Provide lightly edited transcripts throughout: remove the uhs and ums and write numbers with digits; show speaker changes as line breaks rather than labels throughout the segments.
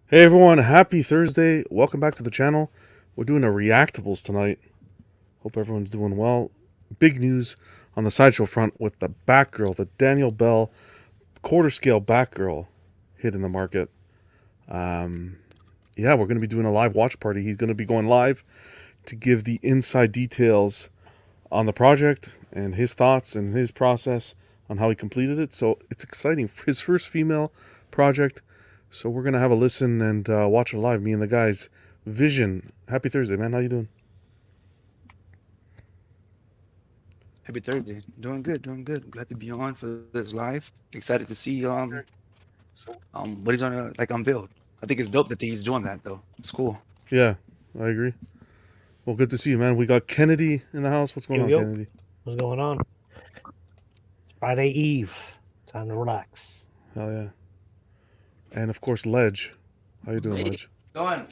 Hey everyone, happy Thursday. Welcome back to the channel. We're doing a Reactables tonight. Hope everyone's doing well. Big news on the Sideshow front with the Batgirl, the Daniel Bel quarter scale Batgirl hit in the market. Yeah, we're going to be doing a live watch party. He's going to be going live to give the inside details on the project and his thoughts and his process on how he completed it. So it's exciting. His first female project. So we're going to have a listen and watch it live, me and the guys. Vision, happy Thursday, man. How you doing?
Happy Thursday. Doing good, Glad to be on for this live. Excited to see what he's gonna unveil. I think it's dope that he's doing that though. It's cool.
Yeah, I agree. Well, good to see you, man. We got Kennedy in the house. What's going on, Kennedy?
What's going on? It's Friday Eve. Time to relax.
Hell yeah. And of course, Ledge. How you doing,
Hey,
Ledge?
Going.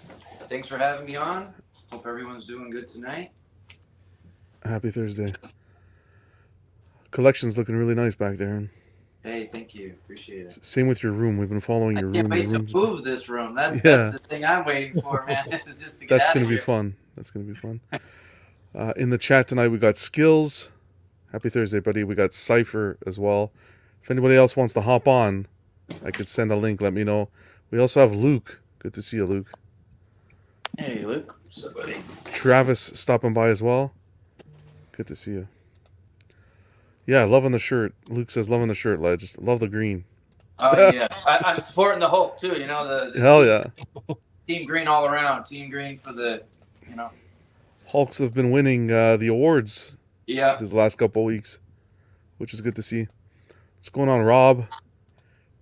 Thanks for having me on. Hope everyone's doing good tonight.
Happy Thursday. Collection's looking really nice back there.
Hey, thank you. Appreciate it.
Same with your room. We've been following your room.
I can't wait to move this room. That's the thing I'm waiting for, man. It's just to get
That's
out
going
of
to be
here.
fun. That's going to be fun. In the chat tonight, we got Skills. Happy Thursday, buddy. We got Cypher as well. If anybody else wants to hop on, I could send a link. Let me know. We also have Luke. Good to see you, Luke.
Hey, Luke. What's up, buddy?
Travis stopping by as well. Good to see you. Yeah, loving the shirt. Luke says loving the shirt, lad. Just love the green.
Oh, yeah. I'm supporting the Hulk, too. You know, the
Hell yeah.
Team Green all around. Team Green for the, you know.
Hulks have been winning the awards
Yeah.
these last couple weeks, which is good to see. What's going on, Rob?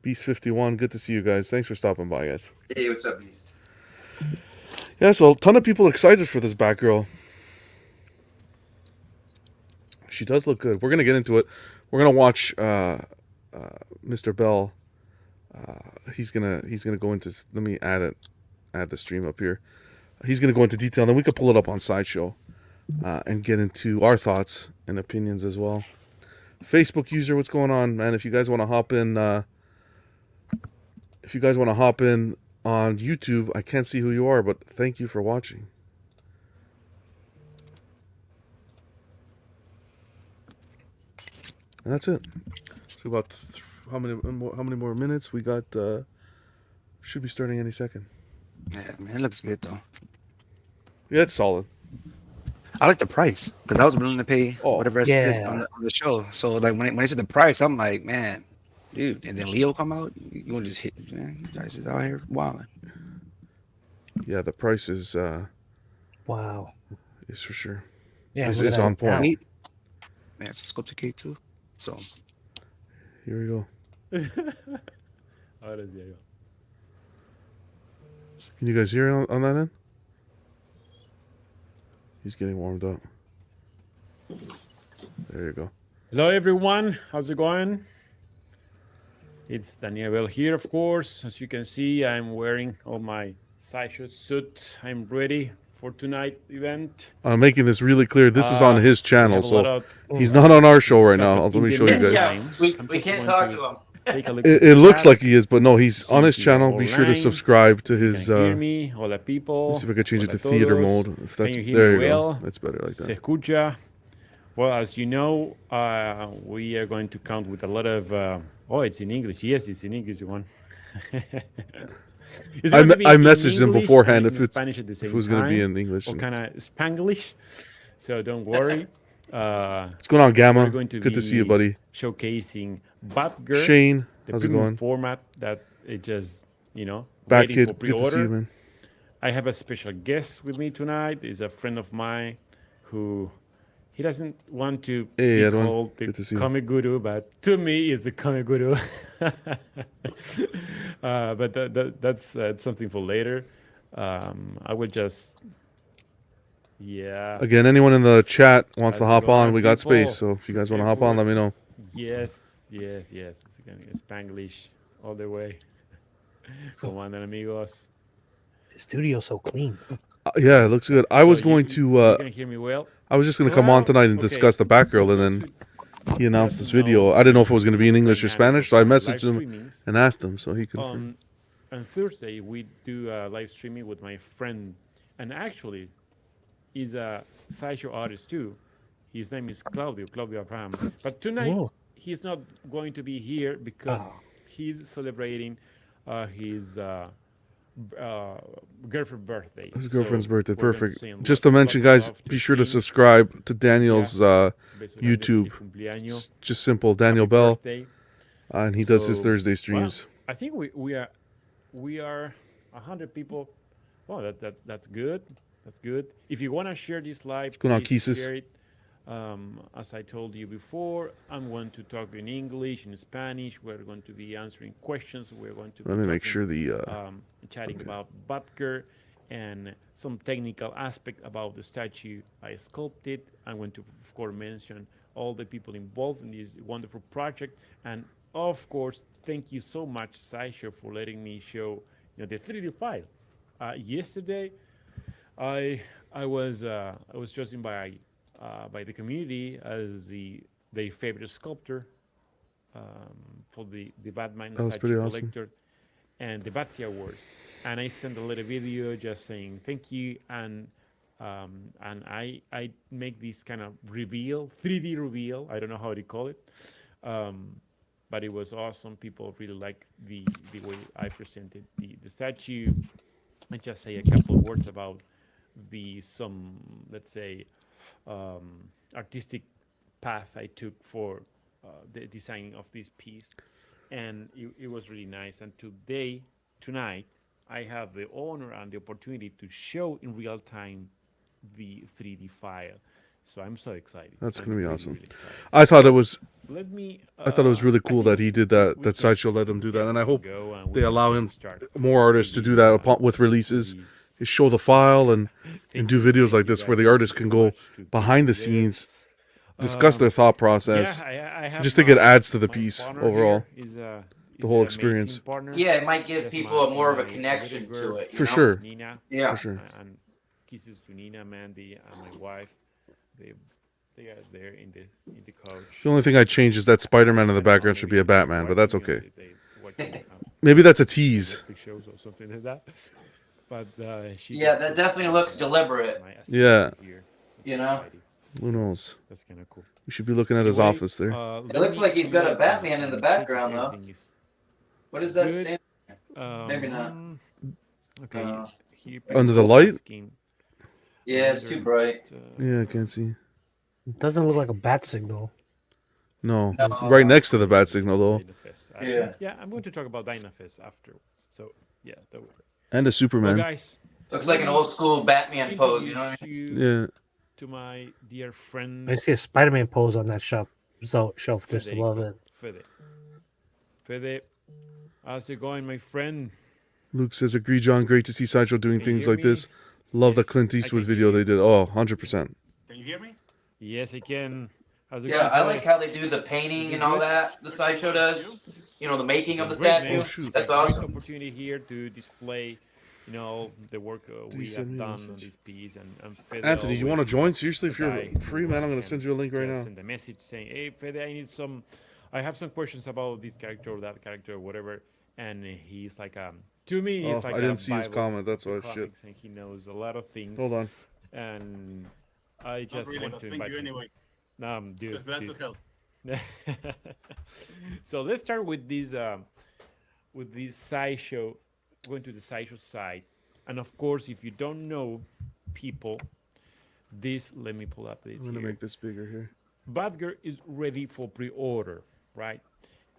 Beast 51, good to see you guys. Thanks for stopping by, guys.
Hey, what's up, Beast?
Yeah, so a ton of people excited for this Batgirl. She does look good. We're gonna get into it. We're gonna watch Mr. Bell. He's gonna go into. Let me add the stream up here. He's gonna go into detail. Then we could pull it up on Sideshow and get into our thoughts and opinions as well. Facebook user, what's going on, man? If you guys want to hop in. If you guys want to hop in on YouTube, I can't see who you are, but thank you for watching. And that's it. So about how many more minutes we got? Should be starting any second.
Yeah, man, it looks good though.
Yeah, it's solid.
I like the price because I was willing to pay whatever I spent
yeah.
on the show. So like when I said the price, I'm like, man, dude. And then Leo come out, you want to just hit, man. You guys is out here wilding.
Yeah, the price is
Wow.
is for sure.
Yeah,
It's on point.
Neat. Man, it's a Sculpting K too. So
Here we go.
Ahora sí, ahí va.
Can you guys hear it on that end? He's getting warmed up. There you go.
Hello, everyone. How's it going? It's Daniel Bel here, of course. As you can see, I'm wearing all my Sideshow suit. I'm ready for tonight's event.
I'm making this really clear. This is on his channel, so
of
he's not on our show right now. Let me show you guys.
Yeah, we can't talk to him.
Take a look
It looks like he is, but no, he's on his channel. Be sure to subscribe to his.
Can hear me, hola people.
Let's see if I can change it to
Hola
theater
todos.
mode. If that's,
Can you hear
there
me
you
well?
go. That's better like
Se
that.
escucha. Well, as you know, we are going to count with a lot of. Oh, it's in English. Yes, it's in English. One.
I messaged him beforehand if
it's Spanish at the same
it was going to be in English.
or kind of Spanglish. So don't worry.
What's going on, Gamma?
We're going to
Good to see you, buddy.
Showcasing Batgirl.
Shane,
the
how's it
premium
going?
format that it just, you know,
Bat
waiting
Kid,
for
good to see you,
pre-order.
man.
I have a special guest with me tonight. Is a friend of mine who he doesn't want to
Hey,
be
Edwin.
called the
Good to see you.
comic guru, but to me, is the comic guru. But that's something for later. I will just, yeah.
Again, anyone in the chat wants to
How's it
hop on,
going,
we got space.
people?
So if you guys want to
Prepare
hop on,
for-
let me know.
Yes. It's again Spanglish all the way. Como andan, amigos?
The studio's so clean.
Yeah, it looks good. I
So
was
you-
going
you
to.
can hear me well.
I was just going to come on
Well,
tonight and
okay.
discuss the Batgirl,
For
and
those
then he announced this
doesn't
video.
know
I didn't know if it was going to be in
the
English or
dynamic
Spanish,
of
so I
our live
messaged him
streamings.
and asked him, so he confirmed.
On Thursday, we do live streaming with my friend, and actually, he's a sideshow artist too. His name is Claudio Abraham. But tonight,
Whoa.
he's not going to be here because
Oh.
he's celebrating his girlfriend's birthday.
His girlfriend's
So
birthday,
we're going to
perfect.
sing
Just to
lots
mention,
of
guys,
love
be sure to
Tim.
subscribe to Daniel's
Beso grande,
YouTube.
feliz cumpleaños,
It's just simple, Daniel
happy
Bell,
birthday.
and he does his
So,
Thursday
Well,
streams.
I think we are 100 people. Well, that's good. That's good. If you want to share this live,
going on,
please
Keesus?
share it. As I told you before, I'm going to talk in English, in Spanish. We're going to be answering questions. We're going to
Let
be
me make
talking,
sure the.
chatting about Batgirl and some technical aspect about the statue I sculpted. I'm going to, of course, mention all the people involved in this wonderful project, and of course, thank you so much, Sideshow, for letting me show the 3D file. Yesterday, I was chosen by the community as their favorite sculptor for the Batman
That was
Statue
pretty awesome.
Collector and the Batsy Awards. And I sent a little video just saying thank you, and I make this kind of reveal, 3D reveal. I don't know how to call it, but it was awesome. People really liked the way I presented the statue. I just say a couple of words about some, let's say, artistic path I took for the designing of this piece, and it was really nice. And tonight, I have the honor and the opportunity to show in real time the 3D file. So I'm so excited.
That's
I'm
gonna be
really,
awesome.
really excited.
I thought it was.
Let me.
I thought it was really
I
cool
think
that he did that.
we
That
can
Sideshow let him do that, and I hope
go and we
they
can
allow him
start
more artists to do that with releases. Is show the file and do videos like this where the artist can go behind the scenes, discuss their thought process.
Yeah, I have
just think it
my-
adds to the
my
piece
partner
overall.
here is,
The
is
whole
an amazing
experience.
partner.
Yeah, it might give
That's
people
my-
more of a
my
connection
little
to
girl,
it. You
For
know?
sure.
Nina.
Yeah.
For sure.
And kisses to Nina, Mandy, and my wife. They are there in the couch.
The only thing I'd change is that Spider-Man in the background should be a Batman, but that's okay.
Watching,
Maybe that's a tease.
Netflix shows or something like that. But she
Yeah,
just
that
put
definitely looks deliberate.
my
Yeah.
assistant here.
You know?
Who knows?
That's kind of cool.
We should be looking at his
Anyway,
office there.
It looks like he's got a Batman in the background, though. What is that
Good.
stand? Maybe not.
Okay.
Uh,
here
Under the
people
light?
asking
Yeah, it's too
whether,
bright.
Yeah, I can't see.
It doesn't look like a bat signal.
No,
No.
right next to the bat signal though,
Dynafest.
Yeah.
Yeah, I'm going to talk about Dynafest afterwards. So yeah, that would.
and a
Well,
Superman.
guys,
Looks like an old school Batman pose, you know what I mean?
introduce you
Yeah,
to my dear friend
I see a Spider-Man pose on that shelf just above it.
Fede. Fede, how's it going, my friend?
Luke says, "Agree, John. Great to see Sideshow doing
Can you
things
hear
like this. Love the
Yes,
Clint
I
Eastwood
can
video
hear
they
you.
did. Oh, 100%.
Can you hear me?
Yes, I can. How's it
Yeah,
going?
I
Fede?
like how they do the painting and all that, the sideshow does. You know, the making of the
Great, man.
statue.
Oh, shoot.
That's
Great
awesome.
opportunity here to display, the work we
Please send
have
me a
done on
message.
this piece. And Fede
Anthony, you
always
want to join? Seriously, if
the
you're
guy
free,
who
man, I'm gonna
can
send you a link right
just
now.
Send a message saying, "Hey, Fede, I have some questions about this character or that character or whatever." And he's like, to me, he's
Oh,
like
I
a
didn't see his
Bible
comment. That's
for
why. Shit.
comics, and he knows a lot of things.
Hold on.
And I
Not
just
really,
want
but
to
thank
invite
you
him.
anyway.
Dude,
Just glad to
dude.
help.
So let's start with this sideshow, going to the sideshow side. And of course, if you don't know, people, let me pull up this
I'm gonna
here.
make this bigger here.
Batgirl is ready for pre-order, right?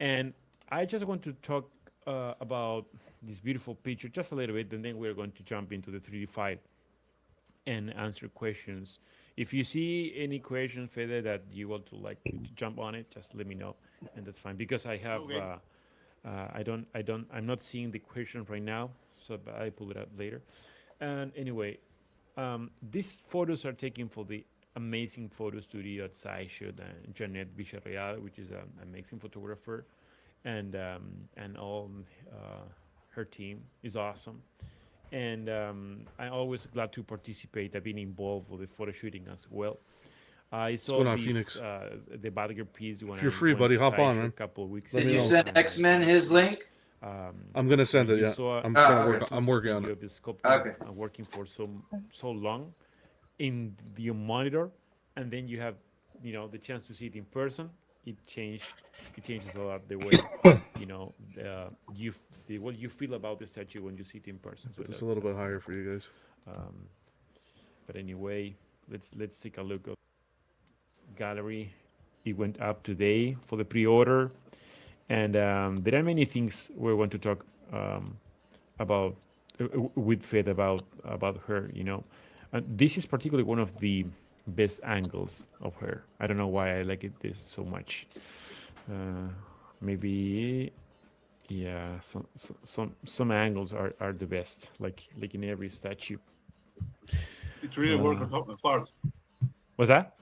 And I just want to talk about this beautiful picture just a little bit, and then we're going to jump into the 3D file and answer questions If you see any question, Fede, that you want to like to jump on it, just let me know, and that's fine. Because I have,
Okay.
I'm not seeing the question right now, so but I pull it up later. And anyway, these photos are taken for the amazing photo studio at Sideshow, Janet Villarreal, which is an amazing photographer, and all her team is awesome. And I'm always glad to participate. I've been involved with the photo shooting as well. I saw
going on,
this,
Phoenix?
the Batgirl piece when
If you're
I
free,
went
buddy,
to
hop on,
Sideshow
man.
a couple of weeks
Let
Did
me
you
know.
send X-Men his link?
I'm gonna send it.
You
Yeah,
saw-
I'm
Ah,
trying to
okay.
work. I'm working on it.
You've been sculpting
Okay.
and working for so long in the monitor, and then you have the chance to see it in person. It changes a lot the way what you feel about the statue when you see it in person. So
Put this a little bit higher for you guys.
but anyway, let's take a look at gallery. It went up today for the pre-order, and there are many things we want to talk about with Fed about her. This is particularly one of the best angles of her. I don't know why I like this so much. Maybe, yeah, some angles are the best, like in every statue.
It's really a work of art.
What's that?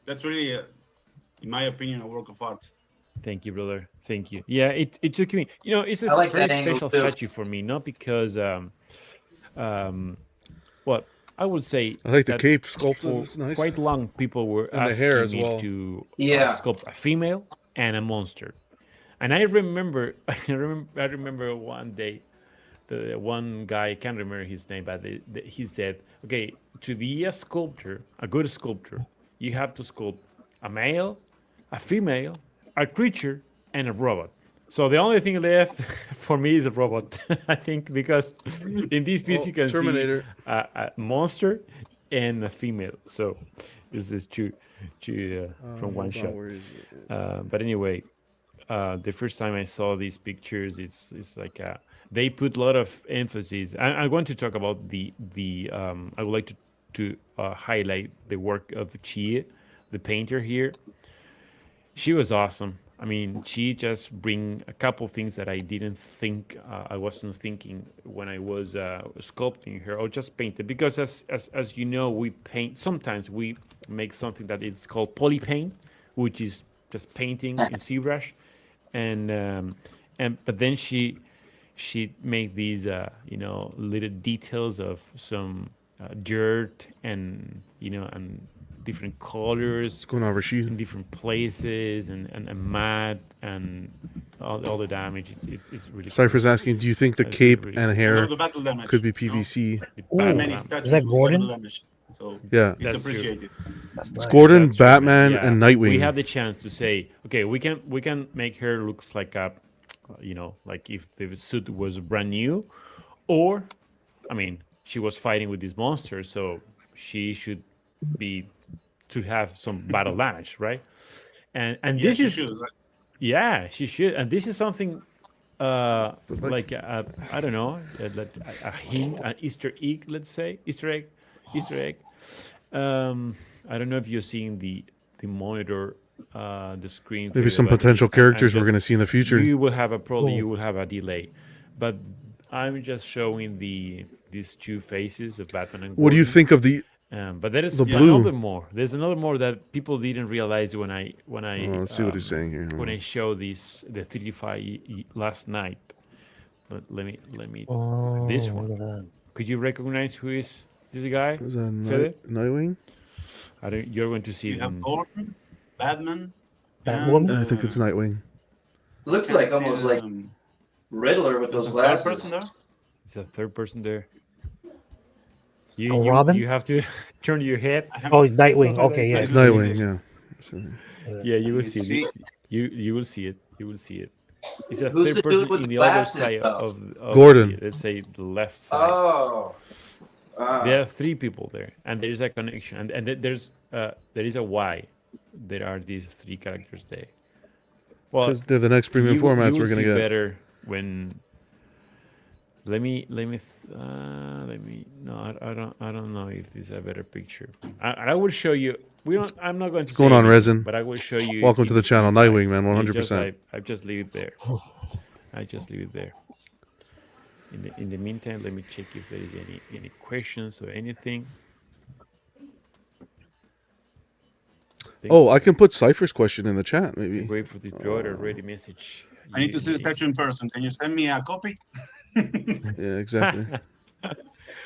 That's really, in my opinion, a work of art.
Thank you, brother. Thank you. Yeah, it took me. It's a
I like
very
that angle
special
too.
statue for me, not because what I would say.
I like the
that
cape sculpt.
For
It's nice.
quite long, people were
And the
asking
hair as
me
well.
to
Yeah.
sculpt a female and a monster. And I remember, I remember one day, the one guy, I can't remember his name, but he said, "Okay, to be a sculptor, a good sculptor, you have to sculpt a male, a female, a creature, and a robot." So the only thing left for me is a robot, I think, because in this piece you can
Terminator.
see a monster and a female. So this is two from one shot.
Where is it?
But anyway, the first time I saw these pictures, it's like they put a lot of emphasis. I want to talk about the I would like to highlight the work of Chia, the painter here. She was awesome. I mean, she just bring a couple things that I didn't think I wasn't thinking when I was sculpting her or just painted. Because as you know, we paint. Sometimes we make something that is called poly paint, which is just painting in ZBrush, and but then she made these little details of some dirt and and different colors.
What's going on,
In
Rashid?
different places and mud and all the damage. It's really
Cypher's asking, do you think the
That's
cape
really
and
I
hair
love the battle damage.
could be
you know?
PVC?
cool.
Ooh.
Many
Batman.
statues
Is that
with
Gordon?
battle damage. So
Yeah.
it's
That's true.
appreciated.
That's
It's
nice.
Gordon,
That's true, man.
Batman,
Yeah.
and Nightwing.
We have the chance to say, okay, we can make her looks like a, like if the suit was brand new, or, I mean, she was fighting with this monster, so she should have some battle damage, right? And
Yes,
this
you
is
should. Right?
yeah, she should, and this is something like I don't know, like a hint, an Easter egg, let's say Easter egg. I don't know if you're seeing the monitor, the screen.
Maybe
Fede,
some
but
potential
I'm
characters we're
just-
going to see in the future.
You will have
Cool.
you will have a delay, but I'm just showing these two faces of Batman and
What do you
Gordon.
think of the?
But there is
The blue?
another more. There's another more that people didn't realize when I
Let's see what he's saying here.
when I showed the 3D last night. But let me
Oh,
this one.
look at that.
Could you recognize who is this guy?
Is that
Fede?
Nightwing?
I don't. You're going to see
You
it.
have Gordon, Batman,
Batwoman?
and,
I think it's Nightwing.
Looks like almost like Riddler with
there's
those
a third
glasses.
person there.
It's a third person there.
Oh, Robin?
You have to turn your head.
Oh, Nightwing. Okay, yeah.
It's Nightwing. Yeah. So-
Yeah, you will
You
see
see-
it. You will see it. You will see it. It's a
Who's
third
the
person
dude with
in
the
the other
glasses,
side
though?
of
Gordon.
let's say the left side.
Oh.
There are three people there, and there is a connection, and there is a why. There are these three characters there. Well,
Because they're the next premium
you
formats
will
we're going
see
to get.
better when Let me. No, I don't know if this is a better picture. I will show you. We don't. I'm not going to.
What's going
say
on,
anything,
Resin?
But I will show you.
Welcome to the channel,
if I-
Nightwing, man,
you just
100%.
like- I just leave it there. I just leave it there. In the meantime, let me check if there is any questions or anything.
Oh, I can put Cypher's question in the chat, maybe.
Wait for the pre-order ready message.
I need to see the statue in person. Can you send me a copy?
Yeah, exactly.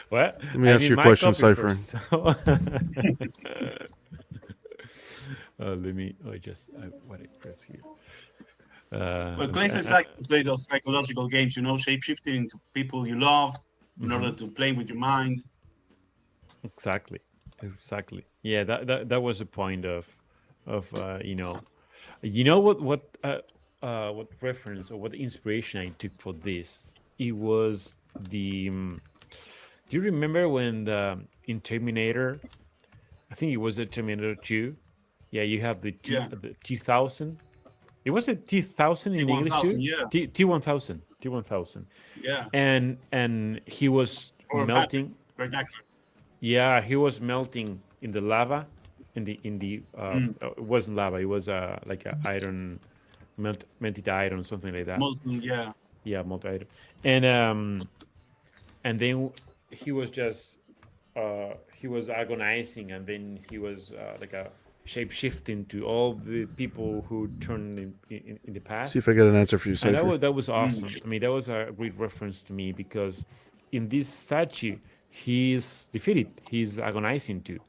What?
Let me ask your question, Cypher.
Let me. What I press here.
Well, Clayface like to play those psychological games, you know, shape-shifting into people you love in order to play with your mind.
Exactly. Yeah, that was the point of what reference or what inspiration I took for this. It was the. Do you remember when in Terminator? I think it was a Terminator 2. Yeah, you have the T-1000. It was a T-1000 in English too.
Yeah.
T-1000. T-1000.
Yeah.
And he was melting.
Great actor.
Yeah, he was melting in the lava, it wasn't lava. It was like a iron, melted iron, something like that.
Molten, yeah.
Yeah, melted iron, and then he was just he was agonizing, and then he was like a shape shifting to all the people who turned in the past.
See if I get an answer for you,
And
Cypher.
that was awesome. I mean, that was a great reference to me because in this statue, he's defeated. He's agonizing too.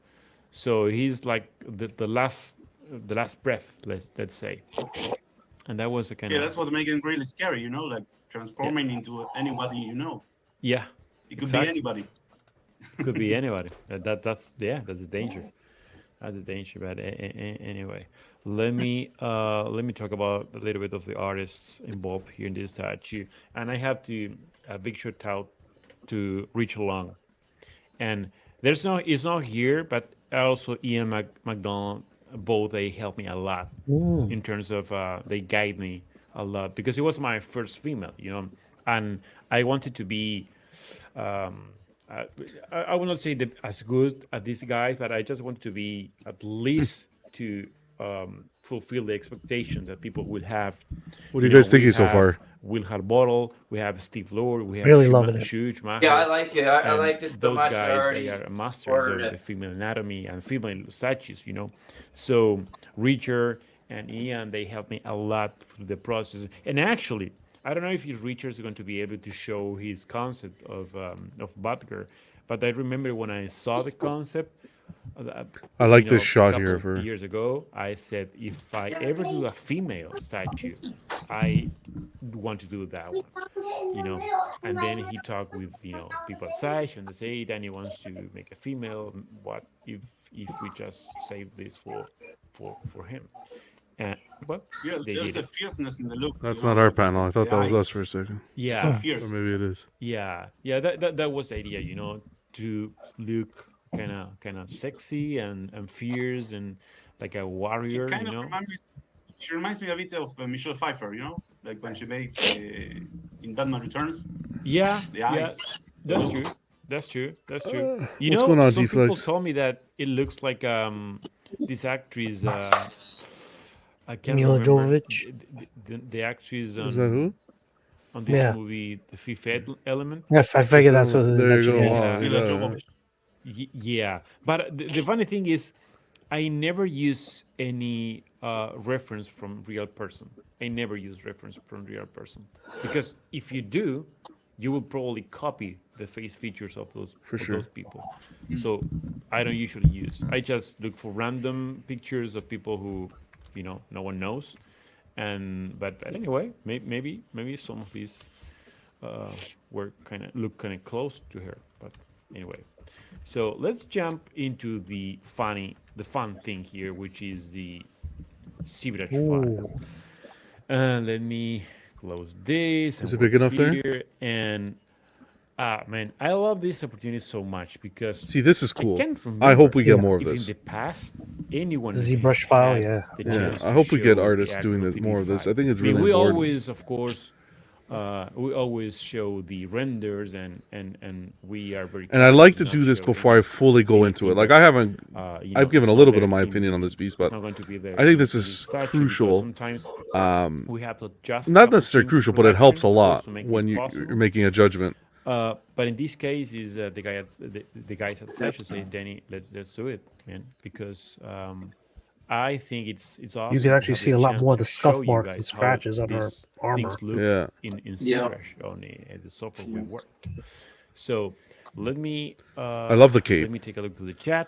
So he's like the last breath, let's say. And that was a kind
that's what makes it really scary, you know, like transforming into anybody you know.
Yeah.
It could be anybody.
Could be anybody. That's the danger. That's the danger. But anyway, let me talk about a little bit of the artists involved here in this statue. And I have to a big shout out to Reach Along. And it's not here, but also Ian McDonald, both they helped me a lot in terms of they guide me a lot because it was my first female, you know, and I wanted to be I will not say as good as these guys, but I just want to be at least to fulfill the expectations that people will have.
What are you guys thinking so far?
Will Harbottle, we have Steve Lord, we have
Really loving it.
Schumacher.
Yeah, I like it. I liked it so
Those
much.
guys, they are masters of the female anatomy and female statues, you know. So Richard and Ian, they helped me a lot through the process. And actually, I don't know if Richard's going to be able to show his concept of Batgirl, but I remember when I saw the concept.
I like this shot here of her.
Years ago, I said if I ever do a female statue, I want to do that one, you know. And then he talked with people at Sideshow, and they say, hey, Danny wants to make a female. What if we just save this for him? But
there's a fierceness in the look.
That's not our panel. I thought that was us for a second.
Yeah,
so fierce.
Or maybe it is.
Yeah. That was the idea, you know, to look kind of sexy and fierce and like a warrior, you know.
She reminds me a bit of Michelle Pfeiffer, you know, like when she made in Batman Returns.
Yeah,
the eyes.
That's true. That's true. You
what's
know,
going on,
some people
D-Flex?
told me that it looks like this actress. I can't
Mila
remember
Jovovich?
the actress
Is that who?
on this movie, The Fifth Element.
Yeah, I figured that's what
There you go.
yeah.
Wow,
Mila
yeah.
Jovovich.
Yeah, but the funny thing is, I never use any reference from real person. I never use reference from real person because if you do, you will probably copy the face features of those those people. So I don't usually use. I just look for random pictures of people who, you know, no one knows. But anyway, maybe some of these look kind of close to her. But anyway. So let's jump into the fun thing here, which is the ZBrush file. Let me close this.
Is it big enough there?
And man, I love this opportunity so much because
See, this is cool.
I can't
I hope we get
remember
more of
if
this.
in the past anyone
The ZBrush file,
had
yeah.
the
Yeah,
chance
I
to
hope we get
show
artists
the
doing
actual
this more of this.
3D
I think it's
file.
really
we
important.
always, of course, we always show the renders, and we are very.
And I like to
not
do this
show
before I fully go into it.
anything
Like
that,
I haven't,
you
I've
know,
given
it's
a
not
little bit
there
of my
in
opinion on this piece,
it's
but
not going to be there
I think
in
this
this
is
statue, because
crucial.
sometimes we have to adjust
Not
couple
necessarily
things in
crucial, but it helps a
production, of course,
lot
to make
when
this
you're
possible.
making a judgment.
But in this case, is the guy at the guys at Sideshow say, Danny, let's do it, man, because I think it's awesome.
You can
to
actually
have
see
the
a lot
chance
more of
to
the
show
scuff
you
marks and
guys how
scratches on her
these
armor.
things look
Yeah.
in
Yeah.
ZBrush on the software we worked. So let me
I love the cape.
let me take a look to the chat.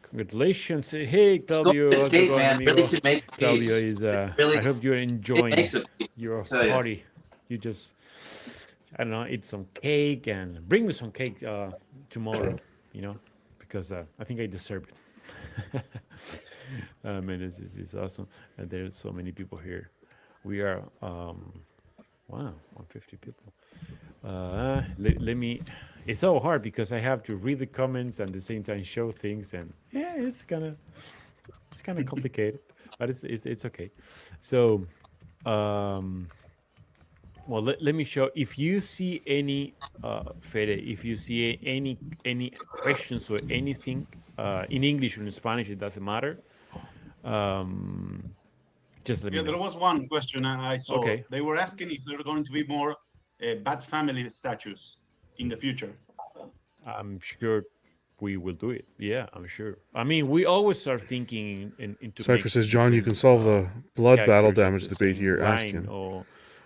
Congratulations. Hey, Claudio.
Sculpted
How's it
cape,
going,
man.
amigo?
Really could make a
Claudio
piece.
is,
Really,
I hope you're
it
enjoying
makes a piece.
your
tell ya.
party. You just, I don't know, eat some cake and bring me some cake tomorrow, you know, because I think I deserve it. Man, it's awesome. And there's so many people here. We are, wow, 150 people. Let me. It's so hard because I have to read the comments and at the same time show things, and yeah, it's kind of complicated, but it's okay. So, well, let me show. If you see any, Fede, if you see any questions or anything in English or in Spanish, it doesn't matter. Just let me
Yeah, there
know.
was one question I saw.
Okay.
They were asking if there are going to be more Bat Family statues in the future.
I'm sure we will do it. Yeah, I'm sure. I mean, we always are thinking into.
Cypher says,
making
John, you
different,
can solve the blood battle
characters of
damage
the
debate
same
here. Ask
line,
him.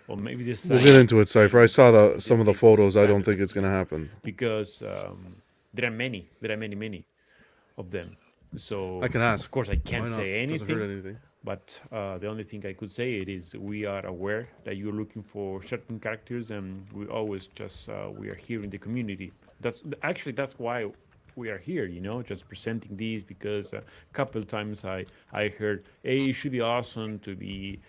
or maybe this.
We'll get into it, Cypher. I saw some of the photos. I don't think it's going to happen.
because there are many of them. So
I can ask.
Of course, I
Why
can't
not?
say
Doesn't hurt
anything.
anything.
But the only thing I could say it is we are aware that you're looking for certain characters, and we always just we are here in the community. That's why we are here. You know, just presenting these, because a couple times I heard, hey, it should be awesome to be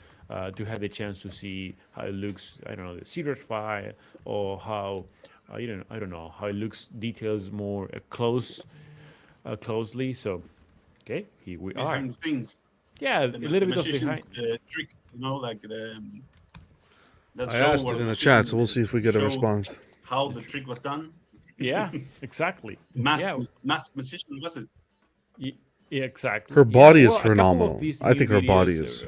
to have the chance to see how it looks. I don't know, the Cedar file, or how I don't know how it looks, details more closely. So okay, here we are.
Behind the scenes.
Yeah, a
The
little bit of
magician's
behind.
trick, you know, like the. That
I
show
asked
where
it
the
in the chat, so
magician
we'll see if we get a
showed
response.
How the trick was done.
Yeah, exactly. Yeah,
Masked magician was it?
yeah, exactly.
Her body
Yeah.
is
Well, a couple of
phenomenal.
these
I
new
think her body
videos,
is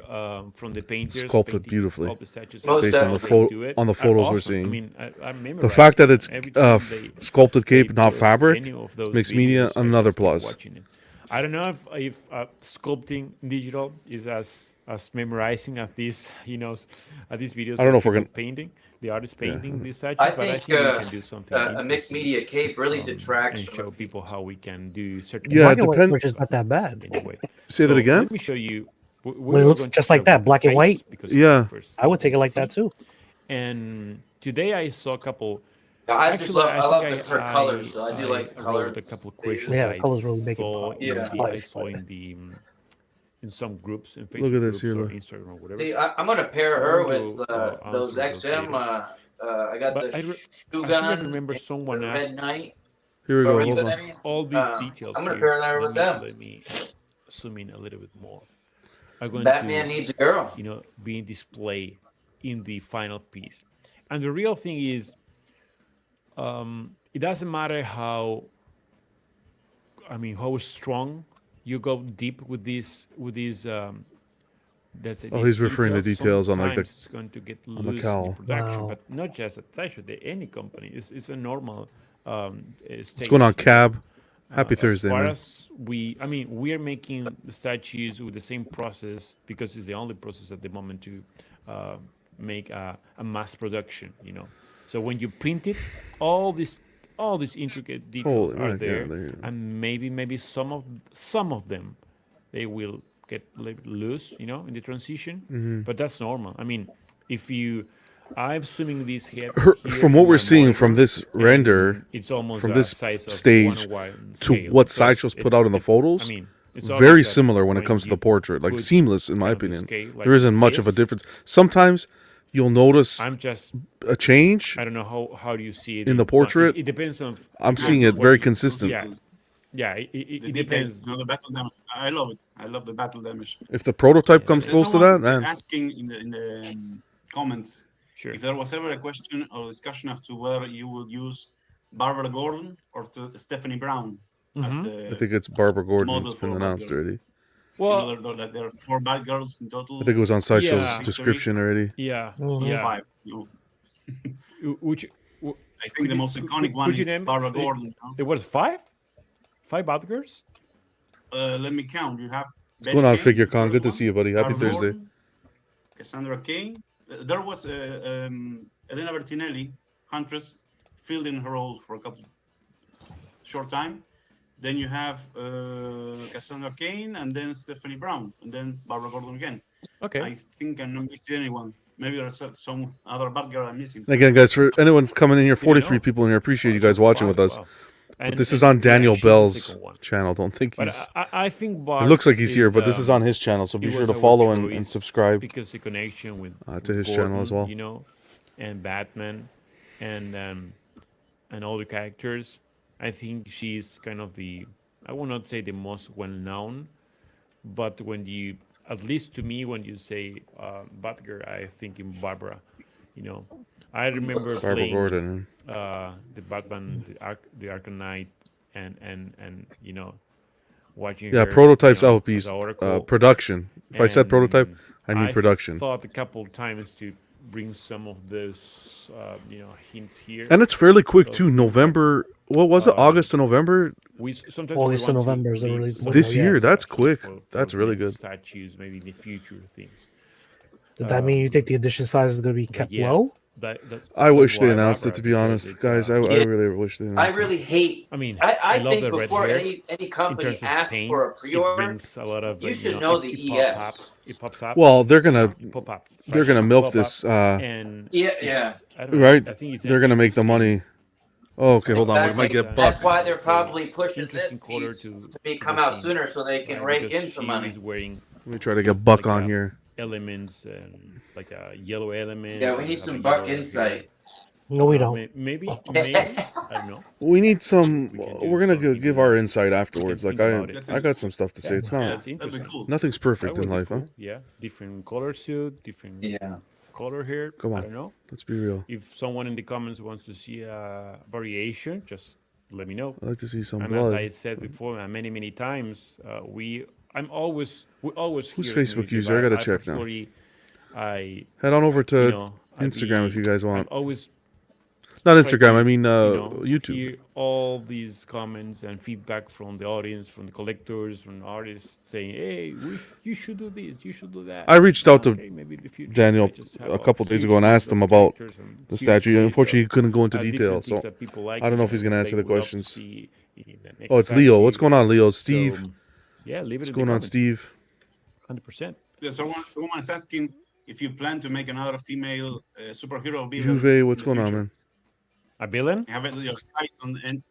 from the painters
sculpted
painting
beautifully
all the statues
Most
based on the
definitely.
do it
on the
are
photos we're
awesome.
seeing.
I mean, I remember
The fact that it's
every time they
sculpted cape, not
post
fabric,
any of those
mixed media,
videos, I
another
just keep
plus.
watching it. I don't know if sculpting digital is as memorizing as these, as these videos.
I don't know
of
if we're
people
gonna-
painting, the artist painting these statues,
I
but I
think
think we can do something
a mixed
interesting,
media cape really detracts
and
from
show people how we can do certain.
Yeah,
Black and white
depend-
version is not that bad.
Anyway,
Say that again?
Let me show you.
When it looks just like that, black and white,
Yeah.
I would take it like that too.
And today I saw a couple.
Yeah, I
Actually, I
love
think
her colors. Though. I do like the
I
colors.
wrote a couple of questions.
Yeah, the colors really make it
saw
pop.
in
Yeah.
the- I saw in the in some groups, in Facebook
Look at this
groups
here,
or
look.
Instagram or whatever.
See, I'm gonna pair her
I
with
want to,
those
answer those
XM. I got
But
the
I
shoe
think I
gun.
remember
and
someone
the
asked.
Red Knight.
Here we
What
go.
were you
Hold on.
saying?
All these details.
I'm gonna
here.
pair that with them.
Let me zoom in a little bit more. Are going
Batman
to,
needs a girl.
being displayed in the final piece. And the real thing is, it doesn't matter how strong you go deep with these that's it.
Oh,
these
he's referring to details on, like, the-
sometimes it's going to get
the
loose in
cowl.
production,
Wow.
but not just at Sideshow, any company. It's a normal
What's
stage.
going on, Cab? Happy Thursday,
As far
man.
as we are making the statues with the same process, because it's the only process at the moment to make a mass production. So when you print it, all these intricate details
Holy
are
right, yeah,
there,
there you go.
and maybe some of them they will get a little bit loose, in the transition.
Mm-hmm.
But that's normal. I mean, I'm assuming this here.
From what we're seeing from this render,
it's almost
from
the
this
size of
stage
1:1
to
scale.
what
So
Sideshow's put out in the photos,
it's
very
obvious that
similar when it
when
comes to
you
the portrait. Like
put
seamless, in my
kind of the
opinion.
scale like
There isn't much of a
this,
difference. Sometimes you'll notice
I'm just,
a change.
I don't know how do you see it
In the
well,
portrait,
It depends on.
I'm seeing it
what
very
you-
consistent.
Yeah, it
The
depends.
details, the battle damage. I love it. I love the battle damage.
If the prototype comes
There's
close to
someone
that, man.
asking in the comments
Sure.
if there was ever a question or discussion as to whether you would use Barbara Gordon or Stephanie Brown as
Mhm.
the
I think it's Barbara Gordon.
model
It's been
for
announced
Batgirl.
already.
Well,
There are 4 bad girls in total.
I think it was on Sideshow's
Yeah.
description already.
yeah,
Mhm.
yeah.
5.
Which
I think the most iconic one
could you
is
name
Barbara
it?
Gordon.
It was 5? 5 Batgirls?
Let me count. You have
What's going on, FigureCon? Good to see you, buddy. Happy
Barbara
Thursday.
Gordon, Cassandra Cain. There was Elena Bertinelli, Huntress, filled in her role for a short time. Then you have Cassandra Cain, and then Stephanie Brown, and then Barbara Gordon again.
Okay.
I think I'm not missing anyone. Maybe there's some other bad girl I'm missing.
And again, guys, for anyone's coming in here,
You
43
know.
people in here. Appreciate you
So
guys watching with
5,
us.
wow.
But
And-
this is
and-
on
yeah,
Daniel
she's the
Bel's
second one.
channel. Don't think
But
he's.
I think
It
Bart
looks like he's here,
is,
but this is on his channel, so be
it
sure
was
to
our
follow and
choice
subscribe
because the connection with
to his
Gordon,
channel as well.
you know, and Batman, and all the characters. I think she's kind of I will not say the most well known, but when you, at least to me, when you say Batgirl, I think in Barbara. You know, I remember
Barbara
playing
Gordon.
the Batman, the Arkham Knight, and you know, watching.
Yeah,
her,
prototypes
you know,
out piece.
as Oracle.
Production. If I said prototype, I mean production.
thought a couple of times to bring some of those, you know, hints here.
And it's fairly quick
So,
too. November. What was it? August to November
we sometimes
August
we
to
want
November is a
leave
really
some
window,
This
yeah.
year, that's
statues
quick.
for
That's really
big
good.
Statues, maybe in the future things.
Does that mean you think the edition size is going to be kept
yeah.
low?
I
That's
wish they
why
announced it,
Barbara,
to be
because
honest,
it's,
guys. I
Yeah.
really wish they
I
announced
really hate.
I mean,
I
love
think
the red
before
hair.
any
In
company
terms of
asks
paint,
for a
it
pre-order,
brings a lot of.
you
You
should
know,
know the
it
ES.
pops. It pops up.
it. Well, they're gonna
It pop up.
they're gonna milk
Pop
this.
up, and
Yeah,
it's-
yeah.
I don't know,
Right?
I think it's
They're gonna make the
interesting-
money. Oh, okay, hold on. We
Exactly.
might get
That's
buck.
That's why they're
So,
probably pushing this
interesting color
piece
to
to come
the
out
scene,
sooner so they can rake
because
in some
she
money.
is wearing
Let me try to get buck
like
on
a-
here.
elements and like a yellow element.
Yeah, we
and
need
have
some
a
buck
yellow
insight.
No, we don't.
Maybe I don't know.
We need some.
We can do
We're gonna
something
give
about
our
it.
insight afterwards.
We
Like
can think about it.
I got some stuff to say. It's
Yeah,
not.
that's
That'd be
interesting.
cool.
Nothing's
That
perfect
would
in
be
life, huh?
cool. Yeah, different color suit, different
Yeah.
color here.
Come on.
I don't know.
Let's be real.
If someone in the comments wants to see a variation, just let me know.
I'd like to see some
And as I
blood.
said before, many times, we always
Who's
here in
Facebook
YouTube.
user? I gotta check now.
personally, I
Head on over to
you know, I
Instagram
be-
if you guys
I'm
want.
always
Not
try
Instagram.
to,
I mean
you know,
YouTube.
hear all these comments and feedback from the audience, from the collectors, from artists saying, "Hey, you should do this, you should do that."
I reached out to
maybe in the future.
Daniel
I just have
a couple days
huge
ago and
list
asked him
of
about
characters and
the
huge
statue.
list
Unfortunately, he
of,
couldn't go into
different
detail.
things
So
that people like,
I don't know if
and
he's gonna
they
answer the
would love to
questions.
see in the next
oh, it's Leo. What's
statue.
going on, Leo? Steve.
So, yeah, leave it
What's
in
going
the
on,
comments.
Steve?
100%.
Yeah, someone is asking if you plan to make another female superhero villain.
Juve, what's
in the
going on,
future.
man?
A villain?
Have it your sights on any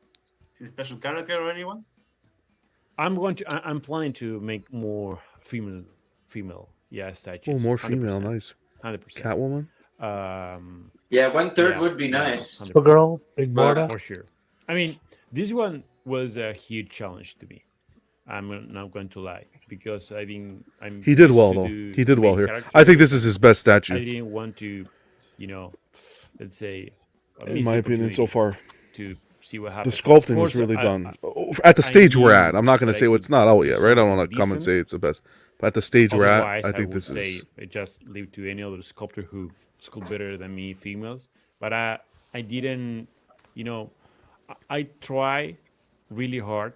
special character or anyone?
I'm planning to make more female, statues.
Oh, more female.
100%,
Nice.
100%.
Catwoman.
Yeah, 1/3
Yeah,
would be
yeah,
nice.
100%.
Supergirl, Big
But-
Border.
For sure. I mean, this one was a huge challenge to me. I'm not going to lie because I think
He did well though. He did well here. I think this is his best
I
statue,
didn't want to, you know, let's say,
in my opinion, so far.
to see what
The
happens.
sculpting
Of
is
course,
really
I-
done.
I-
At the
I
stage we're
knew
at, I'm not going to
that
say
I
it's
could
not out yet, right? I don't
something
want to come and
decent.
say it's the best. But at the stage we're at,
Otherwise,
I think
would
this
say
is.
I just leave to any other sculptor who sculpt better than me, females. But I didn't, you know, I try really hard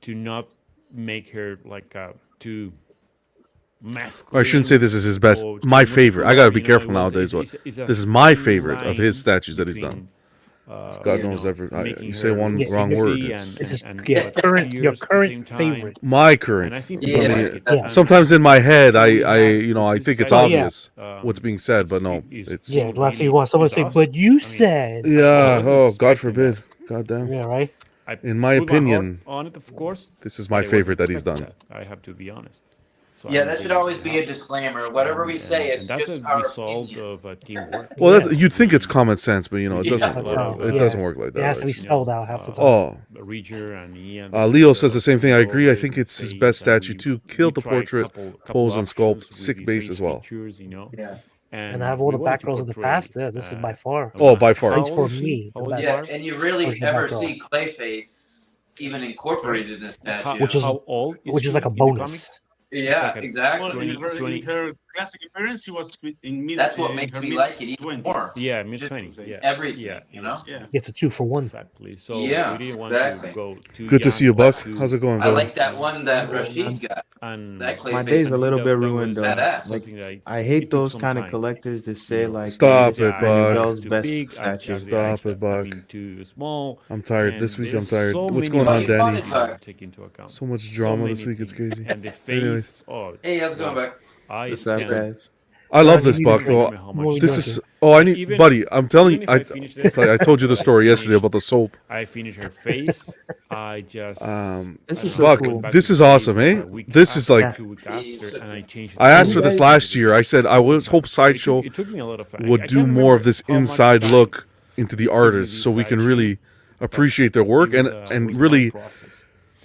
to not make her like too masculine.
I shouldn't say this is his best.
or
My
too
favorite. I got to be
muscular,
careful
you know, it
nowadays.
was-
But
it's a
this is my
thin
favorite of his
line
statues that he's done.
between,
God
you
knows
know,
every.
making
You say
her
one
look
wrong word.
sexy
It's
This is
and
your
but
current
fierce at the
current
same time.
favorite.
my
And
current.
I think
Yeah.
people
I mean,
like it.
Yeah.
And
sometimes in my head, I
this
think it's
statue,
obvious what's being said, but no,
is-
it's
Yeah,
Really,
like you want someone to say,
it's awesome.
but you
I mean,
said.
yeah.
was
Oh, God
expecting
forbid.
that.
God damn.
Yeah, right?
I
In my
put heart
opinion,
on it, of course.
this is
but I
my
wasn't
favorite that he's
expecting
done.
that. I have to be honest. So
Yeah,
I'm
that should
really
always be a
happy.
disclaimer. Whatever we say is
and that's
just
a
our
result
opinion.
of teamwork.
Well,
Yeah.
you'd think it's common sense, but you know, it
Yeah.
doesn't. It
Yeah.
doesn't work like
It has to be
that. right?
spelled out half the time.
Oh,
Roger and Ian.
Leo says the same thing. I agree. I think it's his best statue too. Killed the portrait, pose, and sculpt. Sick base as well.
Features, you know,
Yeah.
And I have all
we
the
wanted to
Batgirls in the
portray,
past. Yeah, this is by far.
a
Oh,
woman.
by far.
How
It's
old
for
is she?
me,
How
the
old you
best.
are?
Yeah, and you really
Version
ever
Batgirl.
see Clayface even incorporated in a statue.
Which is-
how old is
which is
she
like a
in the
bonus.
comics?
Yeah,
like a-
exactly.
Well,
20.
in her classic appearance, she was in mid.
That's what
in
makes
her
me
mid
like it even
20s.
more.
Yeah, mid
Just
20s. Yeah,
Everything,
yeah,
you know.
Yeah.
It's a 2-for-1.
exactly. So
Yeah,
we didn't want
exactly.
to go too.
Good to see you,
young or
Buck.
too-
How's it going,
I
bro?
like that one that Rashid got.
And
That
My
Clayface.
day's a little
that-
bit
that
ruined
was
though.
badass.
Like
something like
I
it
hate
took
those
some
kind of
time.
collectors that say
know,
like
Stop
yeah,
it,
Daniel
Buck.
Bel's
too
best
big,
statue.
Stop it, Buck.
Too small.
I'm tired.
And
This week I'm
there's
tired.
so
What's
many
going on,
things
Danny?
you have to take into account.
So much
So
drama
many
this week. It's
things.
crazy.
And the
Anyways.
face. Oh,
Hey, how's it going, back?
I
What's up,
can't
guys?
I love
Yeah,
this,
you
Buck.
need to
Though.
remember how much
What
This
we
is.
doing?
Oh, I need,
Even-
buddy. I'm telling
even
you.
if I finish that-
I told you the story yesterday about the soap.
I finished her face. I just.
This
I
is
don't know,
Buck,
so cool.
back
this
to
is
the
awesome,
face
eh?
a week
This is
after,
like-
2 weeks after, and I changed.
I asked
it.
for this last year. I said I would hope Sideshow
It took me a lot of time.
would
I
do
can't
more of
remember
this
how much
inside
time
look into the
took me
artists,
this
so we can
last
really
year,
appreciate their work
it
and
was, it
and
was a
really.
long process.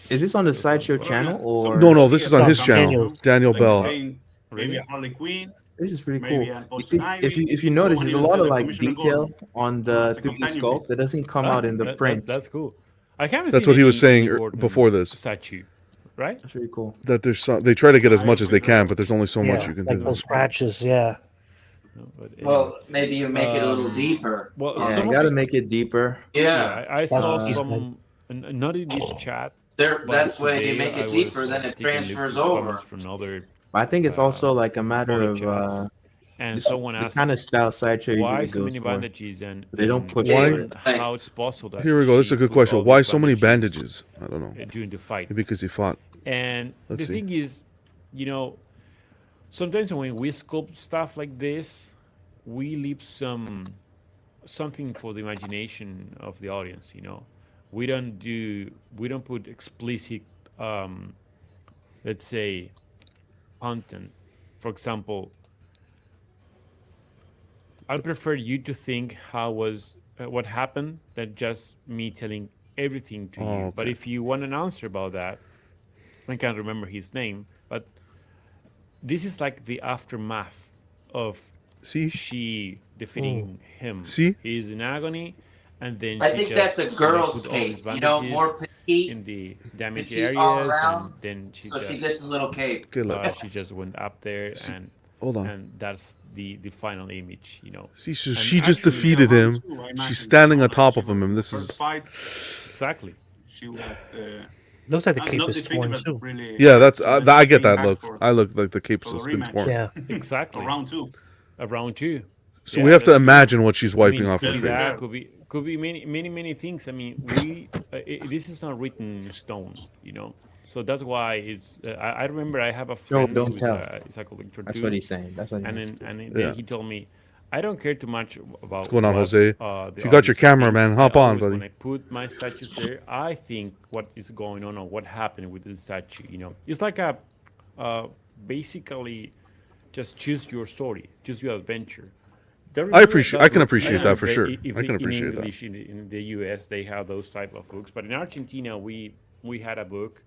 Is this on the Sideshow channel or
No, this is on his
Daniel.
channel, Daniel
Like you're
Bell.
saying, maybe
Really?
a Harley Quinn.
This is pretty
Maybe
cool.
an
You
Poison
see,
Ivy.
if you notice,
Someone
there's a
even
lot
said
of
that
like
Commissioner
detail
Gordon.
on the
It's a
3D
companion
sculpt
piece.
that doesn't come out in the
That-
print.
that's cool. I haven't.
That's
seen
what he was
any
saying
Gordon
before this.
statue, right?
That's really cool.
That there's some, they try to get as much as they can, but there's only so much
Yeah,
you can
like
do.
those scratches. Yeah.
No, but anyway.
Well, maybe you make it a little deeper.
Well,
Yeah,
some
you
of
gotta
the-
make it deeper.
Yeah,
I saw
what he
some, not in this chat.
there.
but
That's why
today
you make
I
it
was,
deeper, then it
taking a look
transfers
at
over.
comments From other,
I think it's also like a matter
other
of
chats, and
just
someone
the
asked
kind of style Sideshow
why
usually
so
goes
many
for.
bandages and
They don't
and
push
Why-
for it.
how it's possible that
Here we go. This is
she
a good
put
question.
all
Why
these
so many bandages? I don't know.
during the fight?
Maybe because he fought.
And
Let's
the
see.
thing is, you know, sometimes when we sculpt stuff like this, we leave something for the imagination of the audience. You know, we don't put explicit, let's say, content. For example, I prefer you to think how was what happened than just me telling everything to you.
Oh,
But
okay.
if you want an answer about that, I can't remember his name, but this is like the aftermath of
See?
she defeating him.
See?
He's in agony, and then
I
she
think
just,
that's a
you know,
girl's
put all these
cape. You know,
bandages
more petite,
in the damaged
petite
areas,
all
and
around,
then she
so
just
she gets a little cape.
Okay, look.
she just went up there, and
Hold on.
and that's the final image, you know.
See, so
And
she just
actually,
defeated
Yeah,
him.
round two, I imagine,
She's standing on
like
top
she
of him,
was
and
in
this
the first
is.
fight,
Exactly.
she was
Looks like the
not
cape is
defeated,
torn
but
too.
really.
Yeah, that's
like
I get
being
that
asked
look.
for
I look like the cape's
for
just
the
been
rematch.
torn.
Yeah.
Exactly.
for round two.
Round two.
So
Yeah,
we have to
that's-
imagine what she's
I
wiping
mean,
off her
could be
face.
that, could be many things. I mean, this is not written in stone, you know. So that's why it's. I remember I have a friend
don't
who's
tell.
is a collector
That's
too,
what he's saying. That's what he
and
means.
then
Yeah.
he told me, I don't care too much about
What's going on,
what,
Jose?
the
If you got your
artist
camera,
thinks.
man,
I
hop on,
always,
buddy.
When I put my statues there, I think what is going on or what happened with the statue. You know, it's like a basically just choose your story, choose your adventure.
I can appreciate that for sure. I can appreciate that.
English, in the US, they have those type of books, but in Argentina, we had a book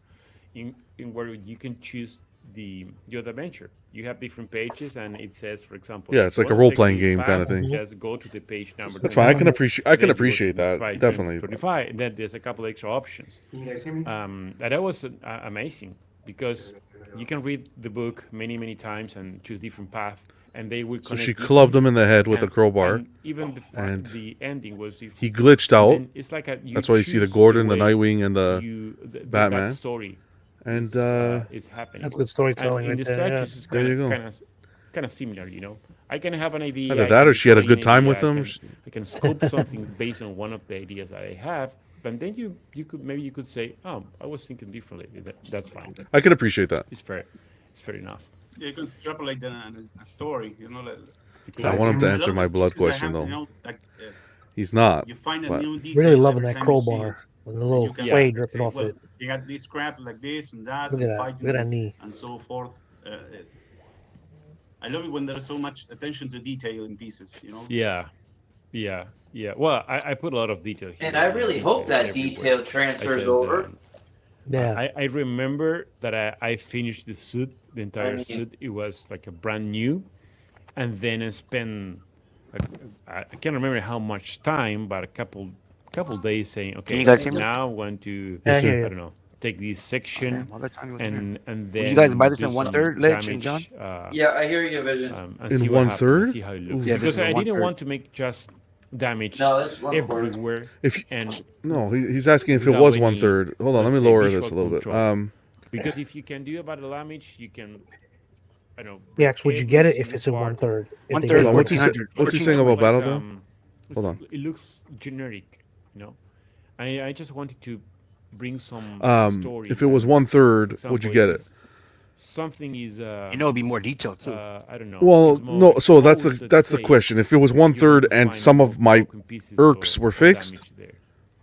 in where you can choose your adventure. You have different pages, and it says, for example,
Yeah, it's like a
"Well,
role-playing
take this
game kinda
path,
thing.
Just go to the page number.
That's fine. I can
25,
appreciate. I
then
can
you go to
appreciate that.
25,
Definitely.
25, and then there's a couple extra options.
Can you guys hear me?
And that was amazing because you can read the book many times and choose different paths, and they will
So
connect.
she
different-
clubbed him in the head with a
and-
crowbar.
and even
and
the ending was different.
He glitched out.
And it's like
That's why you see the
choose
Gordon, the
way
Nightwing, and the Batman.
that story
and
is happening.
That's good storytelling
And in
right
the
there. Yeah.
statues, it's
There you go.
kind of similar, you know. I can have an idea.
Either
I
that
can
or she had a
explain
good time
an
with
idea,
him.
I can sculpt something based on one of the ideas that I have, but then you could say, oh, I was thinking differently. That's fine.
I can appreciate that.
It's fair. It's fair enough.
Yeah, you can extrapolate a story, you know. Like,
I want him to
a lot
answer
of
my
the
blood
pieces I
question
have,
though.
you know, like,
He's not.
you find a
but-
new detail
Really loving
every
that
time you see
crowbar
it.
with the little
You can
clay
say,
dripping off
well,
it.
You got this crap like this and that.
Look at
and
that.
fighting
Look at that knee.
and so forth. I love it when there's so much attention to detail in pieces, you know.
Yeah. Well, I put a lot of detail here.
And I really hope that
everywhere.
detail transfers
Because,
over.
Yeah.
I remember that I finished the suit, the entire
mean-
suit. It was like a brand new, and then I spend I can't remember how much time, but a couple days saying, okay,
you guys hear me?
now I want to
Yes,
I
sir.
hear
I
you.
don't know, take this section
Damn, all that time you wasn't here.
and
Would you guys
then
buy this
do
in
some
1/3, Lich and John?
damage.
Yeah, I hear you, Vision.
And
In
see what happens,
1/3?
and see how it looks.
Ooh.
Yeah, this
Because
is a
I didn't
1/3.
want to make just damage
No, this is 1/4.
everywhere.
If you,
And
no, he's asking if it
without
was
any,
1/3. Hold on, let
let's
me
say,
lower
visual
this a little bit.
control. Because if you can do about the damage, you can, I don't know.
Yax, would you
every
get it if
single
it's in
part.
1/3? If
1/3
they
Hold
made
on,
it
what's he,
1400.
what's he
1400.
saying about
Like,
Battle though? Hold on.
It looks generic, you know. I just wanted to bring some story.
If it was 1/3, would you get it?
Something is
You know, it'd be more detailed too.
I don't know.
Well,
it's more
no. So that's
exposed,
the
let's
that's the
say,
question. If it was
you're going
1/3
to
and
find
some of my
broken pieces
irks
or
were fixed,
damage there.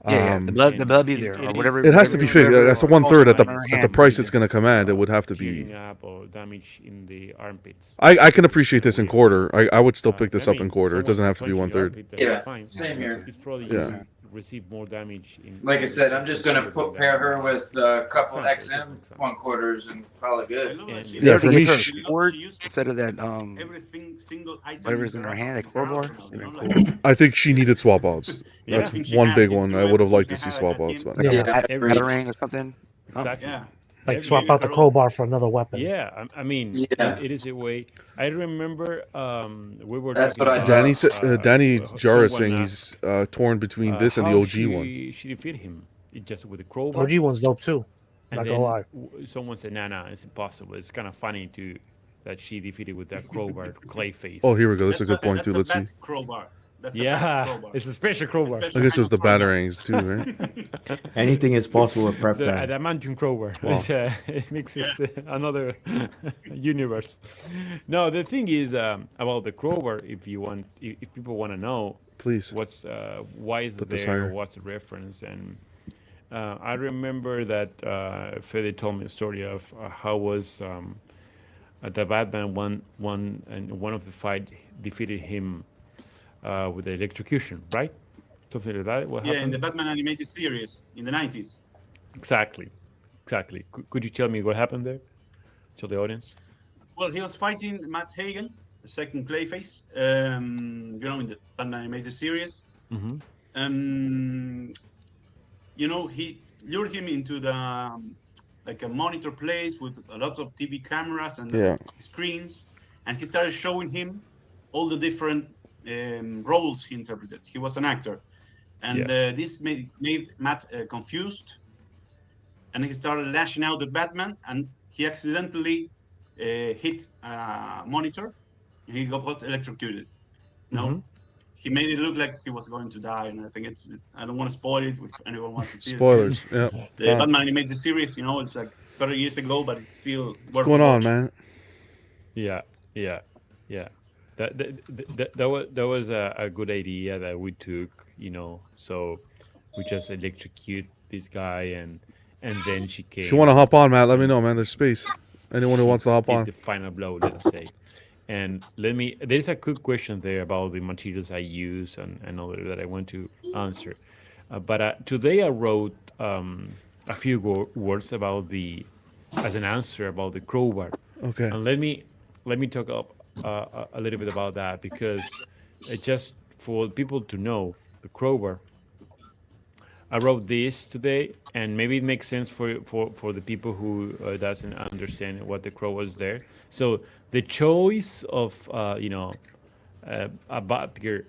Yeah, the blood
and
be
it-
there, or
it
whatever.
is-
it has to be
whatever-
fixed.
whatever
At the
falls
1/3, at
on
the
her
at
hand
the
would
price
be
it's
there.
going to command, it would have to
Tearing
be.
up or damage in the armpits.
I can appreciate this in quarter. I would still pick
I
this up in
mean,
quarter. It
someone
doesn't have to be
punching the
1/3.
armpit, that'd be
Yeah,
fine.
same here.
It's probably
Yeah.
receive more damage.
Like I
in
said, I'm just gonna pair her with a couple
Example.
XM 1/4s and call it
I
good.
love that
And-
she-
Yeah,
They
for
already
me,
gave her a
she
sword
used
instead of that
everything single item
whatever's in her hand, like crowbar.
arsenal, you know,
That'd
like-
been cool.
I think she needed swap outs.
Yeah.
That's
Everything she
one
had,
big
you
one.
do
I would have
everything
liked to
she
see
had
swap
at
outs,
him.
but
Yeah.
every-
Batarang or something. Huh?
Exactly.
Yeah.
Like
Every
swap out the
girl-
crowbar for another weapon.
Yeah, I mean,
Yeah.
it is a way. I remember we were
That's
talking
what I
about,
Danny Danny Jar is
someone
saying
asked,
he's torn between this and the
how
OG one.
She defeated him just with a crowbar.
OG one's dope too.
And
Not
then
gonna lie.
someone said, "Nah, it's impossible." It's kind of funny that she defeated with that crowbar, clay face.
Oh, here we go. This is a
That's
good point too. Let's see.
bat crowbar. That's a bat
yeah,
crowbar.
it's a special crowbar.
Special
I guess it was the
crowbar.
batarangs too, right?
Anything is possible with prep
It's an
time.
adamantium crowbar.
Wow.
It makes another universe. No, the thing is about the crowbar. If people want to know
Please.
what's why is
Put this
there,
higher.
what's the reference, and I remember that Fede told me a story of how was the Batman one of the fight defeated him with the electrocution, right? Something like that. What
Yeah, in
happened?
the Batman animated series in the 90s.
Exactly. Could you tell me what happened there? To the audience.
Well, he was fighting Matt Hagen, the second Clayface, you know, in the Batman animated series.
Mm-hmm.
You know, he lured him into the like a monitor place with a lot of TV cameras and
Yeah.
screens, and he started showing him all the different roles he interpreted. He was an actor, and this made Matt confused, and he started lashing out at Batman, and he accidentally hit a monitor. He got electrocuted. You know, he made it look like he was going to die, and I think I don't want to spoil it if anyone wants to see
Spoilers. Yeah.
it. The Batman animated series, you know, it's like 30 years ago, but it's still
What's going on, man?
Yeah. That was a good idea that we took, you know. So we just electrocute this guy, and then she came.
If you want to hop on, Matt, let me know, man. There's space. Anyone who wants to hop
did
on.
the final blow, let's say. And there's a quick question there about the materials I use and all that I want to answer. But today I wrote a few words about as an answer about the crowbar.
Okay.
And let me talk up a little bit about that, because just for people to know the crowbar. I wrote this today, and maybe it makes sense for the people who doesn't understand what the crowbar is there. So the choice of a Batgirl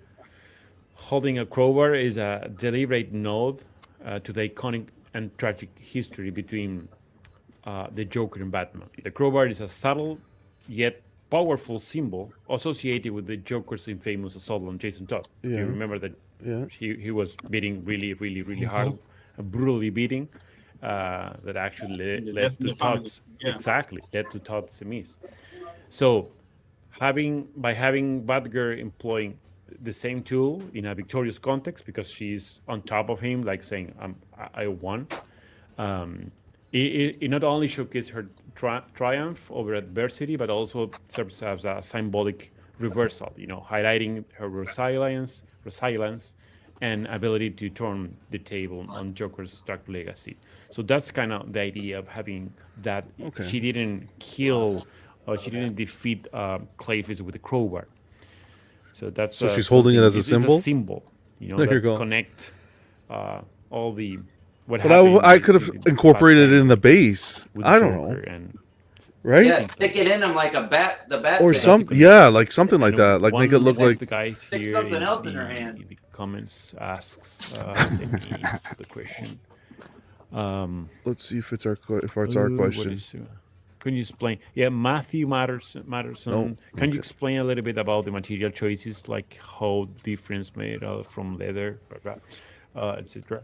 holding a crowbar is a deliberate nod to the iconic and tragic history between the Joker and Batman. The crowbar is a subtle yet powerful symbol associated with the Joker's infamous assault on Jason Todd.
Yeah.
You remember that
Yeah.
he was beating really hard, brutally beating, that actually led
death of
to
the family.
Todd's
Yeah.
exactly led to Todd's demise. So by having Batgirl employing the same tool in a victorious context, because she's on top of him, like saying I won. It not only showcases her triumph over adversity, but also serves as a symbolic reversal, you know, highlighting her resilience, and ability to turn the table on Joker's dark legacy. So that's kind of the idea of having that.
Okay.
She didn't kill she didn't defeat Clayface with a crowbar. So that's
So she's holding it
something-
as a
this is
symbol?
symbol, you know,
There you
that's
go.
connect all the what
But
happened.
I
in
could have
the Bat
incorporated it in the
family
base.
with
I
the
don't know,
Joker and
right?
Yeah, stick it in him like a bat. The bat.
Or
symbol.
some,
connection.
yeah, like something like
And
that. Like make it
one
look
of
like
the guys
Stick
here
something else in her hand.
in the comments asks let me put the question.
Let's see if it's our
What
question.
is, can you explain? Yeah, Matthew Matterson.
Oh,
Can you
okay.
explain a little bit about the material choices, like how difference made from leather, etc.?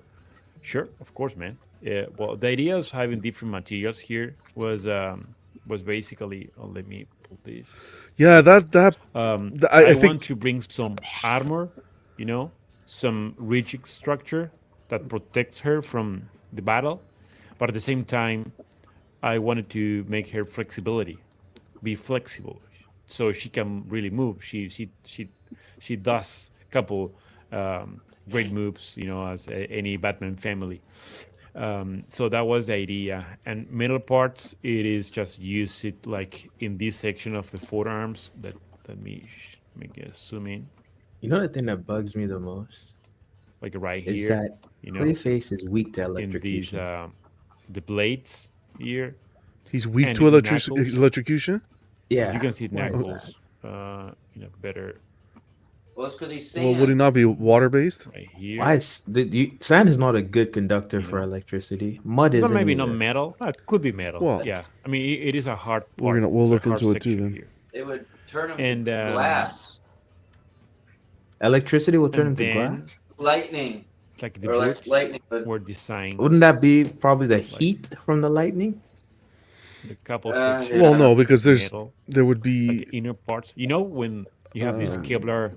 Sure, of course, man. Yeah. Well, the idea of having different materials here was basically. Let me pull this.
Yeah,
I
I think
want to bring some armor, you know, some rigid structure that protects her from the battle, but at the same time, I wanted to make her be flexible, so she can really move. She does a couple great moves, you know, as any Batman family. So that was the idea. And metal parts, it is just use it like in this section of the forearms. Let me make a zoom in,
You know the thing that bugs me the most
like right
is
here,
that
you know,
Clayface is weak to
in these
electrocution.
the blades here,
he's weak
and
to
Knuckles.
electrocution.
Yeah.
You can see
why is that?
Knuckles in a better
Well, it's because he's
Well,
sand.
would he not be water based?
right here.
Why is sand is not a good conductor
You
for
know.
electricity. Mud
It's
isn't
not maybe
either.
not metal. It could be metal.
Well,
Yeah, I mean it is a hard part.
we'll
It's a
look
hard
into it too
section
then.
here.
It would turn him
And
to glass,
Electricity will turn
And
into
then-
glass.
lightning,
like the
or like
boots
lightning. But
were designed
Wouldn't that be probably the heat from the lightning?
the couple
Yeah.
sections.
Well, no, because
metal,
there would
like
be.
the inner parts. You know when you have this Kevlar.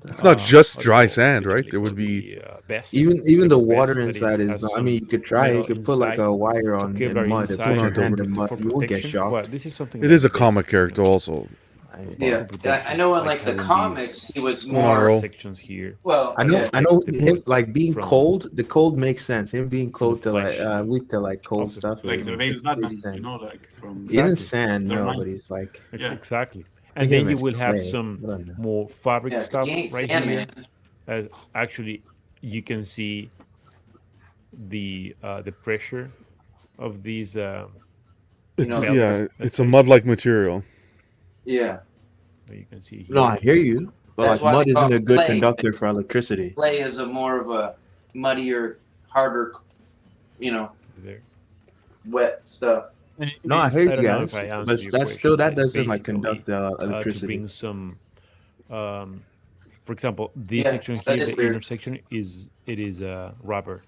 It's not just
how do you
dry
call it?
sand,
Which
right?
they
There would
call
be.
the, vest.
Even the
Kevlar
water
vest, but
inside
it
is
has
not. I
some
mean, you could try. You
metal
could put like
inside.
a wire
So
on
Kevlar
in mud.
inside
Put your
Hold on,
hand
Dober.
in mud,
for
you will get
protection.
shocked.
Well, this is something.
It
like
is a
vest,
comic
you
character
know.
also.
yeah, I know in like the
having
comics,
these
he was
Going on,
more.
Roll.
sections here.
Well,
I know.
yeah,
I know
the
him
boots
like being
from-
cold. The cold makes sense. Him being
from the
cold to like
flesh
weak to like cold
of the-
stuff.
Like the
it
base Batman,
makes sense.
you know, like from
He isn't
Exactly.
sand,
They're
no,
not-
but he's like.
Yeah.
Exactly.
I
And
think
then you
it's
will have
clay.
some
I don't know.
more fabric
yeah,
stuff
he ain't
right here.
Sandman.
Actually, you can see the pressure of these.
It's
know,
yeah, it's a mud-like material.
Yeah,
You can see here.
No, I hear you, but
That's
like
why
mud
they call
isn't a
it
good
clay.
conductor for electricity.
clay is a more of a muddier, harder,
There.
wet stuff.
And it
No, I
is-
hear
don't
you
know
guys,
if I answered
but
your
that's still
question,
that
but it's
doesn't like
basically,
conduct
to
electricity.
bring some, for example, this
Yeah,
section
that
here,
is
the
weird.
intersection is rubber,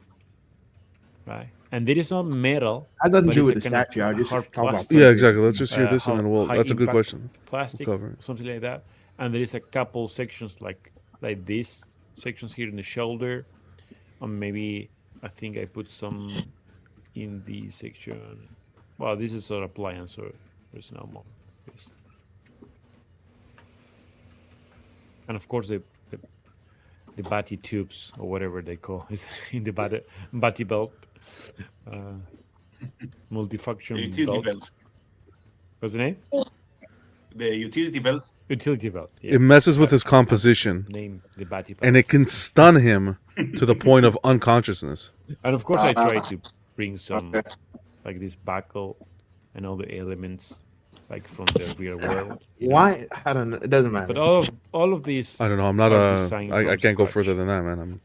right? And there is not metal.
That doesn't
but
do
it's
with
a
the
kind of
statue. I just
hard
talk about
plastic.
Yeah, exactly. Let's just hear this and
how
then we'll.
high
That's a good
impact
question.
Plastic,
We'll cover it.
something like that. And there is a couple sections like this sections here in the shoulder, or maybe I think I put some in the section. Well, this is sort of appliance, so there's no more. Yes. And of course the batty tubes or whatever they call is in the batty belt, multifunction
The utility
belt.
belt.
What's the name?
The utility belt.
Utility belt. Yeah.
It messes with his composition,
Name the batty belt.
and it can stun him to the point of unconsciousness.
And of course, I try to bring some
Okay.
like this buckle and all the elements like from the real world. you know.
Why? I don't know. It doesn't matter.
But all of these,
I don't know. I'm not
Are
a.
designed
I
from
can't go
scratch.
further than that, man.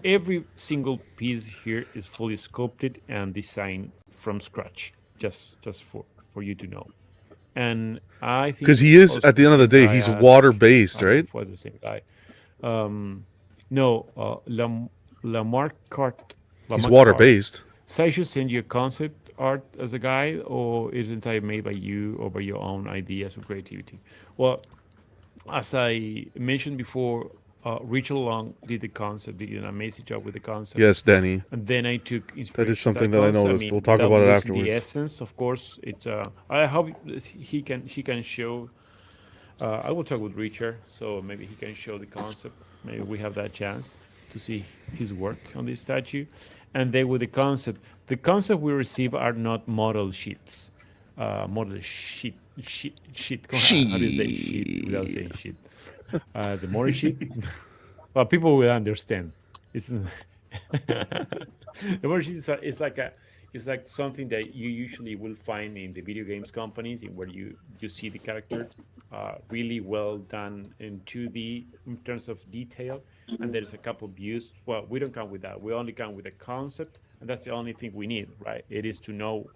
every single piece here is fully sculpted and designed from scratch, just for you to know. And I think
Because he
it's
is
also
at the end of the
same
day,
guy
he's
as-
water-based,
I
right?
think for the same guy. No, Lamar Cart.
He's
Lamar
water-based.
So I should send you a concept art as a guide, or is it entirely made by you or by your own ideas or creativity? Well, as I mentioned before, Richard Long did the concept, did an amazing job with the concept.
Yes, Danny.
And then I took inspiration.
something
from
that I
concept.
noticed. We'll talk
without
about it
losing
afterwards.
The essence, of course, it's. I hope he can show. I will talk with Richard, so maybe he can show the concept. Maybe we have that chance to see his work on this statue, and then with the concept we receive are not model sheets, model sheet shit. How do you say shit without saying shit? The more shit, well, people will understand. It's the more shit is like something that you usually will find in the video games companies, in where you see the character really well done in 2D in terms of detail, and there's a couple views. Well, we don't count with that. We only count with the concept, and that's the only thing we need, right? It is to know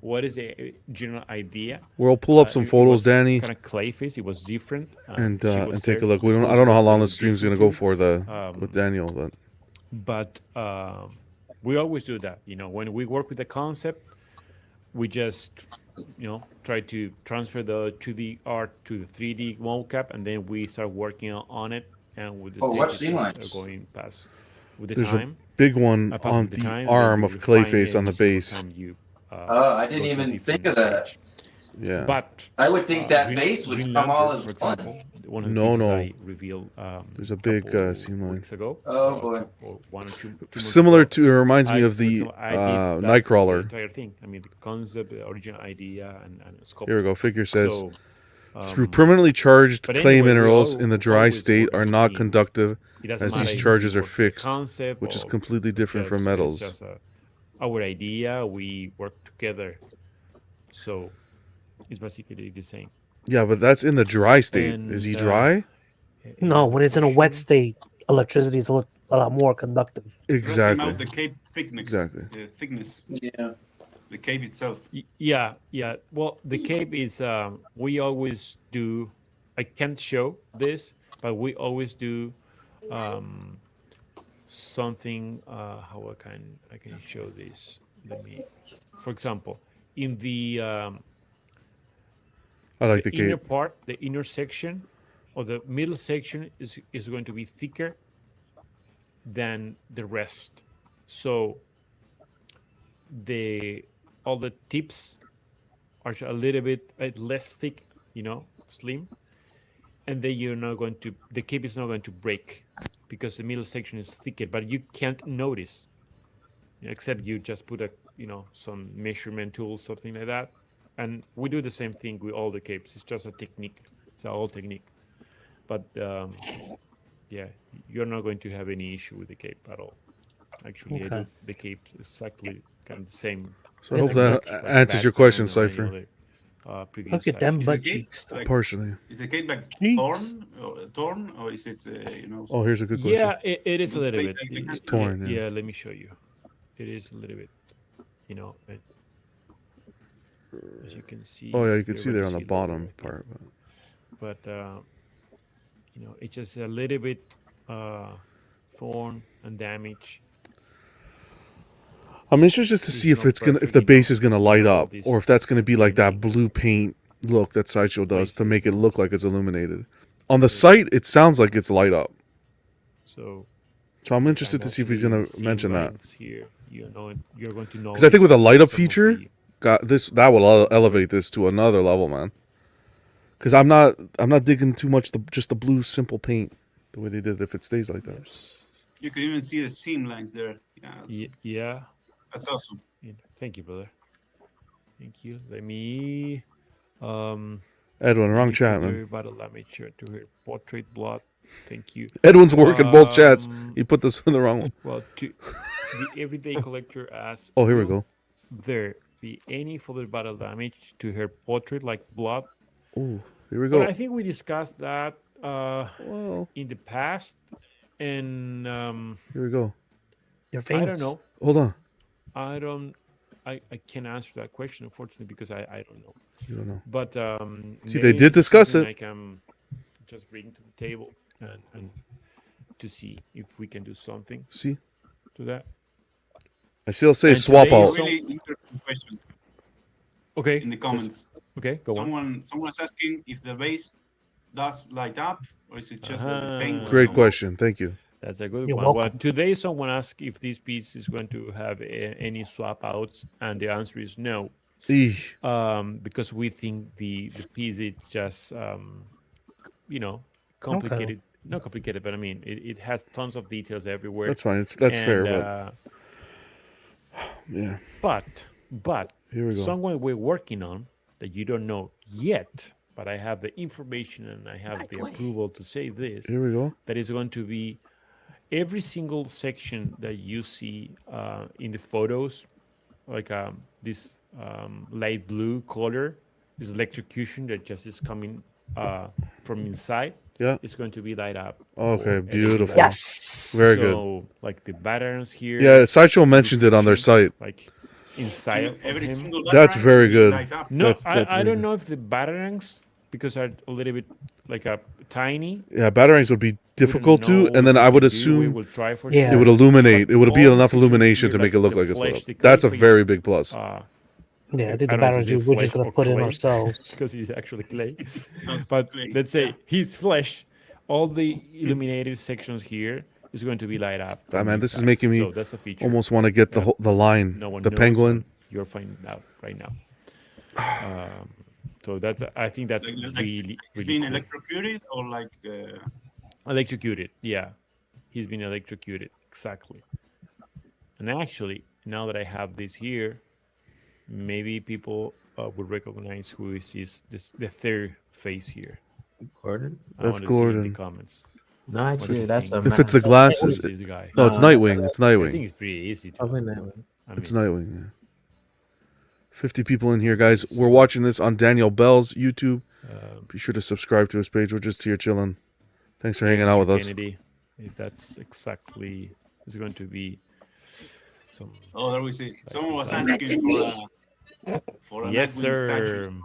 what is a general idea.
We'll pull up some
It
photos,
was
Danny,
kind of clayface. It was different,
and
she was
take a
there.
look.
The
I
pose
don't know how
was
long
very
the stream's gonna
different
go
too.
for with Daniel, but
But we always do that. When we work with the concept, we just try to transfer the 2D art to the 3D mocap, and then we start working on it, and with the
Oh, what
stages just
streamlines?
going past with the
there's
time.
a big one
Pass
on
with the
the
time, then
arm
you
of
refine
Clayface
it
on the
every single
base.
time you
I didn't
go to a
even think
different
of that.
stage.
Yeah.
But
I would think that
Green,
base would
Green
come all
Lantern,
as
for
one.
example, one of the
No,
pieces
no.
I revealed
There's a big
couple
seam line.
weeks ago.
Oh, boy.
Or 1 or 2 months
Similar
ago.
to, it reminds me
I,
of
for
the
example, I did that for the
Nightcrawler.
entire thing. I mean, the concept, the original idea, and sculpting.
Here we go. Figure says,
So,
through permanently charged
but
clay
anyway,
minerals in the dry
always
state
work
are
as a
not
team.
conductive,
It doesn't
as
matter
these
if
charges
we
are
work with the
fixed,
concept
which is
or
completely different from
it's
metals.
just our idea. We work together. So it's basically the same.
Yeah, but that's in the dry state. Is he
And,
dry?
No, when it's in a wet
Electrician.
state, electricity is a lot more conductive.
You're asking
Exactly.
about the cape thickness.
Exactly.
Thickness.
Yeah.
The cape itself.
Yeah. Well, the cape is we always do. I can't show this, but we always do something. How I can show this? Let me. For example, in the
I like the
inner
cape.
part, the inner section, or the middle section is going to be thicker than the rest. So all the tips are a little bit less thick, slim, and then the cape is not going to break because the middle section is thicker, but you can't notice, except you just put some measurement tools, something like that. And we do the same thing with all the capes. It's just a technique. It's an old technique. But yeah, you're not going to have any issue with the cape at all. Actually, I
Okay.
do the cape exactly kind of the same.
So I hope
Yeah,
that
as
answers your
Batgirl
question,
or any
Cypher.
other, previous
Look at
type.
them
Is
butt
the cape
cheeks.
like,
Partially.
is the cape like
Cheeks.
torn, or is it
Oh, here's a good question.
Yeah, it is a little bit.
It's
torn, yeah.
Yeah, let me show you. It is a little bit. As you can see.
Oh yeah, you can
you're
see
going
there
to
on the
see a little
bottom
bit.
part.
But it's just a little bit torn and damaged.
I'm interested to
It's
see if
not
it's gonna, if
perfect,
the base is gonna light
all
up,
this
or if that's gonna be like that
painting.
blue paint look that Sideshow does to
Places.
make it look like it's illuminated. On the site, it sounds like it's light up.
So
So I'm interested to see if he's gonna mention that.
Here, you're going to know.
Because I think with a light up
some of
feature,
the-
that will elevate this to another level, man. Because I'm not digging too much just the blue simple paint the way they did it, if it stays like that.
You can even see the seam lines there. Yeah,
Yeah.
that's awesome.
Thank you, brother. Thank you. Let me.
Edwin, wrong chat, man.
Everybody, let me share to her portrait blood. Thank you.
Edwin's working both chats. You put this in the wrong one.
Well, the everyday collector asks.
Oh, here we
will
go.
There be any further battle damage to her portrait, like blood?
Oh, here we
Well,
go.
I think we discussed that
Well,
in the past, and
here we go.
You're famous.
I don't know.
Hold on.
I can't answer that question, unfortunately, because I don't know.
You don't know.
But
See,
maybe
they did
it's
discuss
something
it.
I can just bring to the table and to see if we can do something
See,
to that.
I still say
And
swap
today
out.
is-
Really interesting question
Okay.
in the comments.
Okay, go on.
Someone's asking if the base does light up, or is it just that the paint?
Great question. Thank you.
That's a good
You're
one. Well,
welcome.
today someone asked if this piece is going to have any swap outs, and the answer is no.
Eesh.
Because we think the piece is just complicated. Not complicated, but I mean it has tons of details everywhere.
That's fine. That's fair.
And,
But yeah,
but
here we go.
someone we're working on that you don't know yet, but I have the information and I have the approval to say this.
Here we go.
That is going to be every single section that you see in the photos, like this light blue color, this electrocution that just is coming from inside.
Yeah.
It's going to be light up.
Okay,
for
beautiful.
LED.
Yes.
Very good.
So, like the patterns here.
Yeah, Sideshow mentioned it on their site.
Like inside of
Every
him.
single
That's
batarang
very
will be
good.
light up.
No,
That's
I
very
don't
good.
know if the batarangs, because are a little bit like a tiny.
Yeah, batarangs would be difficult
we don't
to,
know
and then
if
I
we
would
can do. We
assume
will try for
Yeah.
it
sure.
would illuminate. It would be
all the
enough
sections
illumination
here,
to make
like
it look
the
like it's lit
flesh,
up.
the
That's a
clay
very
face,
big plus.
Yeah, I think
I
the
don't know
batteries
if it's
we're just
flesh
gonna
or
put in
clay,
ourselves.
because he's actually clay.
No,
But
clay,
let's say
yeah.
his flesh, all the illuminated sections here is going to be light up. from
Man, this is
inside.
making me
So that's a feature.
almost want to get the
Yeah.
the line,
No one
the
knows,
penguin.
so you're finding out right now. So that's I think that's
Like,
really
He's
really
been
cool.
electrocuted or like
Electrocuted, yeah. He's been electrocuted, exactly. And actually, now that I have this here, maybe people would recognize who is the third face here.
Gordon?
I
That's
want to see in
Gordon.
the comments.
No,
What do
actually,
you
that's a
think?
If it's the
match.
glasses,
Who's this guy?
no, it's
No,
Nightwing. It's
I think
Nightwing.
it's pretty easy to.
Probably that one.
I
It's
mean,
Nightwing. Yeah. 50 people in here, guys. We're watching this on Daniel Bell's YouTube. Be sure to subscribe to his page. We're just here chilling. Thanks for hanging out with us.
Kennedy, if that's exactly is going to be some.
oh, there we see. Someone was
inside.
asking for a
Yes,
Nightwing
sir.
statue.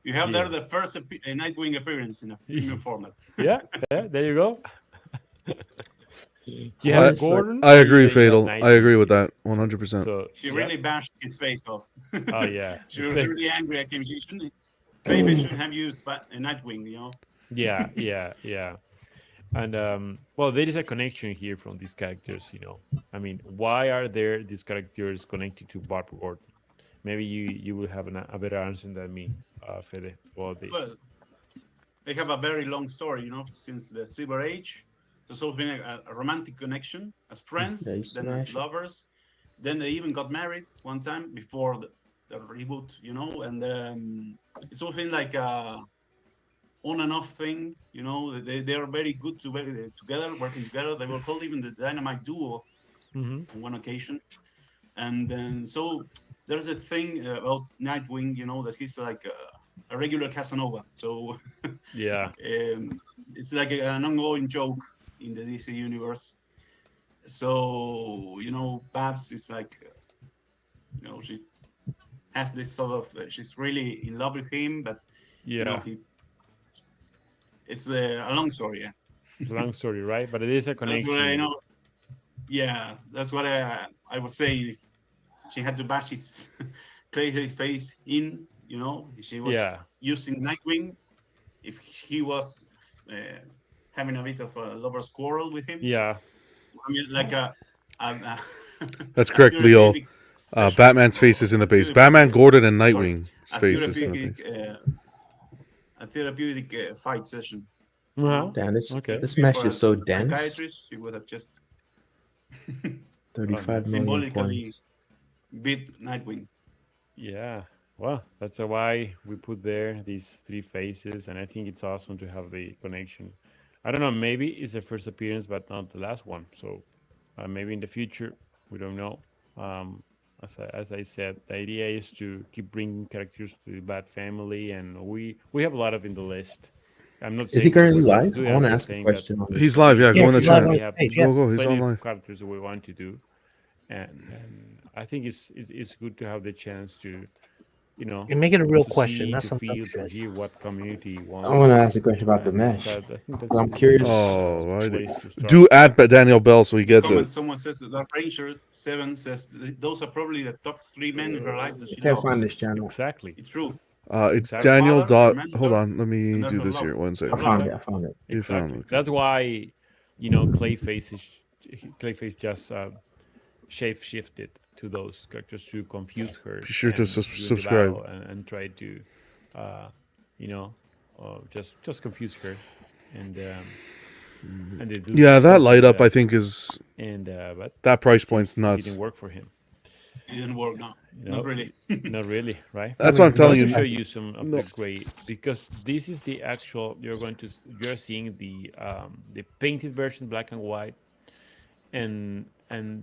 You have
Yeah.
there the first Nightwing appearance in a premium format.
Yeah, there you go. You
I-
have Gordon.
I agree,
and then you have
Fatal. I
Nightwing.
agree with that 100%.
So
She
yeah.
really bashed his face off.
Oh yeah.
She was really angry at him. She shouldn't. Maybe shouldn't have used a Nightwing. You know.
Yeah. And well, there is a connection here from these characters. I mean, why are there these characters connected to Bob Gordon? Maybe you will have a better answer than me, Fede, about this.
Well, they have a very long story. You know, since the Silver Age. There's always been a romantic connection as friends,
Yeah, you
then as
smash it.
lovers. Then they even got married one time before the reboot, you know. And it's always been like a on and off thing, you know. They are very good together, working together. They were called even the Dynamite Duo on one occasion. And then so there's a thing about Nightwing, you know, that he's like a regular Casanova. So
Yeah.
it's like an ongoing joke in the DC universe. So, you know, Babs is like, you know, she has this sort of, she's really in love with him, but, you know,
Yeah.
it's a long story, yeah.
It's a long story, right? But it is a
That's
connection.
what I know. Yeah, that's what I was saying. If she had to bash his his face in, you know, if she was
Yeah.
using Nightwing, if he was having a bit of a lover's quarrel with him.
Yeah.
I mean, like
That's correct, Leo. Batman's face is in the base. Batman, Gordon, and Nightwing's face is in the base.
A therapeutic fight session.
Uh-huh.
Damn, this
Okay.
this match
For
is so
a
dense.
Psychiatrist, she would have just
35 million
symbolically
points.
beat Nightwing.
Yeah. Well, that's why we put there these three faces, and I think it's awesome to have the connection. I don't know, maybe it's the first appearance, but not the last one. So maybe in the future, we don't know. As I said, the idea is to keep bringing characters to the Bat family, and we have a lot of in the list. I'm not.
Is he
saying
currently
we're going
live?
do it,
I want
I'm
to
just
ask a
saying that
question. On
He's live, yeah. Go in the
he's live
chat.
on
we have
page,
Go. He's
plenty of
online.
characters that we want to do, and I think it's good to have the chance to,
And make it a real
to
question,
see,
not
to
some
feel,
dumb
to
shit.
hear what community wants.
I want to ask a question about the
And
match.
I think that's
I'm
a
curious.
Oh, I
place to start.
do add Daniel Bell so he gets
Comment,
it.
someone says that Ranger 7 says those are probably the top 3 men in her life that she
I can't
loves.
find this channel.
Exactly.
It's true.
It's
Exactly.
Daniel
Father,
dot.
mentor,
Hold on, let me
and
do
then
this
love.
here. One
I
second.
found it. I found it.
You found
Exactly.
it.
That's why, Clayface just shape shifted to those characters to confuse her.
Be sure to
and during the
subscribe.
battle and try to, just confuse her, and they do
Yeah, that
something
light
with
up I think is
but
that price point's
it
nuts.
didn't work for him.
didn't work. No,
No,
not really.
not really, right?
That's what I'm telling
To
you.
show you some of
No.
the gray, because this is the actual. You're seeing the painted version, black and white, and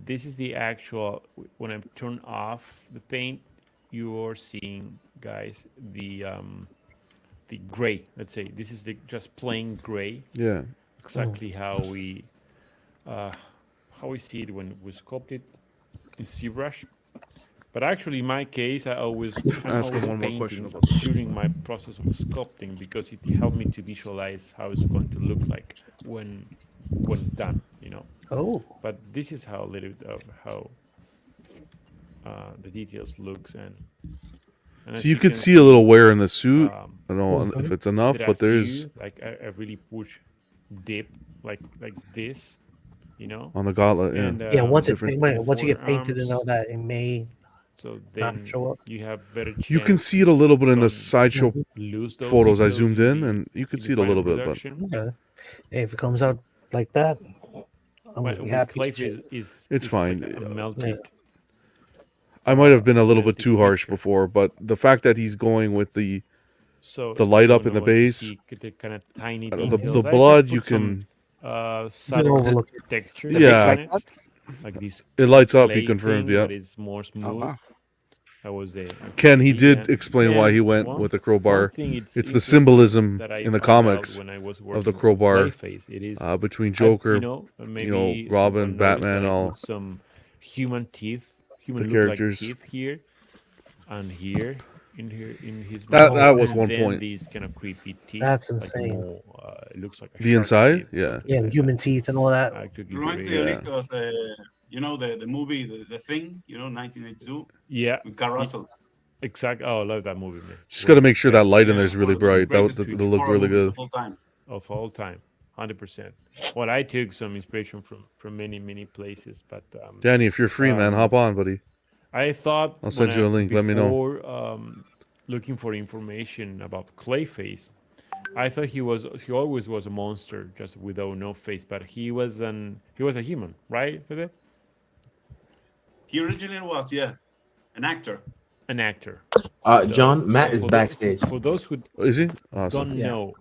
this is the actual. When I turn off the paint, you're seeing, guys, the gray. Let's say this is the just plain gray.
Yeah.
Exactly how we see it when we sculpt it in ZBrush. But actually, in my case, I'm always
Ask him one more
painting
question about
during my process of sculpting, because it helped me to visualize how it's going to look like when it's done.
Oh,
But this is how a little bit of how the details looks, and
So
as
you could see a little wear in the suit. I don't know if it's enough,
there are
but there's
few, like I really push deep like this,
on the gauntlet. Yeah.
and
yeah. Once
different
once you get painted and
forearms.
all that, it may
So
not
then
show up.
you have better chance.
You can see it a little bit in the
don't
sideshow
lose those
photos I
details
zoomed
in
in,
the-
and you could
in
see it a
final
little bit. But
production.
Okay. Hey, if it comes out like that, I'm gonna be
When
happy.
clay
to see
is,
it.
is
It's
is
fine.
like a melted.
I might have been a little bit
Melted
too harsh
picture.
before. But the fact that he's going with the
So
light
you
up in
know
the
what you
base,
see, the kind of tiny
the
details.
the
I
blood,
just
you
put some,
can
subtle
overlook it.
texture.
The big
Yeah.
spike
on it,
blood?
like this.
it lights up.
clay
He confirmed.
thing,
Yeah.
but it's more smooth.
Oh wow.
That was the
Ken, he did
idea.
explain why he
And
went
one-
with the
one
crowbar
thing
It's the
interesting
symbolism
that I
in the
found out
comics
when I was
of the
working with
crowbar,
Clayface. It is
between
I-
Joker,
maybe
Robin,
someone noticed
Batman,
that I
all
put some human teeth, human
the
look
characters.
like teeth here and here in his
That-
mouth,
that was
and
one
then
point.
these kind of creepy teeth.
That's
like
insane.
more, it looks like a
The
shark
inside?
teeth,
Yeah.
something
Yeah,
like
human
that.
teeth and all that.
I took it
Reminds me
very-
a little of the movie The Thing, 1982
yeah,
with Carl Russell.
exactly. Oh, I love that movie, man.
Just got to make sure that
Best
light in
Yeah,
there's really
one of the
bright. That would
greatest
that'll look
horror
really
movies
good.
of all time.
Of all time, 100%. Well, I took some inspiration from many places, but
Danny, if you're free, man, hop on, buddy.
I thought
I'll send
when
you a link, let me know.
before, looking for information about Clayface, I thought he always was a monster, just without no face, but he was a human, right, Pepe?
He originally was, an actor.
An actor.
John, Matt is
for
backstage.
For those who
Is he? Awesome.
don't know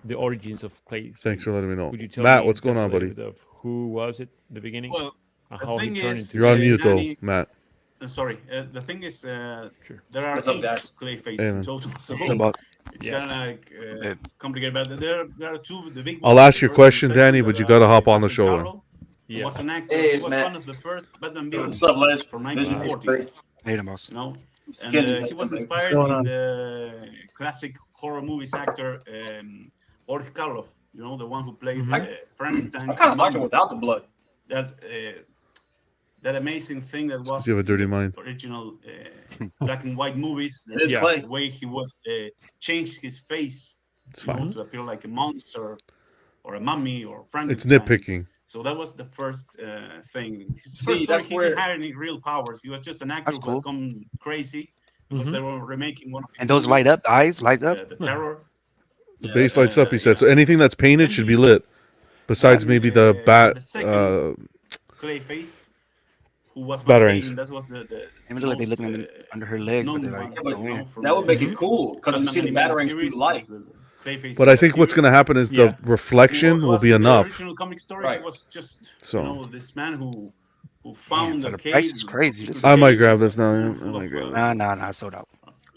the origins of Clayface,
Thanks for letting me know.
could you tell
Matt,
me
what's going
just a
on,
little
buddy?
bit of who was it in the beginning?
Well,
and
the
how he
thing
turned
is-
into
You're on
Hey,
mute though,
Danny.
Matt.
Sorry, the thing is,
Sure.
there are
What's up,
8
guys?
Clayface
Hey, man.
in total, so
It's about
it's
Yeah.
kind of like complicated. But there are two, the big
I'll
ones,
ask
the
your
first and
question,
second,
Danny,
that
but you
are
gotta hop on the
Vincent
show.
Carlo, who
Yeah.
was an actor.
Hey,
He was
Matt.
one of the first Batman villains
What's up, Ledge?
from
Vision
1940.
Hey, the boss.
You know, and
Skinny.
he was
What's
inspired
going
in
on?
the classic horror movies actor Boris Karloff. You know, the one who played Frankenstein.
I kind of like it without the blood.
That amazing thing that was
you have a dirty mind.
original black and white movies.
It is
Yeah.
Clay.
The way he would change his face
It's
you know,
fine.
to appear like a monster or a mummy or
It's
Frankenstein.
nitpicking.
So that was the first thing. His
See,
first
that's
story, he
where-
didn't have any real powers. He was just an actor
That's
who
cool.
had gone crazy because
Mhm.
they were remaking one of his
And those
movies,
light up, the eyes light up.
The Terror.
The
Yeah,
base lights up, he said.
yeah.
So anything that's painted should be lit. Besides
And,
maybe the bat.
the second Clayface, who was
Batarangs.
Bane, that was the
They look like they looking
most,
under her legs, but
known
they're
one,
like,
Yeah, but
oh, yeah.
from
That would make
the
it cool because you
Batman
see the
animated
batarangs through
series,
the light.
the Clayface
But I think what's
series.
going to happen is
Yeah.
the reflection will be
The
enough.
original comic story
Right.
was just
So-
this man who found
for
the
the price
cave,
is crazy.
secret
I might
cave
grab this now,
full
yeah. I
of,
might grab
Nah, sold out.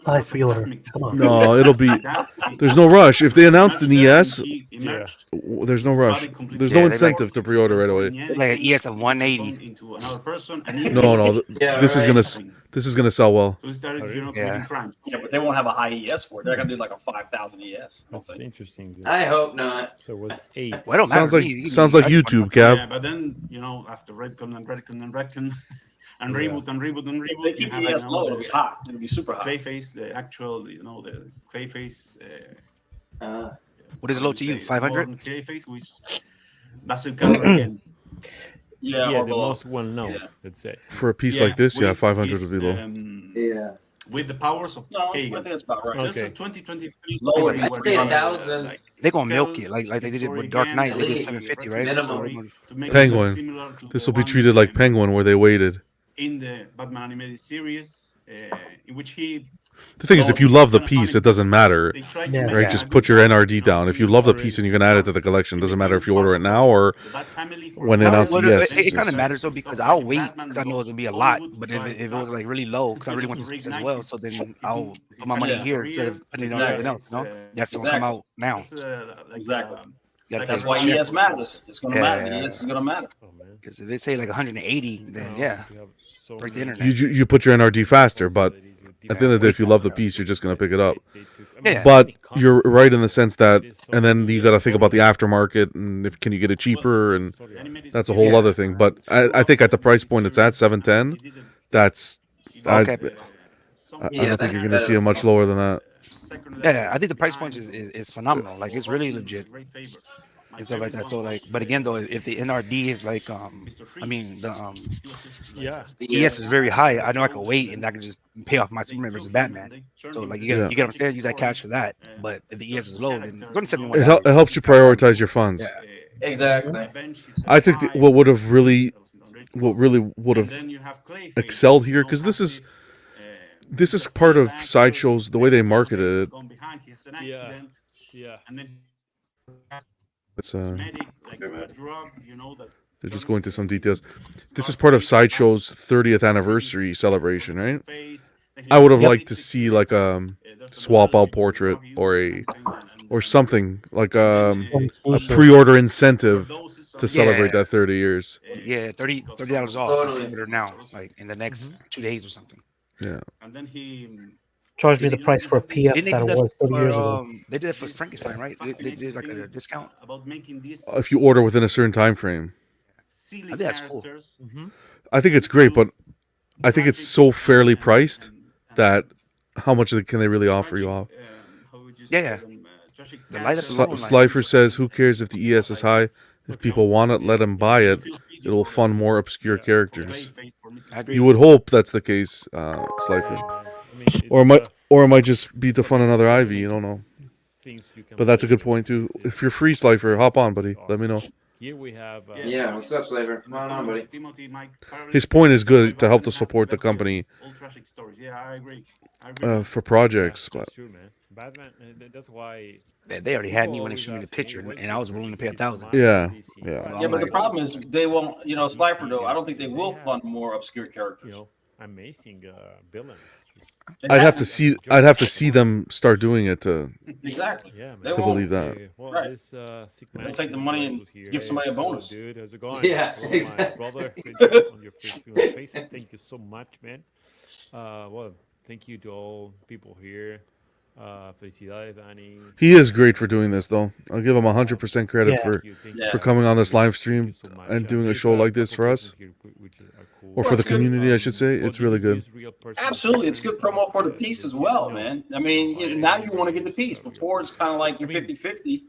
Buy pre-order.
cosmic-
Come on.
No, it'll be.
That-
There's no rush. If they announced an
emerged there,
ES,
and he emerged.
there's no rush. There's
Yeah,
no
they
incentive to pre-order right away.
Like an ES of 180.
Into another person, and he
No.
Yeah,
This is
right.
gonna. This is gonna sell well.
So he started,
Oh,
committing
yeah.
crimes.
Yeah, but they won't have a high ES for it. They're gonna do like a 5,000 ES. I don't
That's
think.
interesting. dude.
I hope not.
So it was 8.
Well, it don't
Sounds
matter
like
to me.
sounds like YouTube, Gab.
Yeah, but then after Redcon and reboot and
Yeah.
reboot and
If
reboot,
they
you
keep
have
the ES low, it'll
the
be hot. It'll be super hot.
Clayface, the actual, the Clayface.
What is low to you? 500?
Clayface, who is Basil Cameron again.
Yeah,
Yeah,
or
the
below.
most well known,
Yeah.
let's say.
For a piece like this, yeah,
with
500
his,
would be low.
Yeah.
With the powers of
No, I
Hagen.
think that's about right.
Okay.
Just a 2023.
Lower,
story
I'd
where
say
they,
1,000.
They gonna milk
tell
it like they
the
did
story
with Dark
again,
Knight. They did
Minimum.
750, right?
Minimum.
So
to make it
Penguin.
similar to
This
the
will be
one
treated like Penguin, where they waited.
in the Batman animated series, in which he.
The thing is, if you love the piece, it doesn't matter,
They tried to
Yeah.
make
right?
a
Just
good
put your
one,
NRD
you know,
down. If you love the piece and you can add it to the collection, it doesn't matter if you order it now or when they announce
Well,
it. Yes,
it kind
it's
of matters though because I'll wait because I know it'll be a lot. But if it was like really low, because I really want this piece as well, so then I'll put my money
Yeah.
here instead of putting it on
Exactly.
something else. No, that's gonna come out now.
Exactly.
Yeah,
That's why ES matters. It's going to matter. The ES is going to matter.
Oh man.
Because if they say like 180, then yeah,
We have so
break the
many
internet.
you put your NRD faster, but
possibilities with
at the end of the day, if you love the
different
piece, you're just gonna pick it up.
they took- I
Yeah.
But
so many
you're
concepts,
right in the sense that,
it is so
and then
many
you got to
years
think about the
older.
aftermarket and if can you get it cheaper, and
Story
that's a whole
Yeah.
other thing. But I think at the price point it's at 710, that's
Okay.
I
Yeah,
don't think
that's
you're gonna see
better.
it much lower than that.
Yeah, I think the price point is phenomenal. Like it's really legit and stuff like that. So like, but again though, if the NRD is like I mean the
Yeah.
the ES is very high, I know I can wait and I can just pay off my Superman versus Batman. So like
Yeah.
you get what I'm saying? Use that cash for that. But if the ES is low, then it's only $71.
It helps you prioritize your funds.
Yeah.
Exactly.
I think what would have really would have excelled here, because this is part of Sideshow's, the way they marketed it.
Yeah. Yeah.
It's they're just going into some details. This is part of Sideshow's 30th anniversary celebration, right? I would have liked to see like a swap out portrait or something like a pre-order incentive to celebrate that 30 years.
Yeah, $30 off.
Totally.
Order now, like in the next 2 days or something.
Yeah.
And then he.
Charge me the price for a PF
Didn't they
that
do
it
that
was 30 years
for,
ago.
they did it for Frankenstein, right? They did like a discount.
About making this
If you order within a certain time frame.
silly
I think that's cool.
characters.
I think it's great, but I think it's so fairly priced that how much can they really offer you off?
Yeah. The light up alone, like-
Slifer says, who cares if the ES is high? If people want it, let them buy it. It will fund more obscure characters.
I agree.
You would hope that's the case, Slifer. Or it might just be to fund another Ivy, you don't know. But that's a good point too. If you're free, Slifer, hop on, buddy. Let me know.
Here we have.
Yeah, what's up, Slaver? Come on, buddy.
His point is good to help to support the company
Yeah, I agree.
for projects, but
That's true, man. Batman. That's why.
They already had me when they showed me the picture, and I was willing to pay $1,000.
yeah.
Yeah, but the problem is they won't, you know, Slifer though, I don't think they will fund more obscure characters.
Amazing villains.
And
I'd
that-
have to see them start doing it to
Exactly.
Yeah,
They
man.
to
won't.
believe that.
Well,
Right.
this, sick
They'll
man
take the money and
here.
give somebody a
hello,
bonus.
Dude, how's it going?
Yeah,
Hello, my
exactly.
brother. Great on your first film facing. Thank you so much, man. Well, thank you to all people here. Felicidades, Danny.
He is great for doing this, though. I'll give him 100% credit
Yeah.
Thank you, thank you.
Yeah.
for coming on this live stream
Thank you so much.
and doing a
There's
show like
couple
this for us.
persons here which are cool.
Or for
Well,
the
it's good.
community, I should say. It's really good.
Absolutely, it's good promo for the piece as well, man. I mean, you know, now you want to get the piece. Before it's kind of like you're 50-50,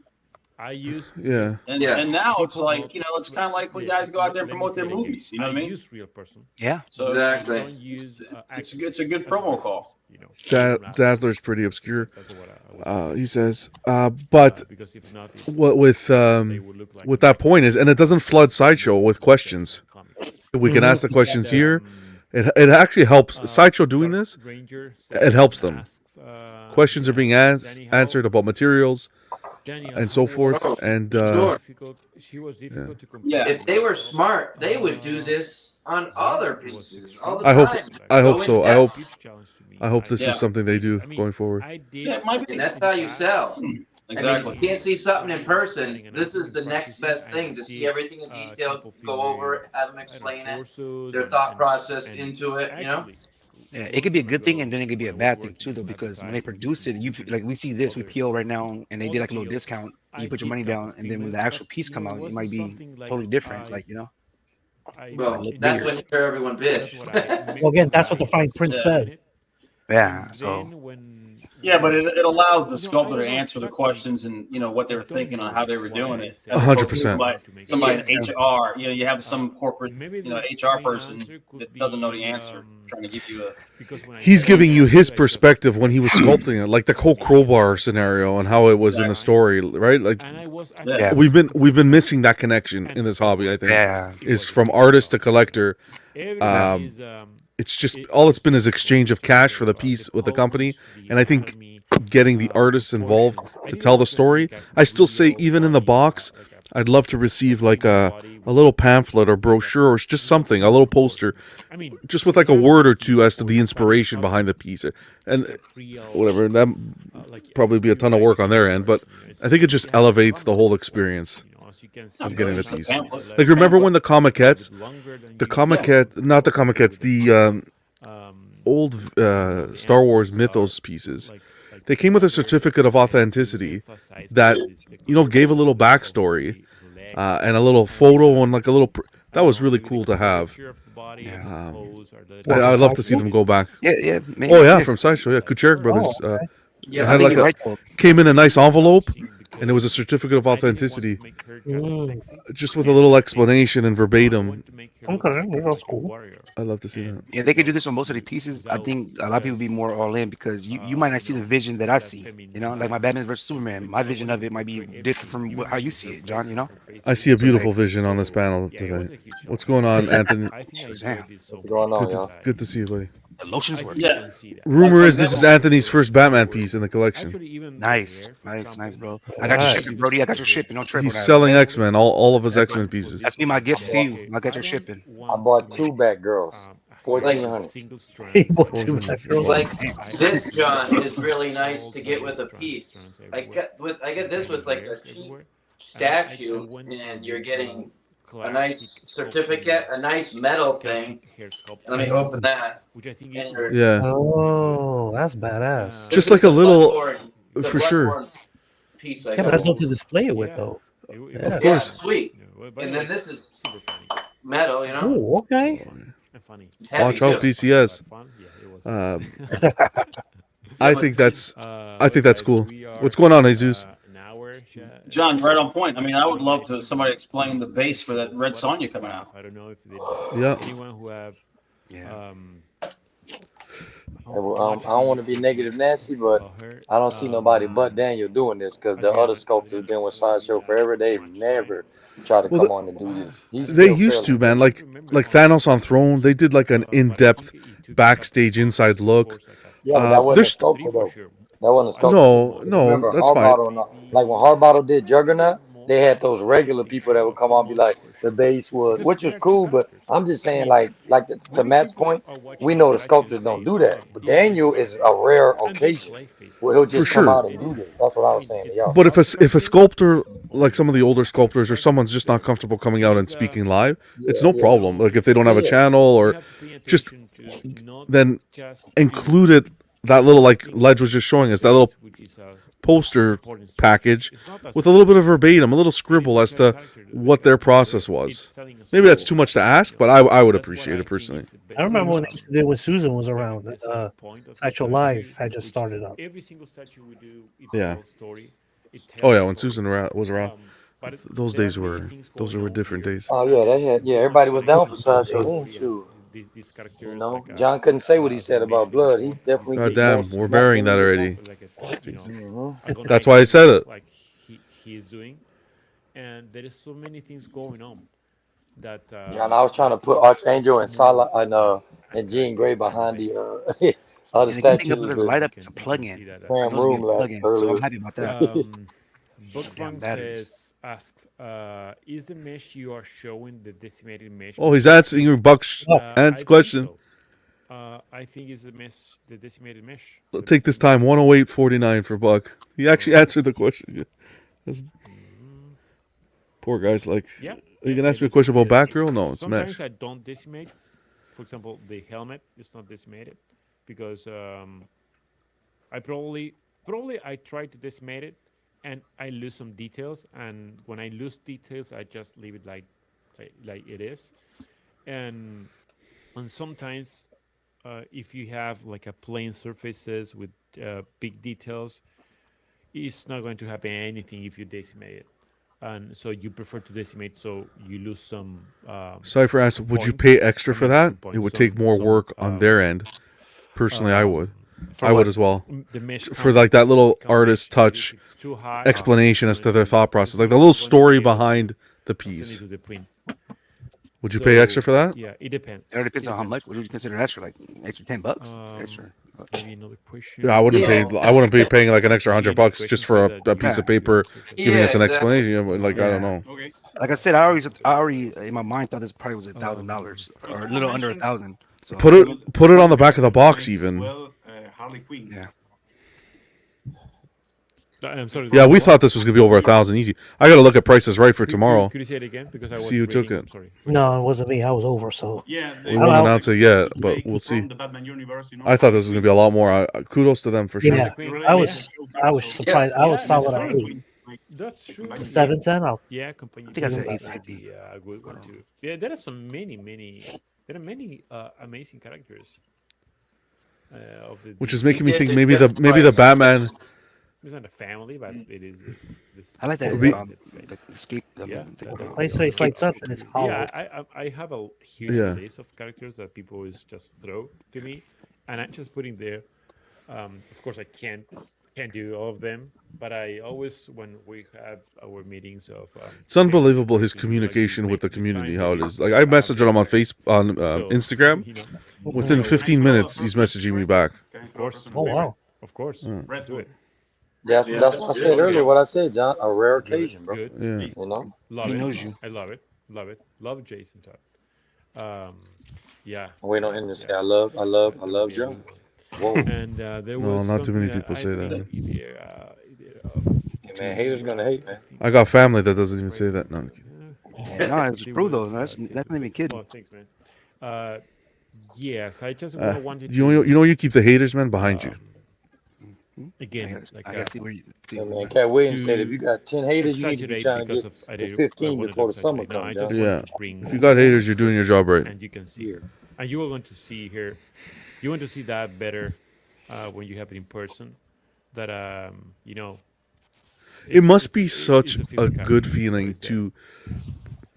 I use
Yeah.
and
Yeah.
and now it's like, you know, it's kind of like when guys go out there and promote their movies. You know what I mean?
Use real person.
Yeah.
So
Exactly.
Don't use,
it's a good promo call.
You know,
Dazzler's pretty obscure.
That's what I was
He says, but
because if not, it's,
what with
they would look like
that point is, and it doesn't flood Sideshow with questions. We can ask the questions here. It actually helps Sideshow doing this. It helps them. Questions are being answered about materials and so forth. And
Sure.
She was difficult to
Yeah.
If they were smart, they would do this on other pieces all the
I hope-
time.
I hope
Go
so.
in
I hope
depth.
I hope this
Yeah.
is something they do
I mean,
going forward.
I did.
Yeah, it might be.
And that's how you sell.
Exactly.
I mean, if you can't see something in person, this is the next best thing to see everything in detail, go over it, have them explain it, their thought process into it, you know?
Yeah, it could be a good thing and then it could be a bad thing too, though, because when they produce it, you like we see this, we PO right now, and they did like a little discount. You put your money down, and then when the actual piece come out, it might be totally different. Like you know,
Well,
look
that's
bigger.
when you hear everyone bitch.
Well, again, that's what the fine print says.
yeah. So
Yeah, but it allows the sculptor to answer the questions and, you know, what they were thinking on how they were doing it. as opposed to
100%.
Somebody in HR, you know, you have some corporate, you know, HR person that doesn't know the answer, trying to give you a.
He's giving you his perspective when he was sculpting it, like the whole crowbar scenario and how it was in the story, right? Like
Yeah.
we've been missing that connection in this hobby. I think
yeah,
is from artist to collector, It's just all it's been is exchange of cash for the piece with the company, and I think getting the artists involved to tell the story. I still say even in the box, I'd love to receive like a little pamphlet or brochure or just something, a little poster, just with like a word or two as to the inspiration behind the piece, and whatever. That probably be a ton of work on their end, but I think it just elevates the whole experience of getting the piece. Like remember when the Comiquettes, not the Comiquettes, the old Star Wars Mythos pieces, they came with a certificate of authenticity that gave a little backstory and a little photo and like a little. That was really cool to have. I'd love to see them go back.
Yeah.
Oh yeah, from Sideshow. Yeah, Kucherik Brothers.
Yeah,
had like came in a nice envelope, and it was a certificate of authenticity, just with a little explanation and verbatim.
Okay, that's cool.
I'd love to see that.
Yeah, they could do this on most of the pieces. I think a lot of people be more all in because you might not see the vision that I see. Like my Batman versus Superman. My vision of it might be different from how you see it, John.
I see a beautiful vision on this panel today. What's going on, Anthony?
What's going on, y'all?
Good to see you, buddy.
The lotions work.
Yeah.
Rumor is this is Anthony's first Batman piece in the collection.
Nice, bro. I got your shipping, Brody. I got your shipping. Don't trip on
He's
that.
selling X-Men, all of his X-Men pieces.
That's me, my gift to you. I got your shipping.
I bought 2 Batgirls, 1,400.
He bought 2 Batgirls.
Like this, John, is really nice to get with a piece. I get this with like a cheap statue, and you're getting a nice certificate, a nice metal thing. Let me open that.
Yeah.
Oh, that's badass.
Just like a little, for sure.
Piece
Yeah, but that's not to display it with, though.
Of course.
Sweet. And then this is metal,
Oh, okay.
Watch out, DCS. I think that's cool. What's going on, Jesus?
John, right on point. I mean, I would love to somebody explain the base for that Red Sonja coming out.
I don't know if anyone who have.
I don't want to be negative Nancy, but I don't see nobody but Daniel doing this because the other sculptors been with Sideshow forever. They've never tried to come on and do this.
They used to, man. Like Thanos on Throne, they did like an in-depth backstage inside look.
Yeah, but that wasn't a sculptor though. That wasn't a sculptor.
No,
Remember,
that's fine.
Like when Hardbottle did Juggernaut, they had those regular people that would come on and be like, the base was, which was cool, but I'm just saying, like to Matt's point, we know the sculptors don't do that. But Daniel is a rare occasion where he'll just come out and do this. That's what I was saying to y'all.
But if a sculptor, like some of the older sculptors, or someone's just not comfortable coming out and speaking live, it's no problem. Like if they don't have a channel or just then include it. That little like Ledge was just showing us, that little poster package with a little bit of verbatim, a little scribble as to what their process was. Maybe that's too much to ask, but I would appreciate it personally.
I remember when they used to do it when Susan was around. Sideshow Live had just started up.
Yeah. Oh yeah, when Susan was around. Those were different days.
Oh yeah, everybody was down for Sideshow. Shoot. John couldn't say what he said about blood. He definitely.
God damn, we're burying that already. That's why I said it.
Like he is doing, and there is so many things going on that.
Yeah, and I was trying to put Archangel and Salah and Jean Grey behind the other statue.
Light up is a plug-in.
Room
earlier. So I'm happy about that.
Bookfunk asks, is the mesh you are showing the decimated mesh?
Oh, he's answering your Ant's question.
I think it's the decimated mesh.
Let's take this time, 108.49 for Buck. He actually answered the question. Poor guy's like, you can ask me a question about Batgirl? No, it's
sometimes
mesh.
I don't decimate. For example, the helmet is not decimated because I probably I try to decimate it. And I lose some details, and when I lose details, I just leave it like it is. And sometimes, if you have like a plain surfaces with big details, it's not going to happen anything if you decimate it. And so you prefer to decimate, so you lose some.
Cypher asked, would you pay extra for that? It would take more work on their end. Personally, I would. I would as well. For like that little artist touch explanation as to their thought process, like the little story behind the piece. Would you pay extra for that?
Yeah, it depends.
It depends on how much. What would you consider extra? Like extra $10? Extra.
Maybe another question.
Yeah, I wouldn't
Yeah.
pay. I wouldn't be paying like an extra $100 just for a piece of
Yeah.
paper giving
Yeah,
us an
exactly.
explanation. Like I don't
Yeah.
know.
Okay.
Like I said, I already in my mind thought this probably was $1,000 or a little under $1,000. So
Put it on the back of the box even.
Well, Harley Quinn.
Yeah.
I'm sorry.
Yeah, we thought this was gonna be over 1,000 easy. I gotta look at prices right for tomorrow.
Could you say it again? Because I was
See who took
reading,
it.
I'm sorry.
No, it wasn't me. I was over. So
Yeah.
We won't announce it yet, but we'll see.
The Batman universe, you know,
I thought this was gonna be a lot more. Kudos to them for sure.
yeah, I was surprised. I was solid at 8.
That's true.
710. I'll
Yeah, company.
I think I said
Yeah.
850.
Yeah, a good one too. Yeah, there are some many. There are many amazing characters. Of the
Which is
DC.
making me
Yeah,
think
it-
maybe
that's
the maybe
why
the Batman.
It's not a family, but it is. This
I like that.
We-
The escape.
Yeah,
place face lights up and it's hollow.
Yeah, I have a huge
Yeah.
list of characters that people always just throw to me, and I'm just putting there. Of course, I can't do all of them, but I always, when we have our meetings of,
It's unbelievable his communication with the community. How it is. Like I messaged him on Instagram. Within 15 minutes, he's messaging me back.
Of course.
Oh wow.
Of course.
Red
Do it.
That's what I said earlier. What I said, John. A rare occasion, bro.
Good.
Yeah.
You know.
Love
He
it.
knows you.
I love it. Love it. Love Jason Todd. Yeah.
I'm waiting on him to say I love John. Whoa.
And there
No,
was
not too many
something
people
I
say that.
think either,
Yeah, man, haters gonna hate, man.
I got family that doesn't even say that. No, I'm kidding.
No, it's true though. That's not even kidding.
Oh, thanks, man. Yes, I just wanted to.
You know you keep the haters, man, behind you.
Again, like
I gotta see where you.
Yeah, man, Cat Williams said if you got 10 haters, you need to be
exaggerate
trying to
because
get
of
to 15 before the summer
No, I
comes,
just
John.
wanted
Yeah.
to bring
If you got haters, you're doing your job right.
and you can see, and you are going to see here. You want to see that better when you have it in person. That you know.
It must be
it's
such
the
a
feeling kind
good
of
feeling
is there.
to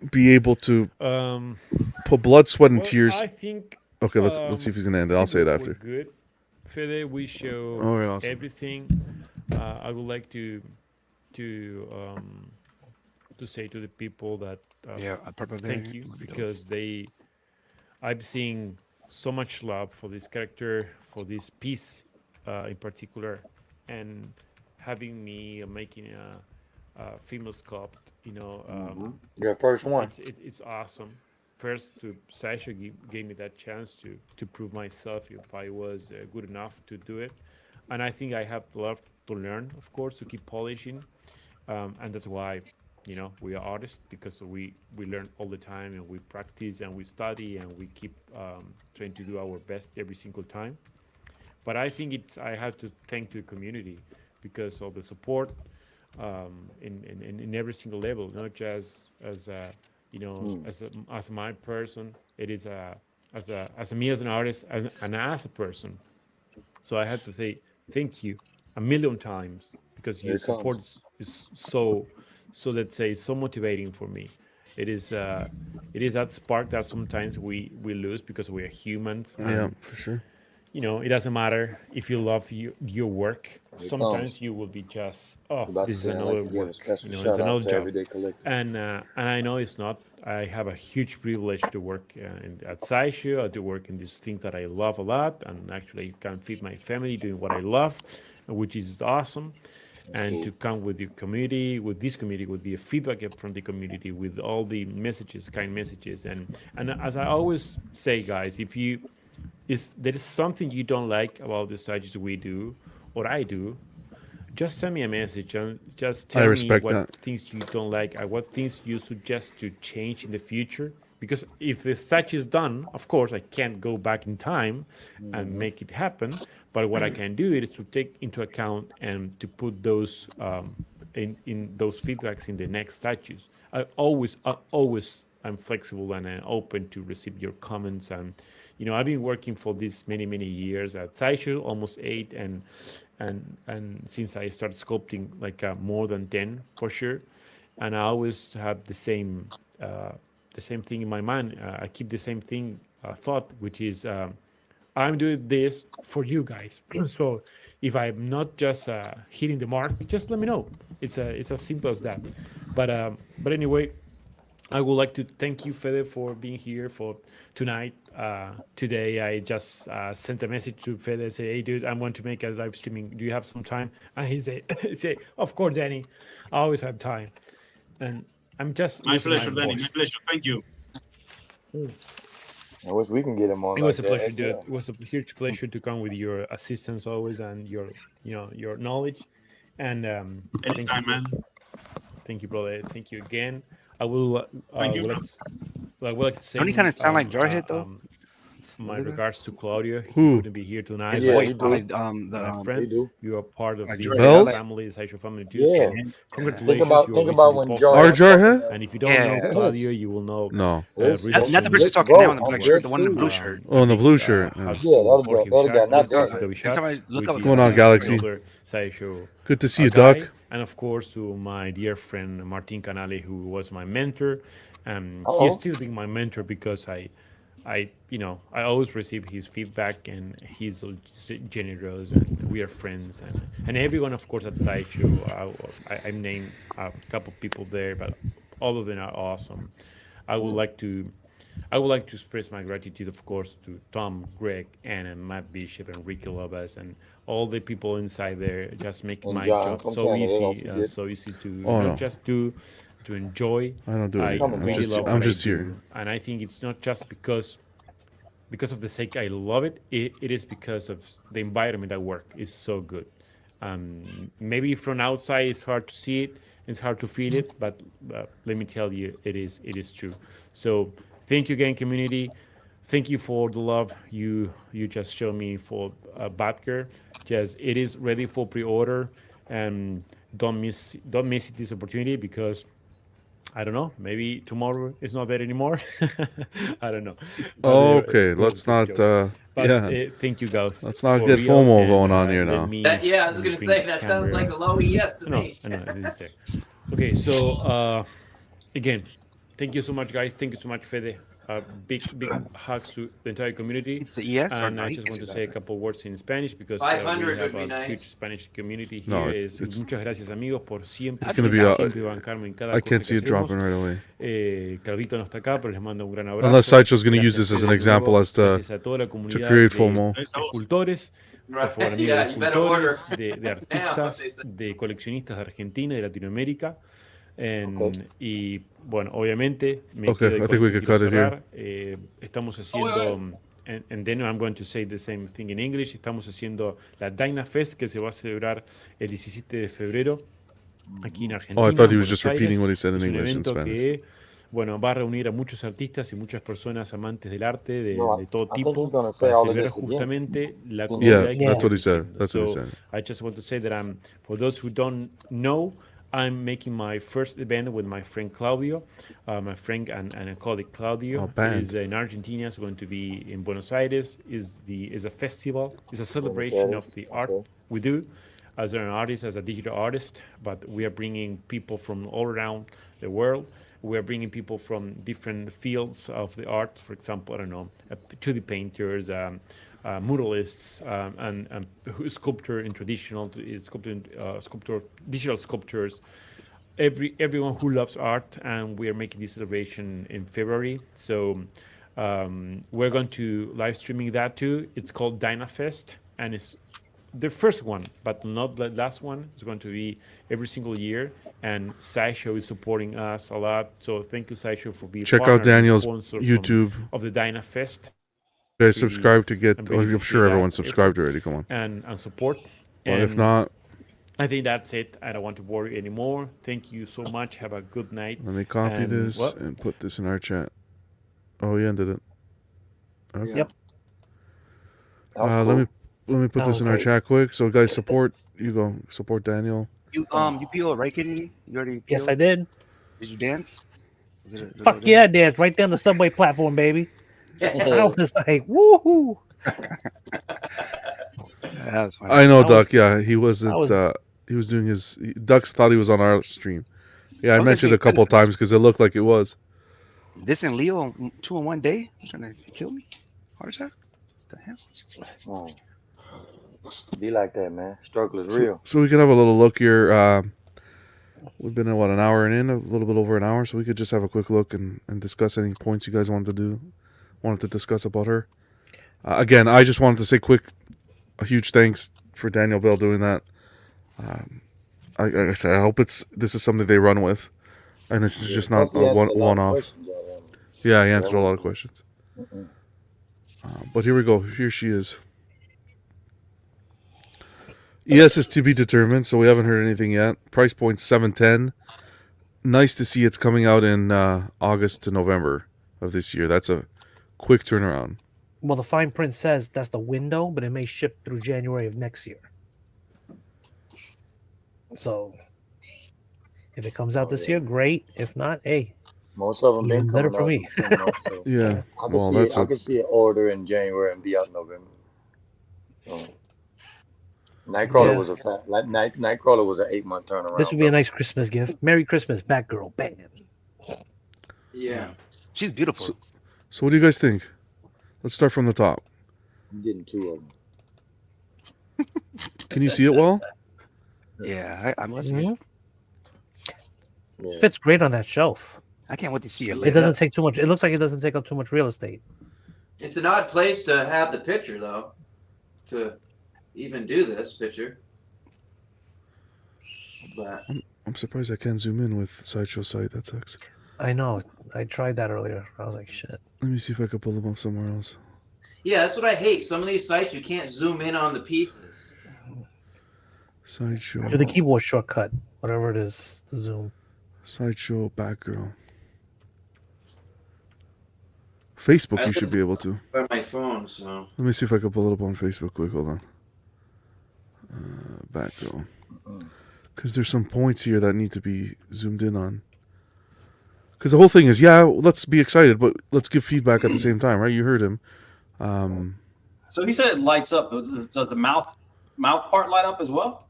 be able to
Um,
put blood, sweat, and
well,
tears.
I think.
Okay, let's see if he's gonna end it. I'll say it
we're
after.
Good, Fede. We show
All right, awesome.
everything. I would like to say to the people that
Yeah, a purple
thank
there
you
would be dope.
because I'm seeing so much love for this character, for this piece in particular, and having me making a female sculpt. You know,
You're the first one.
it's awesome. First, Sideshow gave me that chance to prove myself if I was good enough to do it, and I think I have a lot to learn, of course, to keep polishing, and that's why, you know, we are artists because we learn all the time and we practice and we study and we keep trying to do our best every single time. But I think I have to thank the community because of the support in every single level, not just as a, you know, as my person. It is as me as an artist and as a person. So I have to say thank you a million times because
Here
your
it comes.
support is so let's say so motivating for me. It is that spark that sometimes we lose because we are humans. And,
Yeah, for sure.
you know, it doesn't matter if you love your work.
it
Sometimes
comes.
you will be just, oh,
About
this
to
is
say, I'd
another
like to give a
work.
special
You know,
shout
it's
out
another
to
job.
Everyday Collector.
And I know it's not. I have a huge privilege to work at Sideshow. I do work in this thing that I love a lot, and actually can feed my family doing what I love, which is awesome. And to come with your community, with this community, with the feedback from the community, with all the messages, kind messages, and as I always say, guys, if there is something you don't like about the strategies we do or I do, just send me a message and just tell me
respect
what
that.
things you don't like and what things you suggest to change in the future. Because if the statue is done, of course, I can't go back in time and make it happen. But what I can do is to take into account and to put those in those feedbacks in the next statues. I'm flexible and I'm open to receive your comments. And you know, I've been working for this many years at Sideshow, almost 8, and since I started sculpting, like more than 10 for sure. And I always have the same thing in my mind. I keep the same thing thought, which is I'm doing this for you guys. So if I'm not just hitting the mark, just let me know. It's as simple as that. But anyway, I would like to thank you, Fede, for being here for tonight. Today, I just sent a message to Fede, say, "Hey, dude, I want to make a live streaming. Do you have some time?" And he said, "Of course, Danny. I always have time." And I'm just
My
losing
pleasure,
my
Danny.
voice.
My pleasure. Thank you.
I wish we can get him on
It
like
was a pleasure,
that.
dude. It was a huge pleasure to come with your assistance always and your, your knowledge. And thank you,
Anytime, man.
thank you, brother. Thank you again. I will.
Thank you,
would
bro.
like to say.
Don't he kind of sound like Jarhead though?
My
Other guy?
regards to Claudio. He
Who?
couldn't be here tonight.
His
Yeah,
voice
he
sound
do.
like
My
He
friend,
do.
you are part of
Like
this
Jarhead.
Bells?
family, the Sideshow family too.
Yeah.
So
Think
congratulations.
about
You
think
always
about
do
when
both.
Our
Jarhead.
Jarhead?
And if you don't know
Yeah.
Claudio, you will know
No.
Listen,
really
Not the person
listen,
talking now
bro,
in the
I'm
black shirt,
dead
the one in the blue
serious.
shirt.
Oh, in the blue shirt. Yeah.
House
Yeah,
to
that
Jorge
other guy,
Bishak,
not
Jorge
that guy.
Bishak,
Next time I look
with
up
his
Going on,
Claudio.
Galaxy?
another Sideshow
Good to see you,
guy.
Duck.
And of course to my dear friend Martin Canale, who was my mentor. He's
Uh-oh.
still being my mentor because I always receive his feedback and he's so generous and we are friends and everyone of course at Sideshow. I named a couple people there, but all of them are awesome. I would like to express my gratitude, of course, to Tom, Greg, Anna, Matt Bishop, and Ricky Lopez, and all the people inside there, just making
And
my
John
job
from
so
Canada, don't
easy,
forget.
so easy to
Oh,
not
no.
just do, to enjoy.
I don't do
I
anything.
coming,
I'm
man.
really
just
love
I'm
what
just
I
here.
do, and I think it's not just because of the sake I love it. It is because of the environment I work is so good. Maybe from outside it's hard to see it, it's hard to feel it, but let me tell you, it is true. So thank you again, community. Thank you for the love you just showed me for Batgirl. Just it is ready for pre-order, and don't miss this opportunity because I don't know. Maybe tomorrow is not there anymore. I don't know. But,
Okay,
it was
let's
a
not.
joke. But
Yeah,
thank you guys.
let's not
for
get
real,
FOMO
and,
going on here
let
now.
me
I was gonna
bring
say
the
that sounds like
camera.
a low yes to
No,
me.
I know it is there. Okay, so again, thank you so much, guys. Thank you so much, Fede. Big hugs to the entire community.
It's the ES or
And
no?
I
He
just
can
want
say
to say a
that.
couple words in Spanish because we
500
have
would be
a
nice.
huge Spanish community
No,
here.
it's-
Muchas gracias, amigos, por siempre,
It's gonna be a-
siempre bancarme en cada
I
cosa
can't
que
see it
hacemos.
dropping right away.
Calvito no está acá, pero les mando un gran abrazo.
Unless Sideshow's going to use
Gracias
this as an
de
example
nuevo.
as to
Gracias a toda la comunidad
create
de
FOMO.
escultores, por favor, amigos
Yeah,
de
you better order
escultores, de
now,
artistas,
they say.
de coleccionistas de Argentina y de Latinoamérica.
Okay.
Y bueno, obviamente, me
Okay,
quedo
I
con
think we
esto,
could
quiero
cut it here.
cerrar. Estamos haciendo, and then I'm going to say the same thing in English, estamos haciendo la DynaFest que se va a celebrar el 17 de febrero aquí en Argentina.
Oh, I thought he
en
was just
Buenos
repeating
Aires.
what he said in
Es un
English and
evento
Spanish.
que, bueno, va a reunir a muchos artistas y muchas personas amantes del arte
No,
de todo
I think he's
tipo
gonna say
para
all of
celebrar
this again.
justamente la
Yeah,
comunidad que
that's what he
estamos
said.
haciendo.
That's what he
So
said.
I just want to say that for those who don't know, I'm making my first event with my friend Claudio, my friend and a colleague Claudio.
Oh, band.
Is in Argentina. It's going to be in Buenos Aires. Is a festival. It's a celebration of the art
Okay.
we do as an artist, as a digital artist. But we are bringing people from all around the world. We are bringing people from different fields of the art. For example, I don't know, 2D painters. Muralists and sculptor in traditional sculptor, digital sculptors, everyone who loves art, and we are making this celebration in February. So we're going to live streaming that too. It's called DynaFest, and it's the first one, but not the last one. It's going to be every single year, and Sideshow is supporting us a lot. So thank you, Sideshow, for being
Check
partner
out
and
Daniel's
sponsor
YouTube.
of the DynaFest.
You guys subscribe to get.
I'm
Oh,
really
I'm sure
that
everyone's subscribed already. Come on.
and support.
But if
And
not,
I think that's it. I don't want to worry anymore. Thank you so much. Have a good night.
let me copy
And
this
what?
and put this in our chat. Oh, he ended it. Okay.
Yep. That was
Let
cool.
me put
That
this
was
in our
great.
chat quick. So guys, support. You go support Daniel.
You PO right, Kennedy? You already PO?
Yes, I did.
Did you dance? Was it a
Fuck yeah, I did. Right there on the subway platform, baby. I was like, woohoo.
That was funny.
I know,
That was-
Duck. Yeah, he wasn't.
was-
He was doing his. Ducks thought he was on our stream. Yeah, I
Okay,
mentioned
okay,
a couple
good.
times because it looked like it was.
This and Leo on 2 in 1 day? You trying to kill me? Heart attack? What the hell?
Be like that, man. Struggle is real.
So we can have a little look here. We've been at what, an hour and in, a little bit over an hour, so we could just have a quick look and discuss any points you guys wanted to discuss about her. Again, I just wanted to say a huge thanks for Daniel Bel doing that. Like I said, I hope this is something they run with, and this is just not
Plus, he
a
answered a lot of
one-off.
questions already.
Yeah, he answered a lot of questions.
Mm-mm.
But here we go. Here she is. ES is to be determined, so we haven't heard anything yet. Price point $710. Nice to see it's coming out in August to November of this year. That's a quick turnaround.
Well, the fine print says that's the window, but it may ship through January of next year. So, if it comes out this year, great. If not, hey,
Most of them
even
been
better
coming
for
out
me.
in 10 months, so
Yeah.
I can
Well,
see
that's
it. I can see an order in January and be out in November. So, Nightcrawler
Yeah.
was a fact. Like Nightcrawler was an 8-month turnaround.
This would be a nice Christmas gift. Merry Christmas, Batgirl. Bam.
Yeah.
She's beautiful.
So what do you guys think? Let's start from the top.
I'm getting 2 of them.
Can you see it well?
Yeah, I must.
Mhm.
Yeah.
Fits great on that shelf.
I can't wait to see it
It
later.
doesn't take too much. It looks like it doesn't take up too much real estate.
It's an odd place to have the picture, though, to even do this picture. But
I'm surprised I can't zoom in with Sideshow site. That sucks.
I know. I tried that earlier. I was like, shit.
Let me see if I can pull them up somewhere else.
yeah, that's what I hate. Some of these sites you can't zoom in on the pieces.
Sideshow.
Do the keyboard shortcut, whatever it is, to zoom.
Sideshow Batgirl. Facebook, you should be able to.
By my phone, so
Let me see if I can pull it up on Facebook quick. Hold on. Batgirl. Because there's some points here that need to be zoomed in on. Because the whole thing is, yeah, let's be excited, but let's give feedback at the same time, right? You heard him.
So he said it lights up. Does the mouth part light up as well,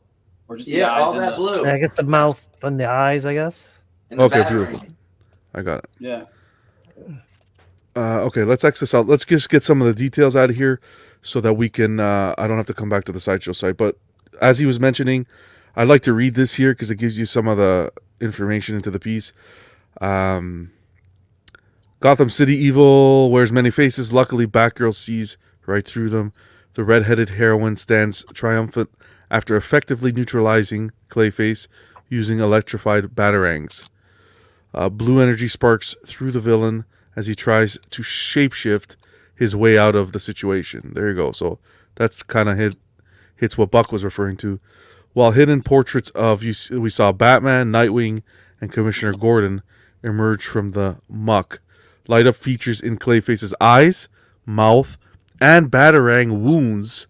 or just the
yeah,
eyes
all
and
that
the-
blue.
I guess the mouth and the eyes, I guess.
And the
Okay,
battery.
beautiful. I got it.
Yeah.
Okay, let's X this out. Let's just get some of the details out of here so that we can, I don't have to come back to the Sideshow site. But as he was mentioning, I'd like to read this here because it gives you some of the information into the piece. Gotham City evil wears many faces. Luckily, Batgirl sees right through them. The red-headed heroine stands triumphant after effectively neutralizing Clayface using electrified batarangs. Blue energy sparks through the villain as he tries to shapeshift his way out of the situation. There you go. So that's kind of hits what Buck was referring to. While hidden portraits of we saw Batman, Nightwing, and Commissioner Gordon emerge from the muck. Light up features in Clayface's eyes, mouth, and batarang wounds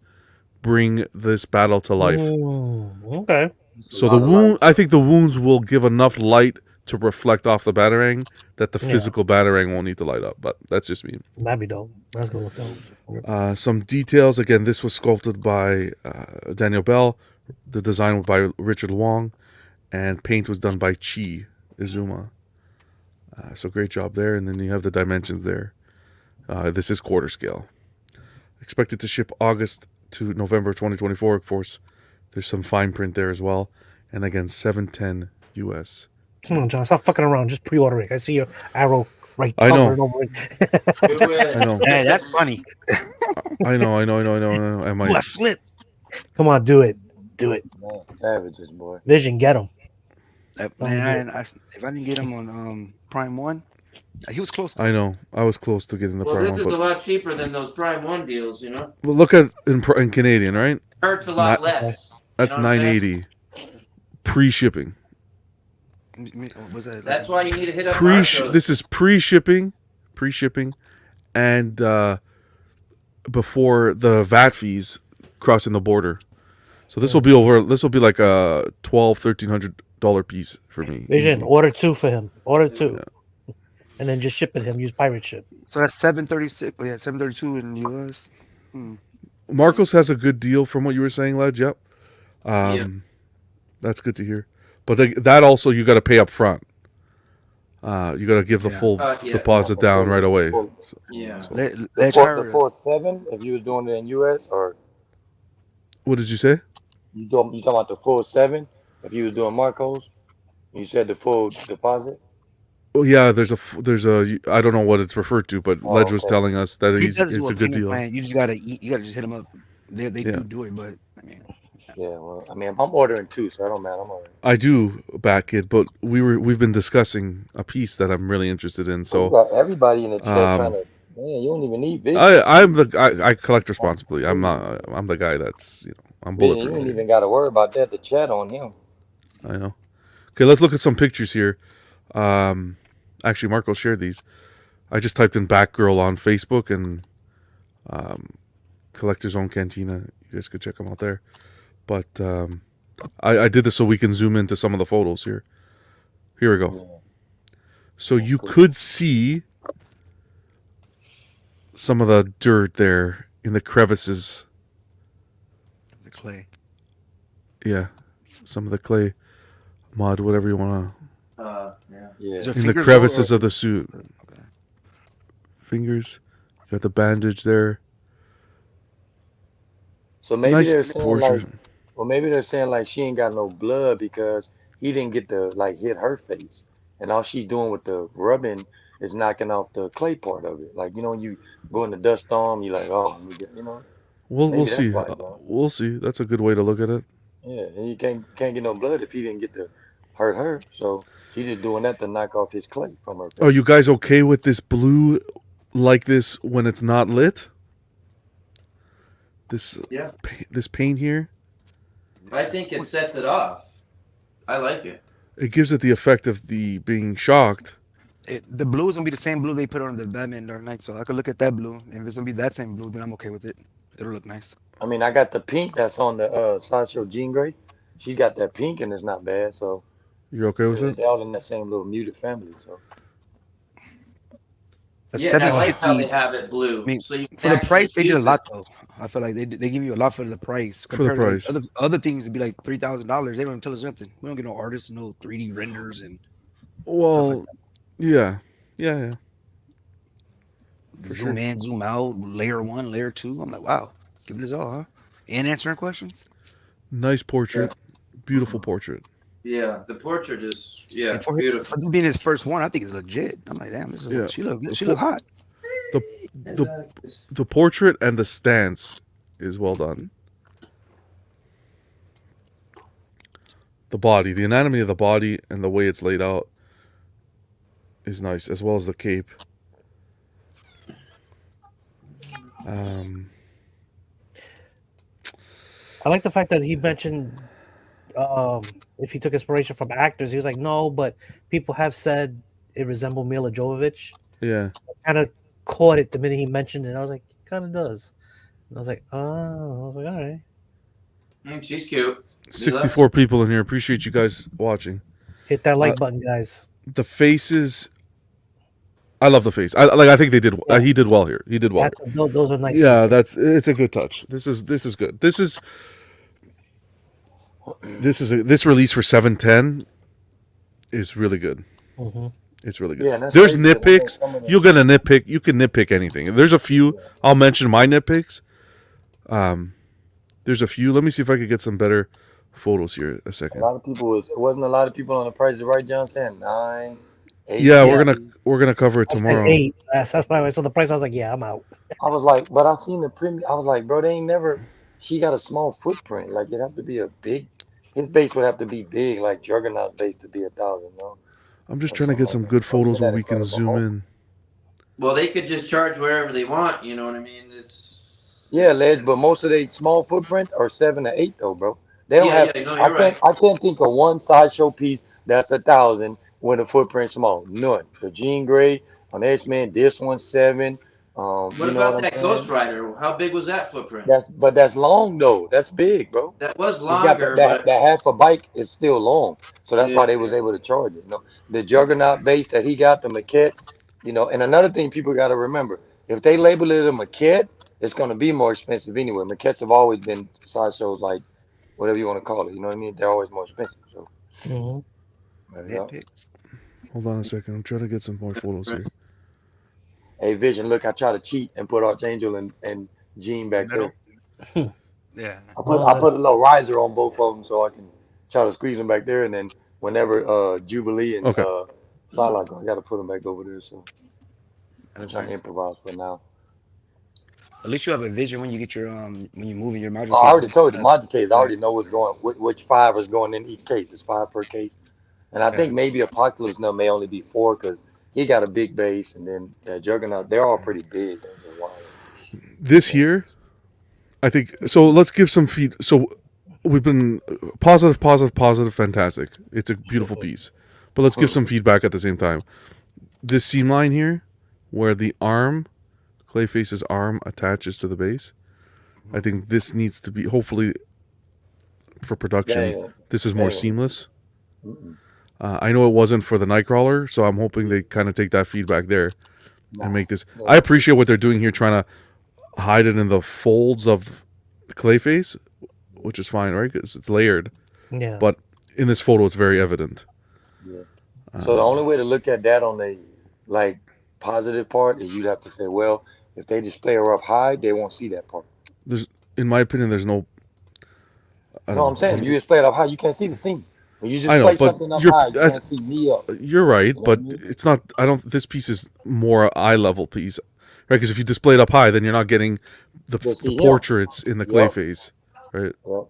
bring this battle to life.
Ooh, okay.
So the wound, I think the wounds will give enough light to reflect off the batarang that the
Yeah.
physical batarang won't need to light up. But that's just me.
That'd be dope. That's gonna look dope.
Some details. Again, this was sculpted by Daniel Bel. The design was by Richard Wong, and paint was done by Chi Izuma. So great job there. And then you have the dimensions there. This is quarter scale. Expected to ship August to November 2024. Of course, there's some fine print there as well. And again, $710 US.
Come on, John. Stop fucking around. Just pre-order it. I see your arrow right
I know.
over and over.
Do it.
I know.
Hey, that's funny.
I know. I
Ooh,
might.
I slipped.
Come on, do it. Do it.
Man, savages, boy.
Vision, get him.
Man, if I didn't get him on Prime 1, he was close.
I know. I was close to getting the
Well,
Prime
this
one,
is
but
a lot cheaper than those Prime 1 deals, you know?
well, look at in Canadian, right?
Hurts a lot
Not-
less.
That's
You know what I'm saying?
$980 pre-shipping.
Was that,
That's why you need to hit up
Pre
Marcos.
this is pre-shipping, and before the VAT fees crossing the border. So this will be over. This will be like a $1,200-$1,300 piece for me.
Vision,
Easy.
order 2 for him. Order 2. And then just ship it him. Use pirate ship.
So that's 736. Oh, yeah, 732 in the US.
Marcos has a good deal from what you were saying, Ledge. Yep.
Yeah.
That's good to hear. But that also you got to pay up front. You got to give the
Yeah.
full
Yeah.
deposit down right away.
Yeah.
So-
Let's
The 4.7, if you was doing it in US, or
what did you say?
you talking about the 4.7, if you was doing Marcos? You said the full deposit.
Oh yeah, there's a I don't know what it's referred to, but
Oh,
Ledge was
okay.
telling us that
He does do
it's
a
a good
payment
deal.
plan. You just gotta just hit him up. They
Yeah.
do it, but I mean,
Yeah, well, I mean, I'm ordering two, so I don't matter. I'm alright.
I do back it, but we've been discussing a piece that I'm really interested in.
You
So
got everybody in the chat trying
um,
to. Man, you don't even need Vision.
I collect responsibly. I'm the guy that's I'm
Vision, you
bulletproof
ain't
here.
even got to worry about that. The chat on him.
I know. Okay, let's look at some pictures here. Actually, Marco shared these. I just typed in Batgirl on Facebook and Collector's Own Cantina. You guys could check them out there. But I did this so we can zoom into some of the photos here. Here we go.
Yeah.
So you could see some of the dirt there in the crevices.
the clay.
Yeah, some of the clay, mud, whatever you want
Yeah.
Yeah.
Is there
to. In the
fingers
crevices
though,
of the suit.
Okay.
Fingers. Got the bandage there.
So maybe
Nice
they're saying
portrait.
like, well, maybe they're saying like she ain't got no blood because he didn't get to like hit her face, and all she's doing with the rubbing is knocking off the clay part of it. Like when you go in the dust storm, you like, oh, let me get,
We'll
maybe that's
see.
why it's on.
We'll see. That's a good way to look at it.
Yeah, and you can't get no blood if he didn't get to hurt her. So she's just doing that to knock off his clay from her
Are
face.
you guys okay with this blue like this when it's not lit? This
Yeah.
this paint here,
I think it sets it off. I like it.
it gives it the effect of the being shocked.
The blue is gonna be the same blue they put on the Batman Dark Knight, so I could look at that blue. If it's gonna be that same blue, then I'm okay with it. It'll look nice.
I mean, I got the pink that's on the Sideshow Jean Grey. She's got that pink and it's not bad. So
You're okay with it?
they're all in that same little muted family. So
But
Yeah, and I like how they
750.
have it blue,
I mean,
so you can
for the
actually
price, they did a
use
lot
it.
though. I feel like they give you a lot for the price
For the
compared to like
price.
other things. It'd be like $3,000. They don't even tell us nothing. We don't get no artists, no 3D renders and stuff like
Well,
that.
yeah. For
Zoom
sure.
in, zoom out, layer 1, layer 2. I'm like, wow, give it us all, huh? And answering questions.
Nice portrait. Beautiful portrait.
Yeah, the portrait is
And for
beautiful.
this being his first one, I think it's legit. I'm like, damn,
Yeah.
she look good. She look hot.
The portrait and the stance is well done. The body, the anatomy of the body and the way it's laid out is nice, as well as the cape.
I like the fact that he mentioned if he took inspiration from actors. He was like, no, but people have said it resembled Mila Jovovich.
Yeah.
I kind of caught it the minute he mentioned it. I was like, it kind of does. And I was like, oh, I was like, all right.
She's cute.
64 people in here. Appreciate you guys watching.
Hit that like button, guys.
The faces, I love the face. I think they did. He did well here. He did well.
Those are nice.
Yeah, it's a good touch. This is good. This release for 710 is really good.
Mm-hmm.
It's really good.
yeah, and that's
There's
crazy 'cause I think
nitpicks.
some of the-
You're gonna nitpick. You can nitpick anything. There's a few. I'll mention my nitpicks. There's a few. Let me see if I could get some better photos here. A
a
second.
lot of people wasn't a lot of people on the Price is Right, John saying 9, 8.
Yeah,
Yeah.
we're gonna cover it
I said
tomorrow.
8. That's why I saw the price. I was like, yeah, I'm out.
I was like, but I seen the premium. I was like, bro, they ain't never. She got a small footprint. Like it'd have to be a big. His base would have to be big, like Juggernaut's base to be 1,000. No,
I'm just
or
trying to get
something
some
like
good
that.
photos where
That
we can
Incredible
zoom
Hulk.
in.
Well, they could just charge wherever they want. You know what I mean?
Yeah, Ledge, but most of they small footprints are 7 to 8 though, bro. They don't have.
No,
I
you're right.
can't think of one Sideshow piece that's 1,000 with a footprint small. None. The Jean Grey on X-Men, this one's 7.
What
You know
about
what I'm
that
saying?
Ghost Rider? How big was that footprint?
That's long though. That's big, bro.
That was
It's got
longer,
that
but
half a bike is still long, so that's why
yeah,
they was able to charge it. The Juggernaut base that he got, the maquette, and another thing people got to remember: if they label it a maquette, it's going to be more expensive anyway. Maquettes have always been sideshows, like whatever you want to call it. You know what I mean? They're always more expensive. So
Mm-hmm.
yeah.
Nitpicks.
Hold on a second. I'm trying to get some more photos here.
Hey, Vision, look, I try to cheat and put Archangel and Jean back
Metal.
there.
Yeah.
I put a little riser on both of them so I can try to squeeze them back there, and then whenever Jubilee and
Okay.
Salah go. I got to put them back over there. So I'm trying to improvise for now.
At least you have a vision when you get your when you're moving your module
I already
cases.
told you, module case. I
Yeah.
already know what's going, which 5 is going in each case. It's 5 per case, and I think
Yeah.
maybe Apocalypse now may only be 4 because he got a big base, and then Juggernaut. They're all pretty big.
This year, I think so. Let's give some feed. So we've been positive, fantastic. It's a beautiful piece, but let's give some feedback at the same time. This seam line here, where the arm, Clayface's arm attaches to the base, I think this needs to be, hopefully, for production. This is more seamless. I know it wasn't for the Nightcrawler, so I'm hoping they kind of take that feedback there and make this. I appreciate what they're doing here, trying to hide it in the folds of the Clayface, which is fine, right? Because it's layered.
Yeah.
But in this photo, it's very evident.
Yeah. So the only way to look at that on the like positive part is you'd have to say, well, if they display her up high, they won't see that part.
There's, in my opinion, there's no.
No, I'm saying you display it up high, you can't see the seam. When you just
I know,
play
but
something up high, you can't see me up.
You're right,
You know
but
what I mean?
it's not. I don't. This piece is more eye level piece, right? Because if you display it up high, then you're not getting the portraits in the Clayface, right?
Yep.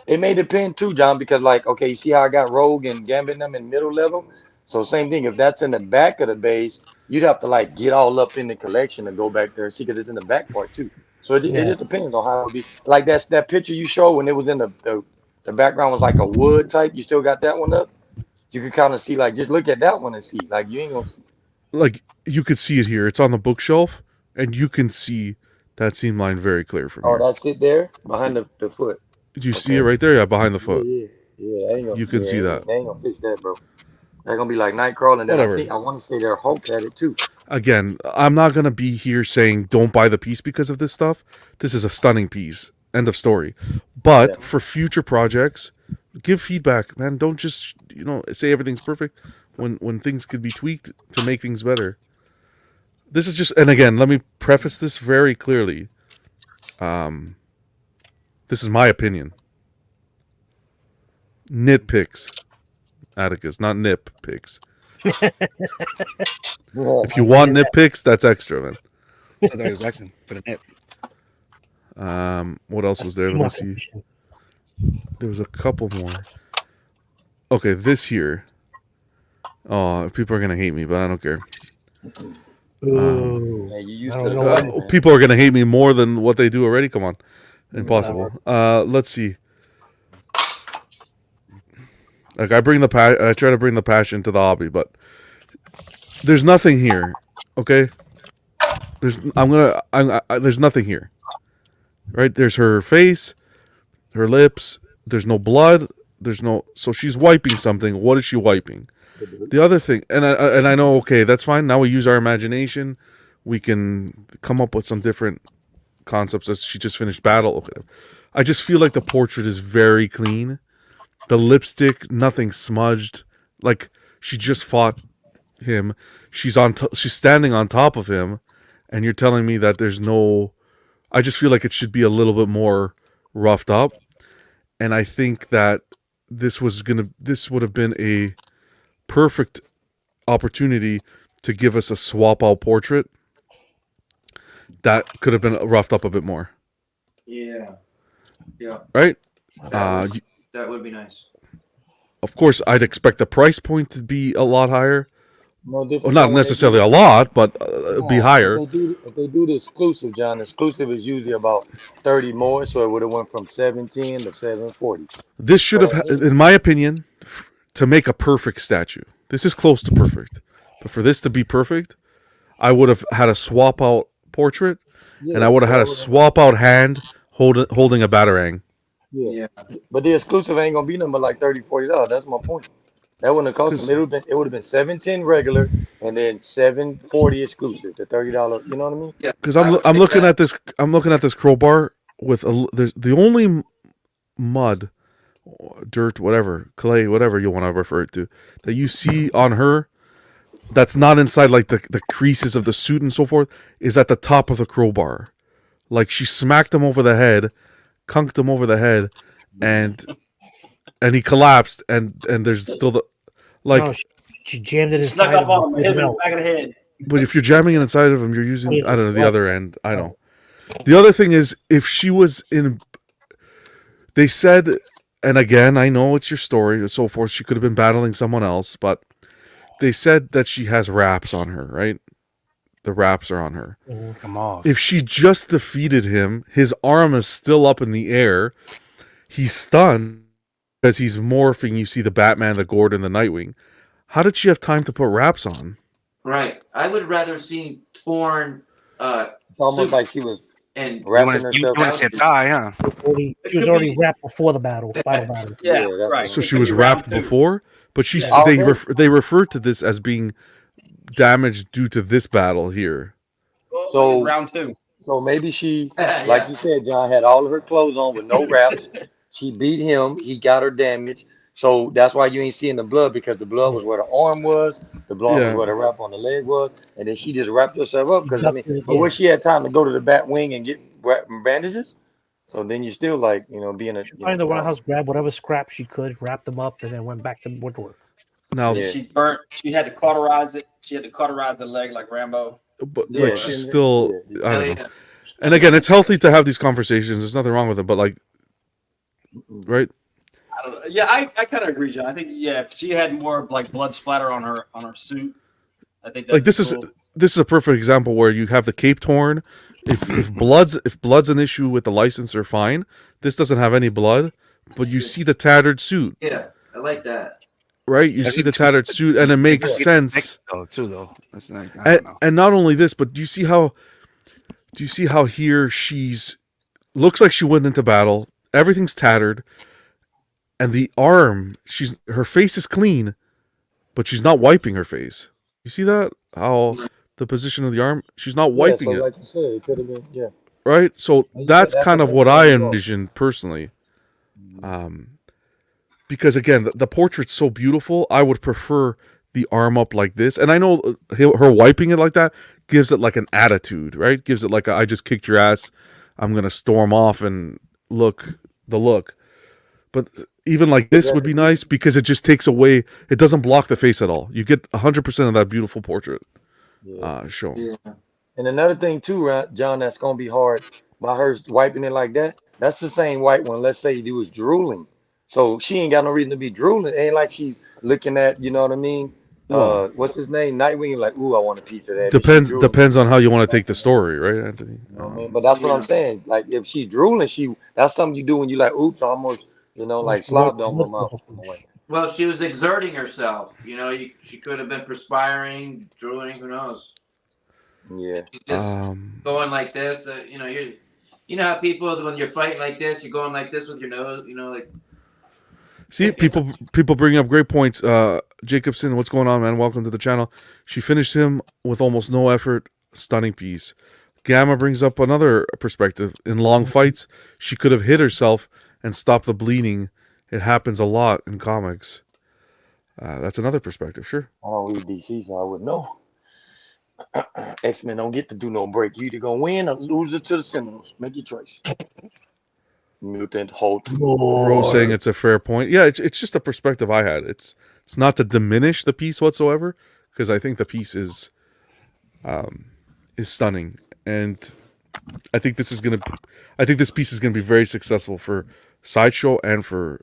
It may depend too, John, because like, okay, you see how I got Rogue and Gambit and them in middle level? So same thing, if that's in the back of the base, you'd have to like get all up in the collection and go back there and see, because it's in the back part too. So it just depends on how it would be. Like that picture you showed when it was in the background was like a wood type. You still got that one up? You can kind of see, like, just look at that one and see. Like, you ain't gonna see.
Like, you could see it here. It's on the bookshelf, and you can see that seam line very clear from here.
Oh, that's it there behind the foot.
Did you see it right there? Yeah, behind the foot.
Yeah. Ain't gonna,
You can see that.
They ain't gonna fix that, bro. They're gonna be like Nightcrawler, and then
Whatever.
I want to say their Hulk had it too.
Again, I'm not gonna be here saying don't buy the piece because of this stuff. This is a stunning piece. End of story. But for future projects, give feedback, man. Don't just say everything's perfect when things could be tweaked to make things better. This is just, and again, let me preface this very clearly. This is my opinion. Nitpicks, Atticus, not nip picks. If you want nitpicks, that's extra, man.
I thought it was Jackson for the nip.
What else was there? Let me see. There was a couple more. Okay, this here. Oh, people are gonna hate me, but I don't care. People are gonna hate me more than what they do already. Come on, impossible. Let's see. Like I try to bring the passion to the hobby, but there's nothing here. Okay, there's nothing here. Right? There's her face, her lips. There's no blood. So she's wiping something. What is she wiping? The other thing, and I know, okay, that's fine. Now we use our imagination. We can come up with some different concepts as she just finished battle. Okay. I just feel like the portrait is very clean. The lipstick, nothing smudged. Like she just fought him. She's standing on top of him, and you're telling me that there's no. I just feel like it should be a little bit more roughed up, and I think that this would have been a perfect opportunity to give us a swap out portrait that could have been roughed up a bit more.
Yeah.
Right?
That would be nice.
Of course, I'd expect the price point to be a lot higher.
Well,
not necessarily a lot, but be higher.
If they do the exclusive, John, exclusive is usually about 30 more, so it would have went from 710 to 740.
This should have, in my opinion, to make a perfect statue. This is close to perfect. But for this to be perfect, I would have had a swap out portrait, and I would have had a swap out hand holding a batarang.
Yeah. But the exclusive ain't gonna be nothing but like $30, $40. That's my point. That wouldn't have cost them. It would have been $710 regular, and then $740 exclusive. The $30. You know what I mean?
Yeah.
Because I'm looking at this. I'm looking at this crowbar with there's the only mud, dirt, whatever, clay, whatever you want to refer it to, that you see on her. That's not inside like the creases of the suit and so forth. Is at the top of the crowbar. Like she smacked him over the head, conked him over the head, and and he collapsed, and there's still the like.
No, she jammed it
Snuck
inside
up on him,
of
hit him in the
melt.
back of the head.
But if you're jamming it inside of him, you're using I don't know the
Right.
other end. I know. The other thing is if she was in. They said, and again, I know it's your story and so forth. She could have been battling someone else, but they said that she has wraps on her, right? The wraps are on her.
Come off.
If she just defeated him, his arm is still up in the air. He's stunned because he's morphing. You see the Batman, the Gordon, the Nightwing. How did she have time to put wraps on?
Right. I would rather see torn.
It's almost
suit
like she was
and
wrapping
You
herself.
want to say a tie, huh?
She was already wrapped before the battle. Final battle.
Yeah,
Yeah, that's
right.
So
It
she
could
was
be round
wrapped
two.
before, but she
Yeah.
they referred to this as being damaged due to this battle here.
Well,
So-
round two.
So maybe she,
Yeah.
like you said, John, had all of her clothes on with no wraps. She beat him. He got her damaged. So that's why you ain't seeing the blood, because the blood was where the arm was, the blood
Yeah.
was where the wrap on the leg was, and then she just wrapped herself up. Because I mean, but
Yeah.
when she had time to go to the bat wing and get bandages, so then you still like being a
She went in the warehouse, grabbed whatever scrap she could, wrapped them up, and then went back to woodwork.
Now,
Yeah.
She burnt. She had to cauterize it. She had to cauterize the leg like Rambo.
but
Yeah.
she's still.
Yeah.
I don't know. And again, it's healthy to have these conversations. There's nothing wrong with it, but like, right?
I don't know. Yeah, I kind of agree, John. I think if she had more like blood splatter on her suit, I think
Like this is a perfect example where you have the cape torn. If blood's an issue with the licenser, fine. This doesn't have any blood, but you see the tattered suit,
Yeah, I like that.
right? You see the tattered suit, and it makes sense.
Though. That's like, I don't know.
And not only this, but do you see how here she's looks like she went into battle. Everything's tattered, and the arm, her face is clean, but she's not wiping her face. You see that? How the position of the arm? She's not wiping it,
Like you said, it could have been
right? So
you
that's
said,
kind
that's
of
what
what I
makes it wrong.
envisioned personally. Because again, the portrait's so beautiful. I would prefer the arm up like this, and I know her wiping it like that gives it like an attitude, right? Gives it like I just kicked your ass. I'm gonna storm off and look. But even like this would be nice because it just takes away. It doesn't block the face at all. You get 100% of that beautiful portrait shown.
Yeah.
And another thing too, right, John, that's gonna be hard by her wiping it like that. That's the same white one. Let's say he was drooling, so she ain't got no reason to be drooling. It ain't like she's looking at, you know what I mean?
Well,
What's his name? Nightwing. Like, ooh, I want a piece of that. If she drooling,
Depends on how you want to take the story, right, Anthony?
you know what I mean? But that's what I'm saying. Like, if she's drooling, that's something you do when you like, oops, I almost, like slobbed on my mouth.
Well, she was exerting herself. You know, she could have been perspiring, drooling. Who knows?
Yeah.
She's just going like this. You know how people when you're fighting like this, you're going like this with your nose. You know, like.
See, people bringing up great points. Jacobson, what's going on, man? Welcome to the channel. She finished him with almost no effort. Stunning piece. Gamma brings up another perspective. In long fights, she could have hit herself and stopped the bleeding. It happens a lot in comics. That's another perspective, sure.
I don't read DC, so I wouldn't know. X-Men don't get to do no break. You either gonna win or lose it to the Sentinels. Make your choice. Mutant Hulk.
Rose saying it's a fair point. Yeah, it's just a perspective I had. It's not to diminish the piece whatsoever, because I think the piece is stunning, and I think this piece is gonna be very successful for Sideshow and for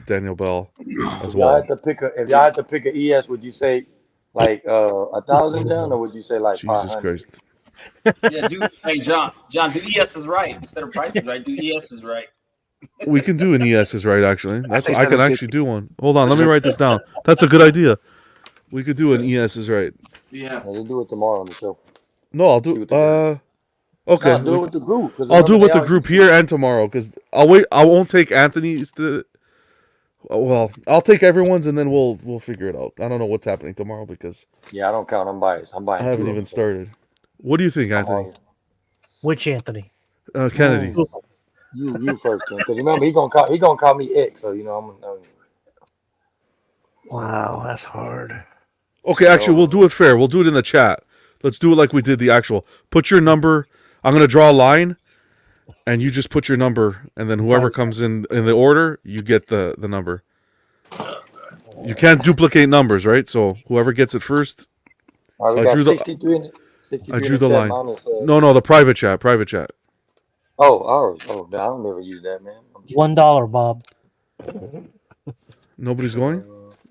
Daniel Bel as
If y'all
well.
if y'all had to pick an ES, would you say like 1,000 down, or would you say like
Jesus
500?
Christ.
Yeah, hey John, do ES is right instead of prices right. Do ES is right.
We can do an ES right, actually. That's
say
I can
750.
actually do one. Hold on, let me write this down. That's a good idea. We could do an ES right.
Yeah.
We'll do it tomorrow on the show.
No, I'll
See
do
what the
okay.
No, do it with the group. 'cause
I'll do it
remember
with
they
the group
always-
here and tomorrow, because I'll wait. I won't take Anthony's well, I'll take everyone's and then we'll figure it out. I don't know what's happening tomorrow because
Yeah, I don't count. I'm biased. I'm
I
biased.
haven't even started. What do you think, Anthony?
Which Anthony?
Kennedy.
You first, because remember he gonna call me X. So I'm
Wow, that's hard.
Okay, actually, we'll do it fair. We'll do it in the chat. Let's do it like we did the actual. Put your number. I'm gonna draw a line, and you just put your number, and then whoever comes in the order, you get the number. You can't duplicate numbers, right? So whoever gets it first.
All right,
So
we
I
got
drew
63 in it. 63
I drew
in
the
chat
line.
minus,
No, the private chat. Private chat.
Oh, ours. Oh, I don't never use that, man.
$1, Bob.
Nobody's going.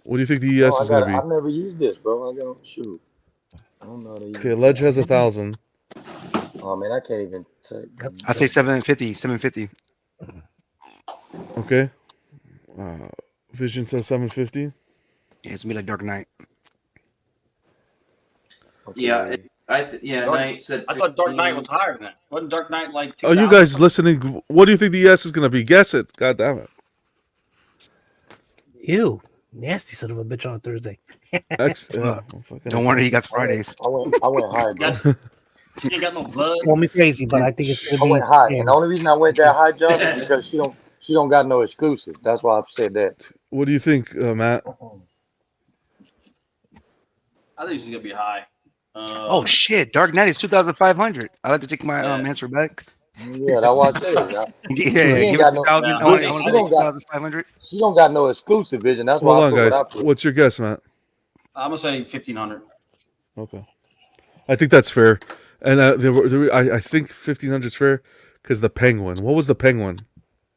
What do you think the
No,
ES is going to
I've
be?
never used this, bro. I don't shoot. I don't know how to use
Okay,
it.
Ledge has 1,000.
Oh man, I can't even take.
I say 750. 750.
Okay. Vision says 750.
Yeah, it's gonna be like Dark Knight.
Okay.
Yeah,
Dark-
Knight said.
I thought Dark
15.
Knight was higher than that. Wasn't Dark Knight like
Oh,
2000?
you guys listening? What do you think the ES is going to be? Guess it. God damn it.
Ew, nasty son of a bitch on a Thursday.
Don't worry, he got Fridays.
I went high, bro.
She ain't got no blood.
Call me crazy, but I think it's
I
gonna
went
be.
high, and the only reason I went that high jump is because she don't got no exclusive. That's why I said that.
What do you think, Matt?
I think she's gonna be high.
Oh shit, Dark Knight is 2,500. I like to take my answer back.
Yeah, that's what I said.
Yeah,
ain't
give
got
it
no-
2,000.
Yeah,
I want
she
to
don't
take
got-
2,500.
She don't got no exclusive vision. That's
Hold
why
on,
I put
guys.
what I put.
What's your guess, Matt?
I'm gonna say 1,500.
Okay. I think that's fair. And I think 1,500 is fair because the Penguin. What was the Penguin?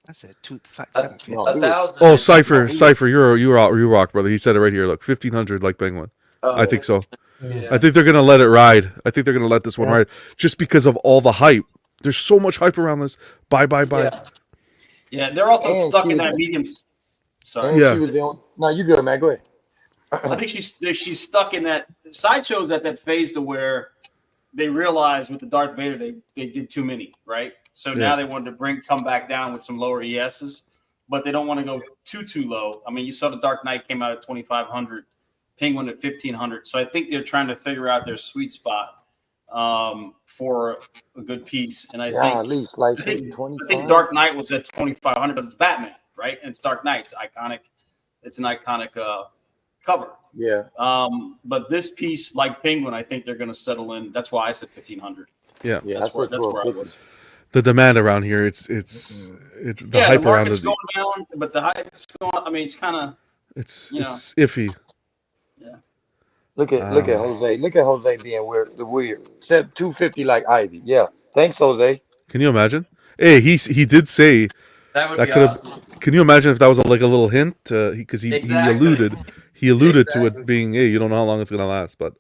I said 2,500.
No,
1,000.
Oh, Cypher, you rock, brother. He said it right here. Look, 1,500 like Penguin.
Oh,
I think so.
yeah.
I think they're gonna let it ride. I think they're gonna let this one ride just because of all the hype. There's so much hype around this. Buy.
Yeah.
Yeah, they're also
And
stuck
she
in
was-
that medium. Sorry,
And
Yeah.
she was the only. No, you good, man. Go ahead.
I think she's stuck in that. Sideshow's at that phase to where they realized with the Darth Vader they did too many, right? So now they wanted to come back down with some lower ESs, but they don't want to go too low. I mean, you saw the Dark Knight came out at 2,500, Penguin at 1,500. So I think they're trying to figure out their sweet spot for a good piece. And I
Yeah,
think
at least like
I think
25.
Dark Knight was at 2,500 because it's Batman, right? And it's Dark Knight. It's iconic. It's an iconic cover.
Yeah.
But this piece, like Penguin, I think they're going to settle in. That's why I said 1,500.
Yeah.
Yeah,
That's
I
where
said
I
1250.
was.
The demand around here, it's the hype
the
around
market's
it.
going down, but the hype's going. I mean, it's kind of.
It's
you know.
it's iffy.
Look at Jose. Look at Jose being weird. Said 250 like Ivy. Yeah. Thanks, Jose.
Can you imagine? Hey, he did say
That would
that
be
could have.
awesome.
Can you imagine if that was like a little hint? Because he
Exactly.
he alluded to
Exactly.
it being, hey, you don't know how long it's gonna last. But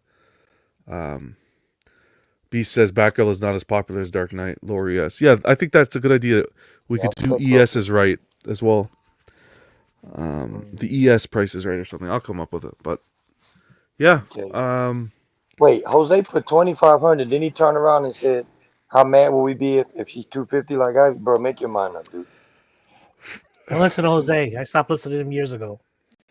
Beast says Batgirl is not as popular as Dark Knight. Lower ES. Yeah, I think that's a good idea. We could do ESs right as well. The ES prices right or something. I'll come up with it. But yeah.
Okay. Wait, Jose put 2,500. Then he turned around and said, "How mad will we be if she's 250 like Ivy?" Bro, make your mind up, dude.
Don't listen to Jose. I stopped listening to him years ago.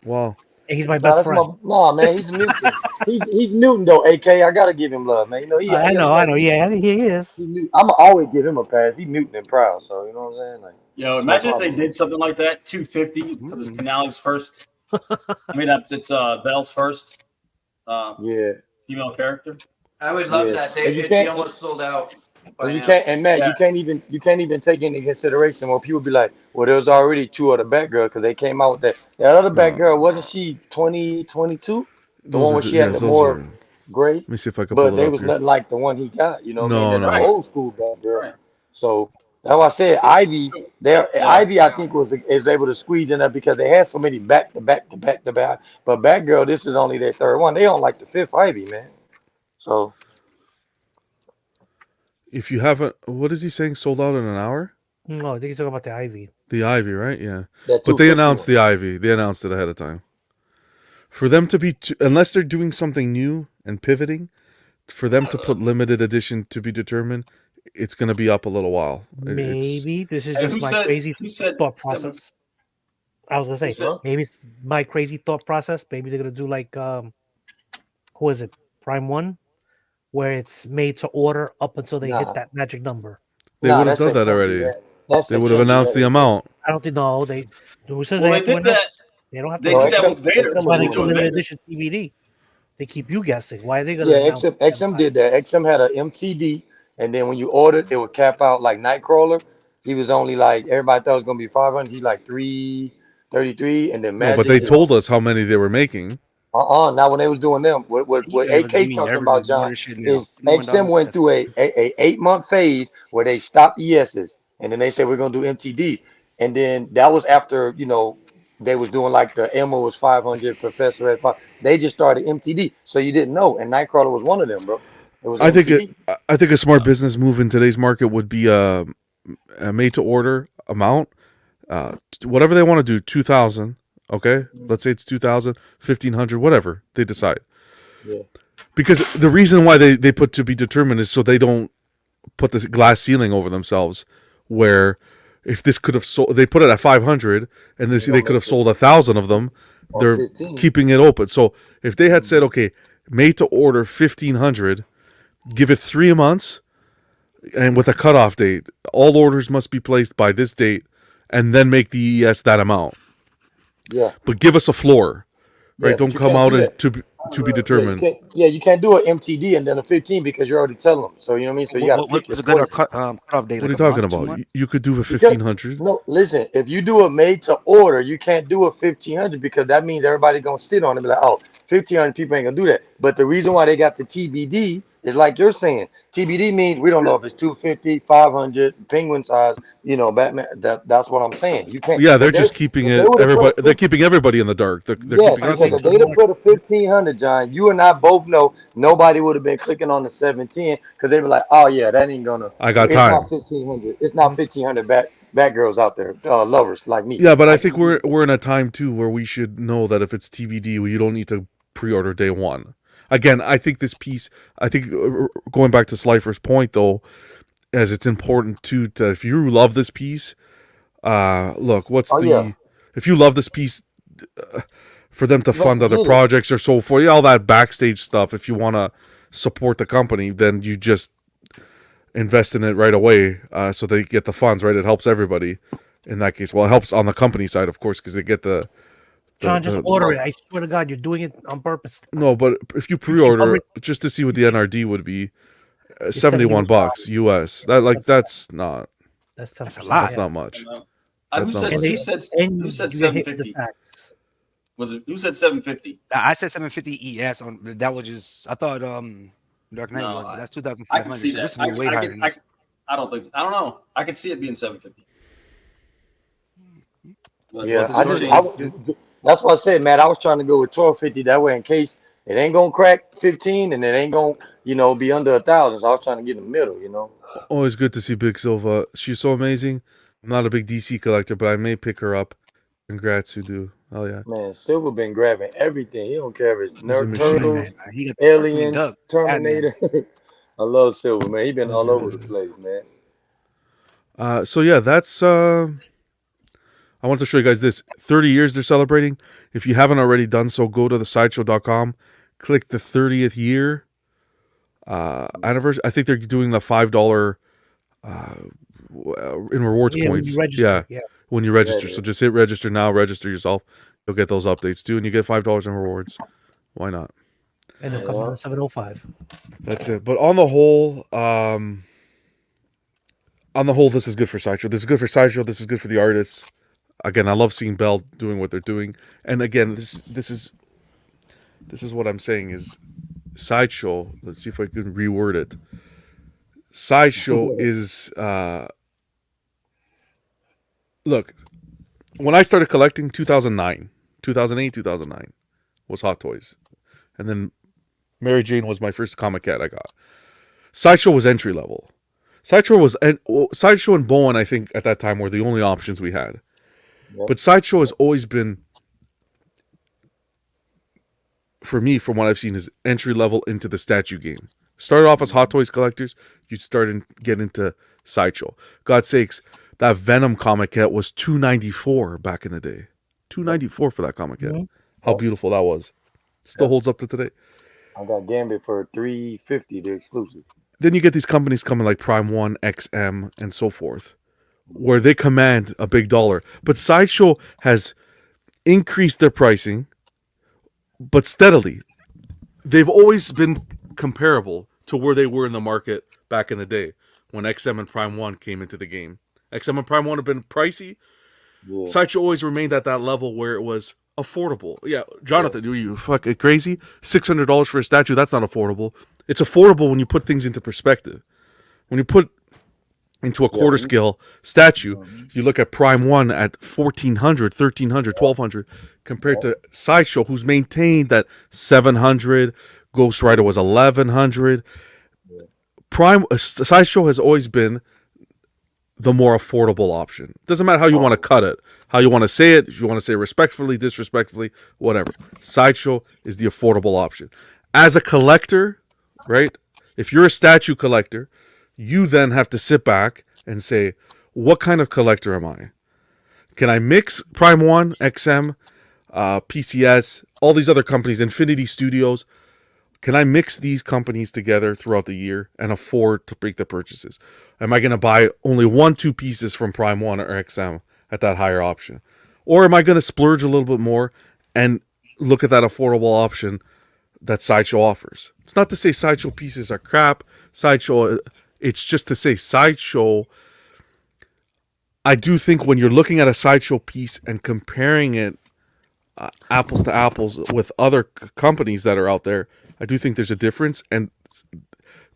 Wow.
And he's my best friend.
Nah, man, he's mutant. he's mutant though. AK, I gotta give him love, man. You know,
I know. Yeah, he is.
I'm always give him a pass. He mutant and proud, so you know what I'm saying. Like,
Yo, imagine if they did something like that. 250 because it's Canale's first. I mean, it's Bel's first.
yeah.
Female character.
I would love
Yes.
that.
And you
It'd
can't-
be almost sold out. by
You
now.
can't, and Matt,
Yeah.
you can't even take into consideration when people be like, well, there was already two other Batgirl because they came out with that other Batgirl, wasn't she 2022? The one where she had the more gray,
Let me see if I can
but
pull it
they
up
was
here.
nothing like the one he got, you know what I mean?
No,
The
no.
old school Batgirl.
Right.
So that's why I said Ivy,
Yeah.
Ivy I think is able to squeeze in there because they had so many back to back. But Batgirl, this is only their third one. They on like the fifth Ivy, man. So
If you haven't, what is he saying? Sold out in an hour?
No, I think he's talking about the Ivy.
The Ivy, right? Yeah.
that
But they
250
announced
one.
the Ivy. They announced it ahead of time. For them to be, unless they're doing something new and pivoting, for them to put limited edition to be determined, it's going to be up a little while.
Maybe this is
Hey,
just
who
my
said-
crazy
who said
thought
seven-
process. I was gonna say
Who said-
maybe it's my crazy thought process. Maybe they're gonna do like who is it? Prime One, where it's made to order up until they
Nah.
hit that magic number.
They
Nah,
would have
that's
done that
XM
already.
do that. That's
They would have
XM do
announced
that.
the amount.
I don't think no. They who says
Well,
they
they
have to
did
announce?
that.
They don't have to.
They
No,
did that
XM
with Vader.
XM
That's why they
was
do
doing
limited
that.
edition DVD. They keep you guessing. Why are they gonna?
Yeah,
announce
XM did that. XM had a MTD, and then when you ordered, it would cap out like Nightcrawler. He was only like everybody thought it was gonna be 500. He's like 333, and then
No, but
Magic
they
is
told us how many they were making.
Not when they was doing them. What
Yeah, but I
AK
mean,
talking about,
everybody's doing
John,
this shit now.
is XM
$21.
went through a 8-month phase where they stopped ESs, and then they said we're gonna do MTD, and then that was after they was doing like the Emma was 500, Professor at 5. They just started MTD, so you didn't know, and Nightcrawler was one of them, bro. It was
I think
MTD.
I think a smart business move in today's market would be a made to order amount. Whatever they want to do, 2,000. Okay, let's say it's 2,000, 1,500, whatever they decide.
Yeah.
Because the reason why they put to be determined is so they don't put this glass ceiling over themselves. Where if this could have sold, they put it at 500, and they could have sold 1,000 of them.
Or
They're
15.
keeping it open. So if they had said, okay, made to order 1,500, give it 3 months, and with a cutoff date, all orders must be placed by this date, and then make the ES that amount.
Yeah.
But give us a floor, right?
Yeah,
Don't
but you
come
can't
out
do
and
that.
to be
Yeah,
determined.
you can't do an MTD and then a 15 because you're already telling them. So you know what I mean. So you got to pick your
What's a good
poison.
cutoff date?
What are you
Like a
talking
month, 2
about?
months?
You could do a
Because
1,500.
no, listen. If you do a made to order, you can't do a 1,500 because that means everybody gonna sit on it and be like, oh, 1,500 people ain't gonna do that. But the reason why they got the TBD is like you're saying. TBD means we don't know if it's 250, 500, penguin size. Batman. That's what I'm saying. You can't.
Yeah, they're
If they
just keeping
if they
it.
would have put
Everybody,
a
they're keeping everybody in the dark. They're
Yes,
keeping us in
because
the
if
dark.
they'd have put a 1,500, John, you and I both know nobody would have been clicking on the 710 because they were like, oh yeah, that ain't gonna.
I got
It's
time.
not 1,500. It's not 1,500 Batgirls out there, lovers like me.
Yeah, but I
I
think
can't do
we're in a time too where we should know that if it's TBD, you don't need to pre-order day one. Again, I think this piece. I think going back to Slifer's point though, as it's important to if you love this piece, look,
Oh yeah,
if you love this piece, for them to
you have
fund
to
other
get it.
projects or so forth, all that backstage stuff. If you want to support the company, then you just invest in it right away, so they get the funds. Right, it helps everybody in that case. Well, it helps on the company side, of course, because they get the
John, just
the
order it. I swear to God, you're doing it on purpose.
no. But if you pre-order just to see what the NRD would be,
It's
$71 US. That's not
That's
That's a
10%.
lot.
that's not much.
Who
That's not
said
much.
who said
And
who said
you get hit with
750?
the tax.
Was it who said 750?
I said 750 ES on that was just I thought Dark Knight
No,
was, but that's
I can
2,500.
see
So
that.
this would be way higher than this.
I don't think. I don't know. I could see it being 750. But
Yeah,
Well, this
that's what I said, man. I was trying to go with 1,250 that way in case it ain't gonna crack 15 and it ain't gonna, be under 1,000. So I was trying to get in the middle.
Always good to see Big Silva. She's so amazing. I'm not a big DC collector, but I may pick her up. Congrats, you do. Oh yeah,
Man, Silver been grabbing everything. He don't care if it's
he's a
Nerd
machine.
Turtles,
man, he got the first clean
Aliens,
dub.
Terminator. I love Silver, man. He been all over the place, man.
So yeah, that's. I want to show you guys this. 30 years they're celebrating. If you haven't already done so, go to the sideshow.com, click the 30th year anniversary. I think they're doing the $5 in rewards
Yeah, when
points.
you register, yeah.
When you register.
Yeah,
So just hit register now, register yourself. You'll get those updates too, and you get $5 in rewards. Why not?
And it'll come to 705.
That's it. But on the whole, this is good for Sideshow. This is good for Sideshow. This is good for the artists. Again, I love seeing Bell doing what they're doing. And again, this is what I'm saying is Sideshow. Let's see if I can reword it. Sideshow is look, when I started collecting 2009, 2008, 2009 was Hot Toys. And then Mary Jane was my first comic cat I got. Sideshow was entry level. Sideshow and Bowen, I think, at that time were the only options we had.
Yep.
But Sideshow has always been, for me, from what I've seen, is entry level into the statue game. Started off as Hot Toys collectors, you start and get into Sideshow. God's sakes, that Venom comic cat was $294 back in the day. $294 for that comic cat. How beautiful that was. Still holds up to today.
I got Gambit for $350, the exclusive.
Then you get these companies coming like Prime One, XM, and so forth, where they command a big dollar. But Sideshow has increased their pricing, but steadily. They've always been comparable to where they were in the market back in the day when XM and Prime One came into the game. XM and Prime 1 have been pricey.
Yeah.
Sideshow always remained at that level where it was affordable. Yeah, Jonathan, are you fucking crazy? $600 for a statue, that's not affordable. It's affordable when you put things into perspective. When you put into a quarter scale statue, you look at Prime 1 at $1,400, $1,300, $1,200, compared to Sideshow, who's maintained that $700, Ghost Rider was $1,100. Sideshow has always been the more affordable option. Doesn't matter how you want to cut it, how you want to say it, if you want to say it respectfully, disrespectfully, whatever. Sideshow is the affordable option. As a collector, right, if you're a statue collector, you then have to sit back and say, what kind of collector am I? Can I mix Prime 1, XM, PCS, all these other companies, Infinity Studios? Can I mix these companies together throughout the year and afford to make the purchases? Am I going to buy only 1-2 pieces from Prime 1 or XM at that higher option? Or am I going to splurge a little bit more and look at that affordable option that Sideshow offers? It's not to say Sideshow pieces are crap. Sideshow, it's just to say Sideshow. I do think when you're looking at a Sideshow piece and comparing it apples to apples with other companies that are out there, I do think there's a difference, and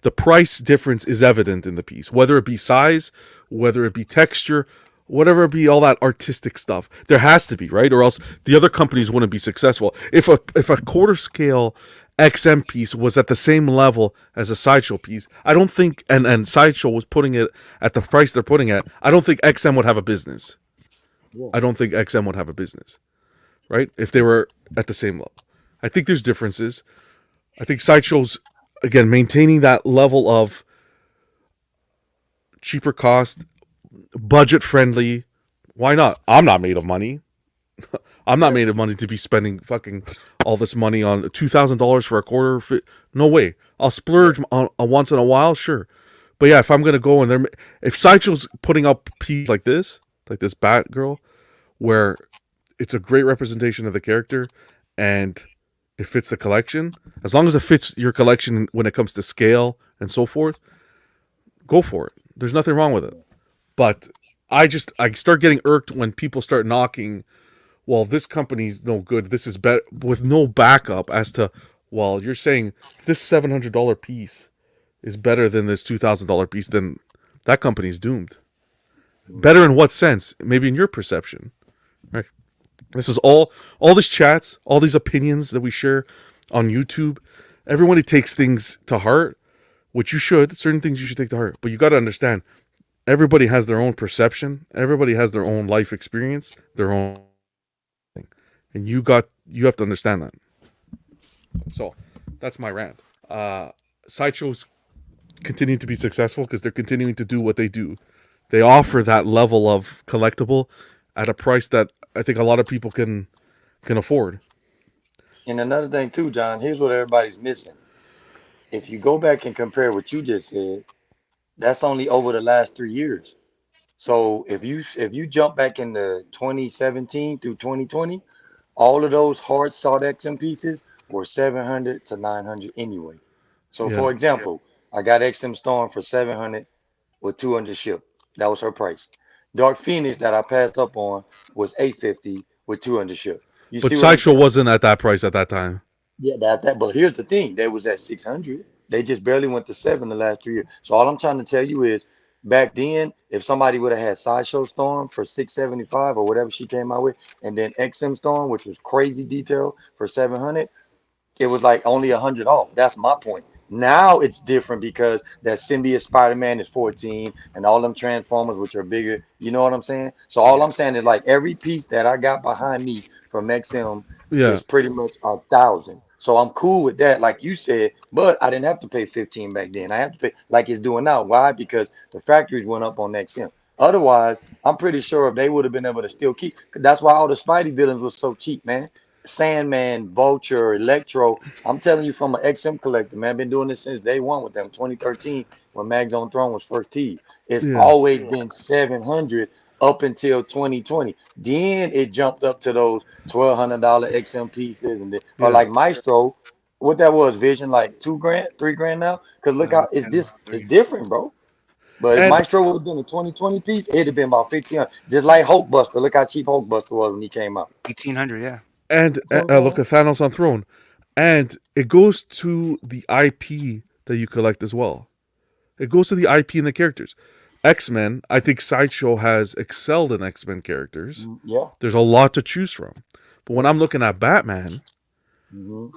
the price difference is evident in the piece, whether it be size, whether it be texture, whatever it be, all that artistic stuff. There has to be, right? Or else the other companies wouldn't be successful. If a quarter scale XM piece was at the same level as a Sideshow piece, I don't think, and Sideshow was putting it at the price they're putting it, I don't think XM would have a business. I don't think XM would have a business, right? If they were at the same level. I think there's differences. I think Sideshow's, again, maintaining that level of cheaper cost, budget friendly. Why not? I'm not made of money. I'm not made of money to be spending fucking all this money on $2,000 for a quarter. No way. I'll splurge on once in a while, sure. But yeah, if I'm gonna go and if Sideshow's putting up pieces like this Batgirl, where it's a great representation of the character and it fits the collection, as long as it fits your collection when it comes to scale and so forth, go for it. There's nothing wrong with it. But I start getting irked when people start knocking, well, this company's no good, this is better, with no backup as to, well, you're saying this $700 piece is better than this $2,000 piece, then that company's doomed. Better in what sense? Maybe in your perception, right? This is all these chats, all these opinions that we share on YouTube. Everybody takes things to heart, which you should. Certain things you should take to heart. But you got to understand, everybody has their own perception. Everybody has their own life experience, their own thing. And you have to understand that. So that's my rant. Sideshows continue to be successful because they're continuing to do what they do. They offer that level of collectible at a price that I think a lot of people can afford.
And another thing too, John, here's what everybody's missing. If you go back and compare what you just said, that's only over the last 3 years. So if you jump back into 2017 through 2020, all of those hard sought XM pieces were 700 to 900 anyway. So for example, I got XM Storm for 700 with 200 ship. That was her price. Dark Phoenix that I passed up on was 850 with 200 ship.
But Sideshow wasn't at that price at that time.
Yeah, that. But here's the thing: they was at 600. They just barely went to 7 the last 3 years. So all I'm trying to tell you is, back then, if somebody would have had Sideshow Storm for 675 or whatever she came out with, and then XM Storm, which was crazy detail, for 700, it was like only 100 off. That's my point. Now it's different because that symbiote Spider-Man is 14 and all them Transformers, which are bigger. You know what I'm saying? So all I'm saying is, like, every piece that I got behind me from XM is pretty much 1,000. So I'm cool with that, like you said, but I didn't have to pay 15 back then. I have to pay like it's doing now. Why? Because the factories went up on XM. Otherwise, I'm pretty sure if they would have been able to still keep, that's why all the Spidey villains was so cheap, man. Sandman, Vulture, Electro. I'm telling you from an XM collector, man. I've been doing this since day one with them, 2013, when Mags on Throne was first teed. It's always been 700 up until 2020. Then it jumped up to those $1,200 XM pieces, and or like Maestro, what that was, Vision, like $2,000, $3,000 now. Because look how it's different, bro. But if
And
Maestro would have been a 2020 piece, it'd have been about 1,500. Just like Hulkbuster. Look how cheap Hulkbuster was when he came out.
1,800. Yeah.
and
See what I'm
look
saying?
at Thanos on Throne, and it goes to the IP that you collect as well. It goes to the IP and the characters. X-Men, I think Sideshow has excelled in X-Men characters.
Yeah.
There's a lot to choose from. But when I'm looking at Batman,
hmm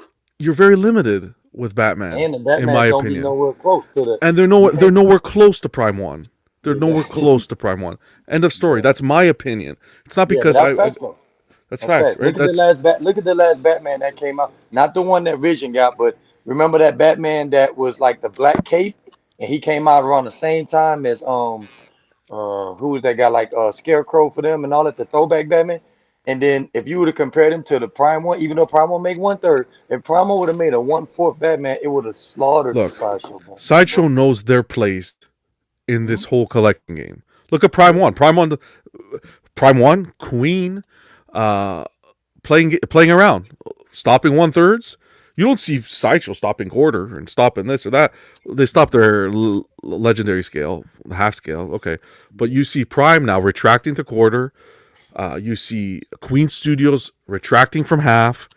you're very limited with Batman,
And the
in my
Batman don't be
opinion.
nowhere close to the.
And they're nowhere close to Prime 1. They're nowhere close to Prime 1. End of story. That's my opinion. It's not
Yeah,
because
but that's facts though.
that's
That's
facts,
facts.
right?
Look at the last Batman that came out. Not the one that Vision got, but remember that Batman that was like the black cape, and he came out around the same time as who was that guy like Scarecrow for them and all that, the throwback Batman. And then if you would have compared him to the Prime one, even though Prime one make 1/3, if Prime one would have made a 1/4 Batman, it would have slaughtered the
Look,
Sideshow.
Sideshow knows their place in this whole collecting game. Look at Prime 1. Prime 1, Queen, playing around, stopping 1/3. You don't see Sideshow stopping quarter and stopping this or that. They stop their legendary scale, half scale, okay. But you see Prime now retracting to quarter. You see Queen Studios retracting from half.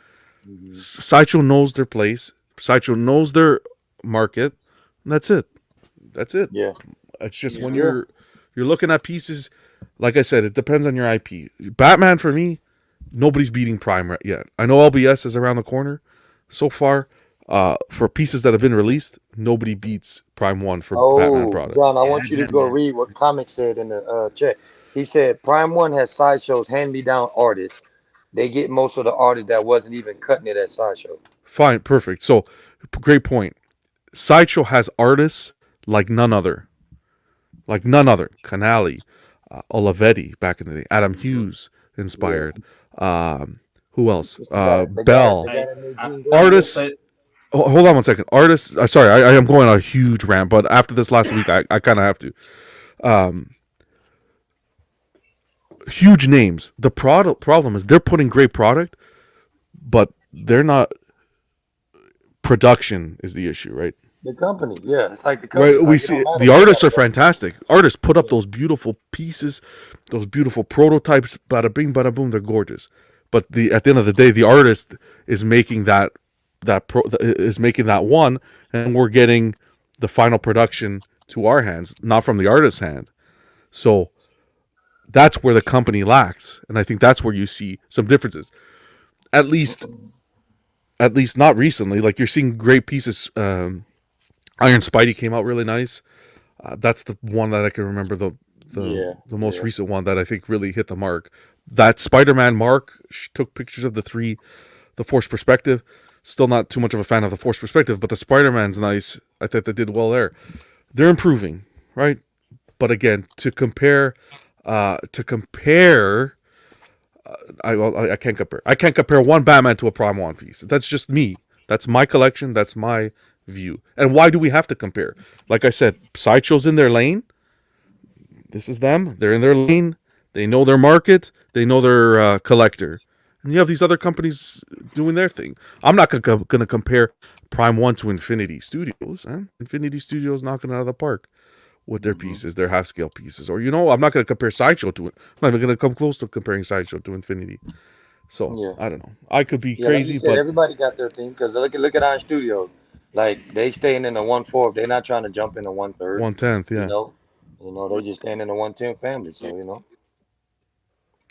Sideshow knows their place. Sideshow knows their market. And that's it. That's it.
Yeah.
It's just when you're looking at pieces, like I said, it depends on your IP. Batman, for me, nobody's beating Prime yet. I know LBS is around the corner. So far, for pieces that have been released, nobody beats Prime 1 for Batman product.
John, I want you to go read what Comic said in the chat. He said Prime 1 has Sideshow's hand-me-down artists. They get most of the artists that wasn't even cutting it at Sideshow.
Fine, perfect. So, great point. Sideshow has artists like none other. Like none other. Canali, Olivetti back in the day. Adam Hughes inspired. Who else? Bell. Artists. Hold on one second. Artists. Sorry, I am going on a huge rant, but after this last week, I kind of have to. Huge names. The problem is they're putting great product, but they're not. Production is the issue, right?
The company, yeah, it's like the company.
Right, we see the artists are fantastic. Artists put up those beautiful pieces, those beautiful prototypes. Bada bing, bada boom. They're gorgeous. But at the end of the day, the artist is making that one, and we're getting the final production to our hands, not from the artist's hand. So that's where the company lacks, and I think that's where you see some differences. At least not recently. Like you're seeing great pieces. Iron Spidey came out really nice. That's the one that I can remember the most recent one that I think really hit the mark. That Spider-Man Mark took pictures of the Force Perspective. Still not too much of a fan of the Force Perspective, but the Spider-Man's nice. I thought they did well there. They're improving, right? But again, to compare, I can't compare. I can't compare one Batman to a Prime 1 piece. That's just me. That's my collection. That's my view. And why do we have to compare? Like I said, Sideshow's in their lane. This is them. They're in their lane. They know their market. They know their collector. And you have these other companies doing their thing. I'm not going to compare Prime 1 to Infinity Studios. Infinity Studios knocking it out of the park with their pieces, their half-scale pieces. Or, I'm not going to compare Sideshow to it. I'm not even going to come close to comparing Sideshow to Infinity. So, I don't know. I could be crazy,
like you said,
but
everybody got their thing. Because look at Iron Studios. Like, they staying in the 1/4. They're not trying to jump into 1/3.
1/10, yeah.
They just staying in the 1/10 family. So,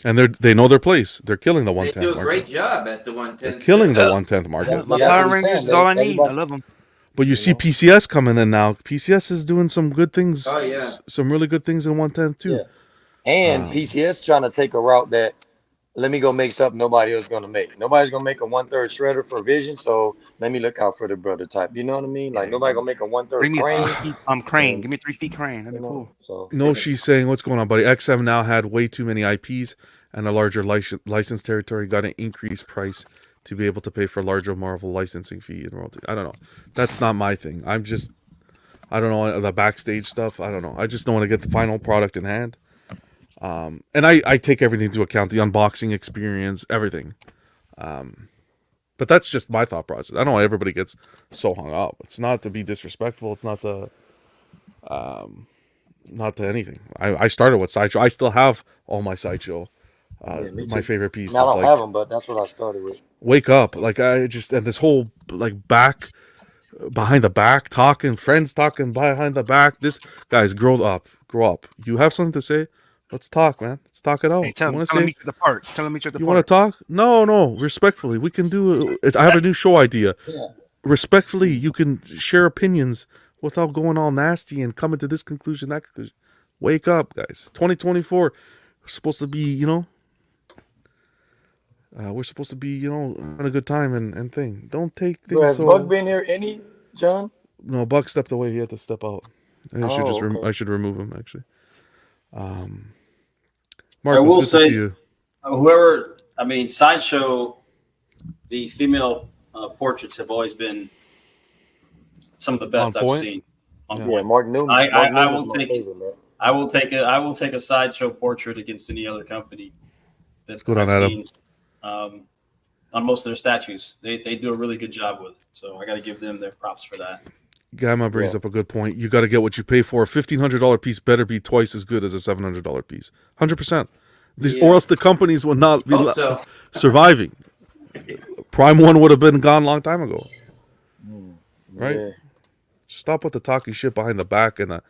And they know their place. They're killing the 1/10
They do a
market.
great job at the 1/10.
They're killing the 1/10 market.
My Power Rangers is all I need. I love them.
But you see PCS coming in now. PCS is doing some good things.
Oh, yeah.
Some really good things in 1/10 too.
Yeah. And PCS trying to take a route that, let me go make something nobody else going to make. Nobody's going to make a 1/3 shredder for Vision, so let me look out for the brother type. You know what I mean? Like, nobody going to make a 1/3
Bring me
crane.
3 feet, crane. Give me 3 feet crane. That'd be cool.
So,
No, she's saying, what's going on, buddy? XM now had way too many IPs and a larger license territory. Got an increased price to be able to pay for larger Marvel licensing fee and royalty. I don't know. That's not my thing. I don't know the backstage stuff. I don't know. I just don't want to get the final product in hand. And I take everything into account, the unboxing experience, everything. But that's just my thought process. I don't know why everybody gets so hung up. It's not to be disrespectful. It's not to, not to anything. I started with Sideshow. I still have all my Sideshow.
Yeah, me
My
too.
favorite piece
Now I
is
don't have them, but that's what I started with.
Wake Up. Like I just and this whole like back behind the back talking, friends talking behind the back. This guys grow up. Grow up. You have something to say? Let's talk, man. Let's talk it out.
Hey, tell
You want to
him
say?
meet you at the park. Tell him meet you at the
You want to
park.
talk? No. Respectfully, we can do it. I have a new show idea.
Yeah.
Respectfully, you can share opinions without going all nasty and coming to this conclusion, that conclusion. Wake up, guys. 2024. We're supposed to be, we're supposed to be, having a good time and thing. Don't take
But
things
has
so.
Buck been here any, John?
No, Buck stepped away. He had to step out. I should
Oh, okay.
I should remove him actually.
I
Marcos,
will
good to
say,
see you.
Sideshow, the female portraits have always been some of the best
On
I've
point?
seen. On
Yeah.
Yeah,
point.
Mark Newman.
I
Mark Newman's
will
my
take
favorite, man.
I will take a Sideshow portrait against any other company that
Good on
I've
Adam.
seen on most of their statues. They do a really good job with it. So I got to give them their props for that.
Gamma brings up a good point. You got to get what you pay for. A $1,500 piece better be twice as good as a $700 piece. 100%. Or else the companies would not be
Hope so.
surviving. Prime One would have been gone a long time ago. Right?
Yeah.
Stop with the talking shit behind the back and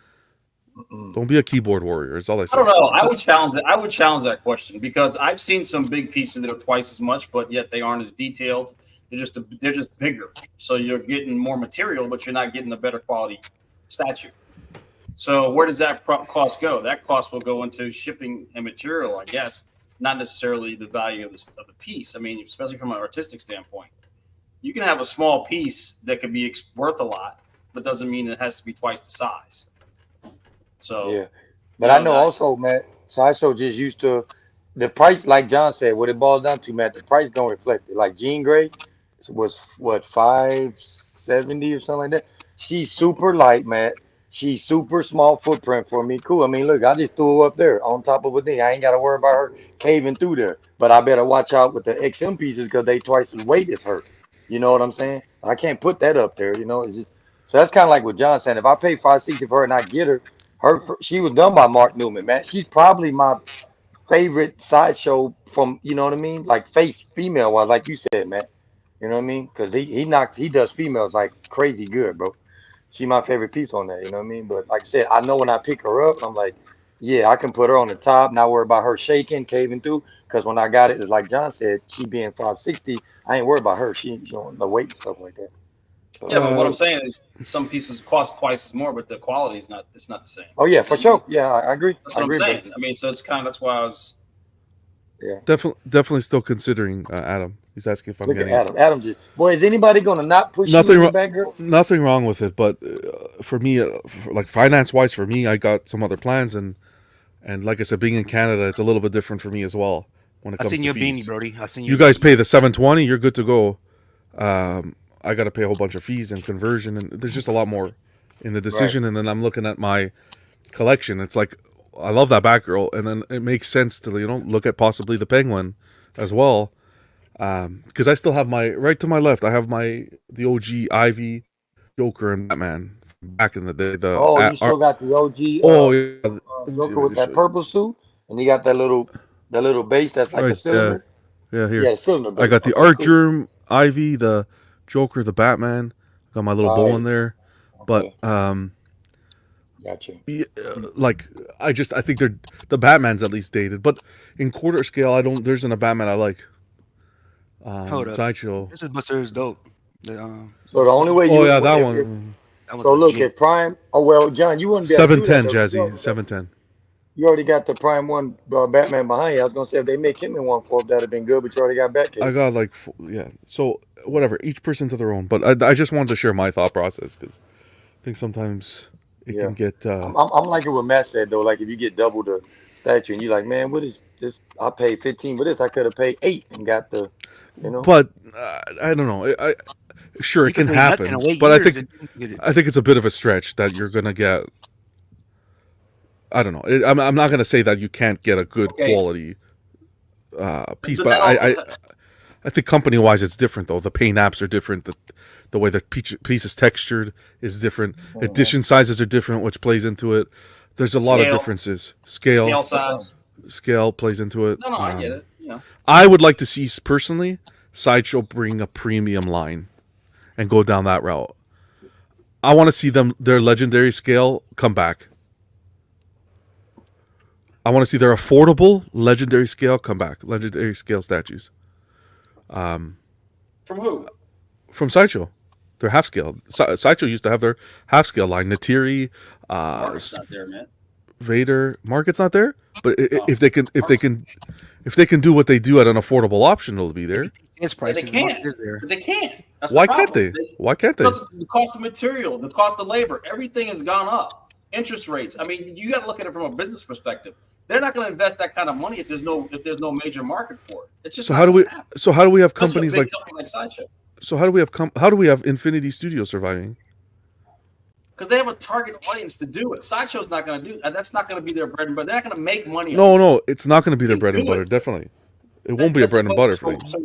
don't be a keyboard warrior. Is all I say.
I don't know. I would challenge that. I would challenge that question because I've seen some big pieces that are twice as much, but yet they aren't as detailed. They're just bigger. So you're getting more material, but you're not getting a better quality statue. So where does that cost go? That cost will go into shipping and material, I guess, not necessarily the value of the piece. I mean, especially from an artistic standpoint, you can have a small piece that could be worth a lot, but doesn't mean it has to be twice the size. So
Yeah. But I know also, Matt, Sideshow just used to the price, like John said, what it boils down to, Matt, the price don't reflect it. Like Jean Grey was what, 570 or something like that. She's super light, Matt. She's super small footprint for me. Cool. I mean, look, I just threw her up there on top of a thing. I ain't got to worry about her caving through there. But I better watch out with the XM pieces because they twice as weight as her. You know what I'm saying? I can't put that up there. So that's kind of like what John said. If I pay 560 for her and I get her, she was done by Mark Newman, man. She's probably my favorite Sideshow from, you know what I mean? Like face female wise, like you said, man. You know what I mean? Because he does females like crazy good, bro. She my favorite piece on that, you know what I mean? But like I said, I know when I pick her up, I'm like, yeah, I can put her on the top, not worry about her shaking, caving through. Because when I got it, it's like John said, she being 560, I ain't worried about her. She on the weight and stuff like that. So,
yeah, but what I'm saying is some pieces cost twice as more, but the quality is not. It's not the same.
Oh yeah, for sure. Yeah, I agree.
That's what I'm saying. I mean, so it's kind of that's why I was.
Yeah,
definitely still considering Adam. He's asking if I'm
look at
getting
Adam. Adam just boy, is anybody gonna not push
Nothing
you in
wrong-
the back, girl?
nothing wrong with it, but for me, like finance wise, for me, I got some other plans, and like I said, being in Canada, it's a little bit different for me as well when it
I
comes
seen
to
your
fees.
beanie, Brody. I seen
You guys pay the $720, you're good to go. I got to pay a whole bunch of fees and conversion, and there's just a lot more in the decision. And then I'm looking at my collection. It's like I love that Batgirl, and then it makes sense to look at possibly the Penguin as well, because I still have right to my left. I have the OG Ivy, Joker, and Batman from back in the day.
You still got the OG Joker with that purple suit, and you got that little base that's like a cylinder.
Yeah, here.
Yeah, cylinder base.
I got the Art Germ, Ivy, the Joker, the Batman. Got my little bow in there, but
Gotcha.
I think the Batman's at least dated, but in quarter scale, there isn't a Batman I like.
Hold up.
Sideshow.
This is Buster's dope.
So the only way you
that one.
So look at Prime. Oh well, John, you wouldn't be able to do that,
710,
though.
Jazzy. 710.
You already got the Prime One Batman behind you. I was gonna say if they make him in 1/4, that'd have been good. But you already got Batcave.
I got So whatever, each person to their own. But I just wanted to share my thought process because I think sometimes it can get.
I'm like it what Matt said though. Like if you get double the statue and you're like, man, what is this? I paid 15 for this. I could have paid 8 and got the,
But I don't know. Sure, it can happen. But I think it's a bit of a stretch that you're gonna get. I don't know. I'm not gonna say that you can't get a good quality piece, but I think company wise it's different though. The paint apps are different. The way the piece is textured is different. Edition sizes are different, which plays into it. There's a lot of
Scale.
differences.
Scale size.
Scale plays into it.
No, I get it.
I would like to see personally Sideshow bring a premium line and go down that route. I want to see their legendary scale come back. I want to see their affordable legendary scale come back. Legendary scale statues.
From who?
From Sideshow. They're half scale. Sideshow used to have their half scale line. Natiri,
Market's not there, man.
Vader. Market's not there, but if they can do what they do at an affordable option, it'll be there.
It's
But
pricey.
they can't.
Is there?
But they can't. That's
Why
the
can't
problem.
they? Why can't they?
Because the cost of material, the cost of labor, everything has gone up. Interest rates. I mean, you got to look at it from a business perspective. They're not going to invest that kind of money if there's no major market for it. It's just
So how do we have
Especially a
companies
big
like?
company like Sideshow?
So how do we have Infinity Studios surviving?
Because they have a target audience to do it. Sideshow's not going to do. That's not going to be their bread and butter. They're not going to make money.
No, it's not going to be their
They
bread and
do
butter.
it.
Definitely, it won't be a bread and butter
so,
thing.
so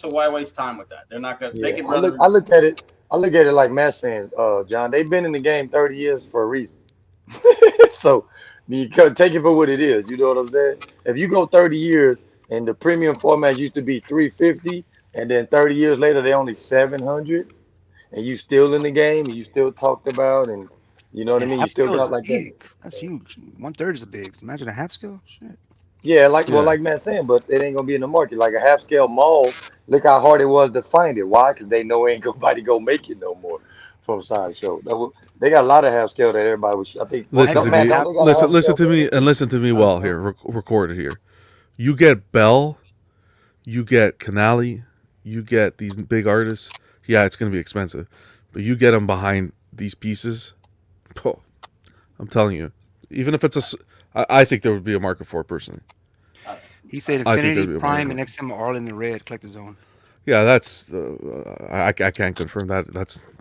why waste time with that? They're not going to. They can
I look at it. I look at it like Matt's saying, John. They've been in the game 30 years for a reason. So you can take it for what it is. You know what I'm saying? If you go 30 years and the premium format used to be 350, and then 30 years later they only 700, and you still in the game and you still talked about, and you know what I mean. You still got like that.
That's huge. 1/3 is a big. Imagine a half scale. Shit.
Yeah, like Matt's saying, but it ain't gonna be in the market. Like a half scale mall, look how hard it was to find it. Why? Because they know ain't nobody go make it no more from Sideshow. They got a lot of half scale that everybody was. I think.
Listen to
Matt,
me.
don't they got a half
Listen
scale
to me, and listen to me well here. Record it here. You get Bell, you get Canali, you get these big artists. Yeah, it's going to be expensive, but you get them behind these pieces. Oh, I'm telling you, even if it's I think there would be a market for it personally.
He said
I think
Infinity
there'd be a
Prime
market.
and XM are all in the red collector zone.
Yeah, that's I can't confirm that.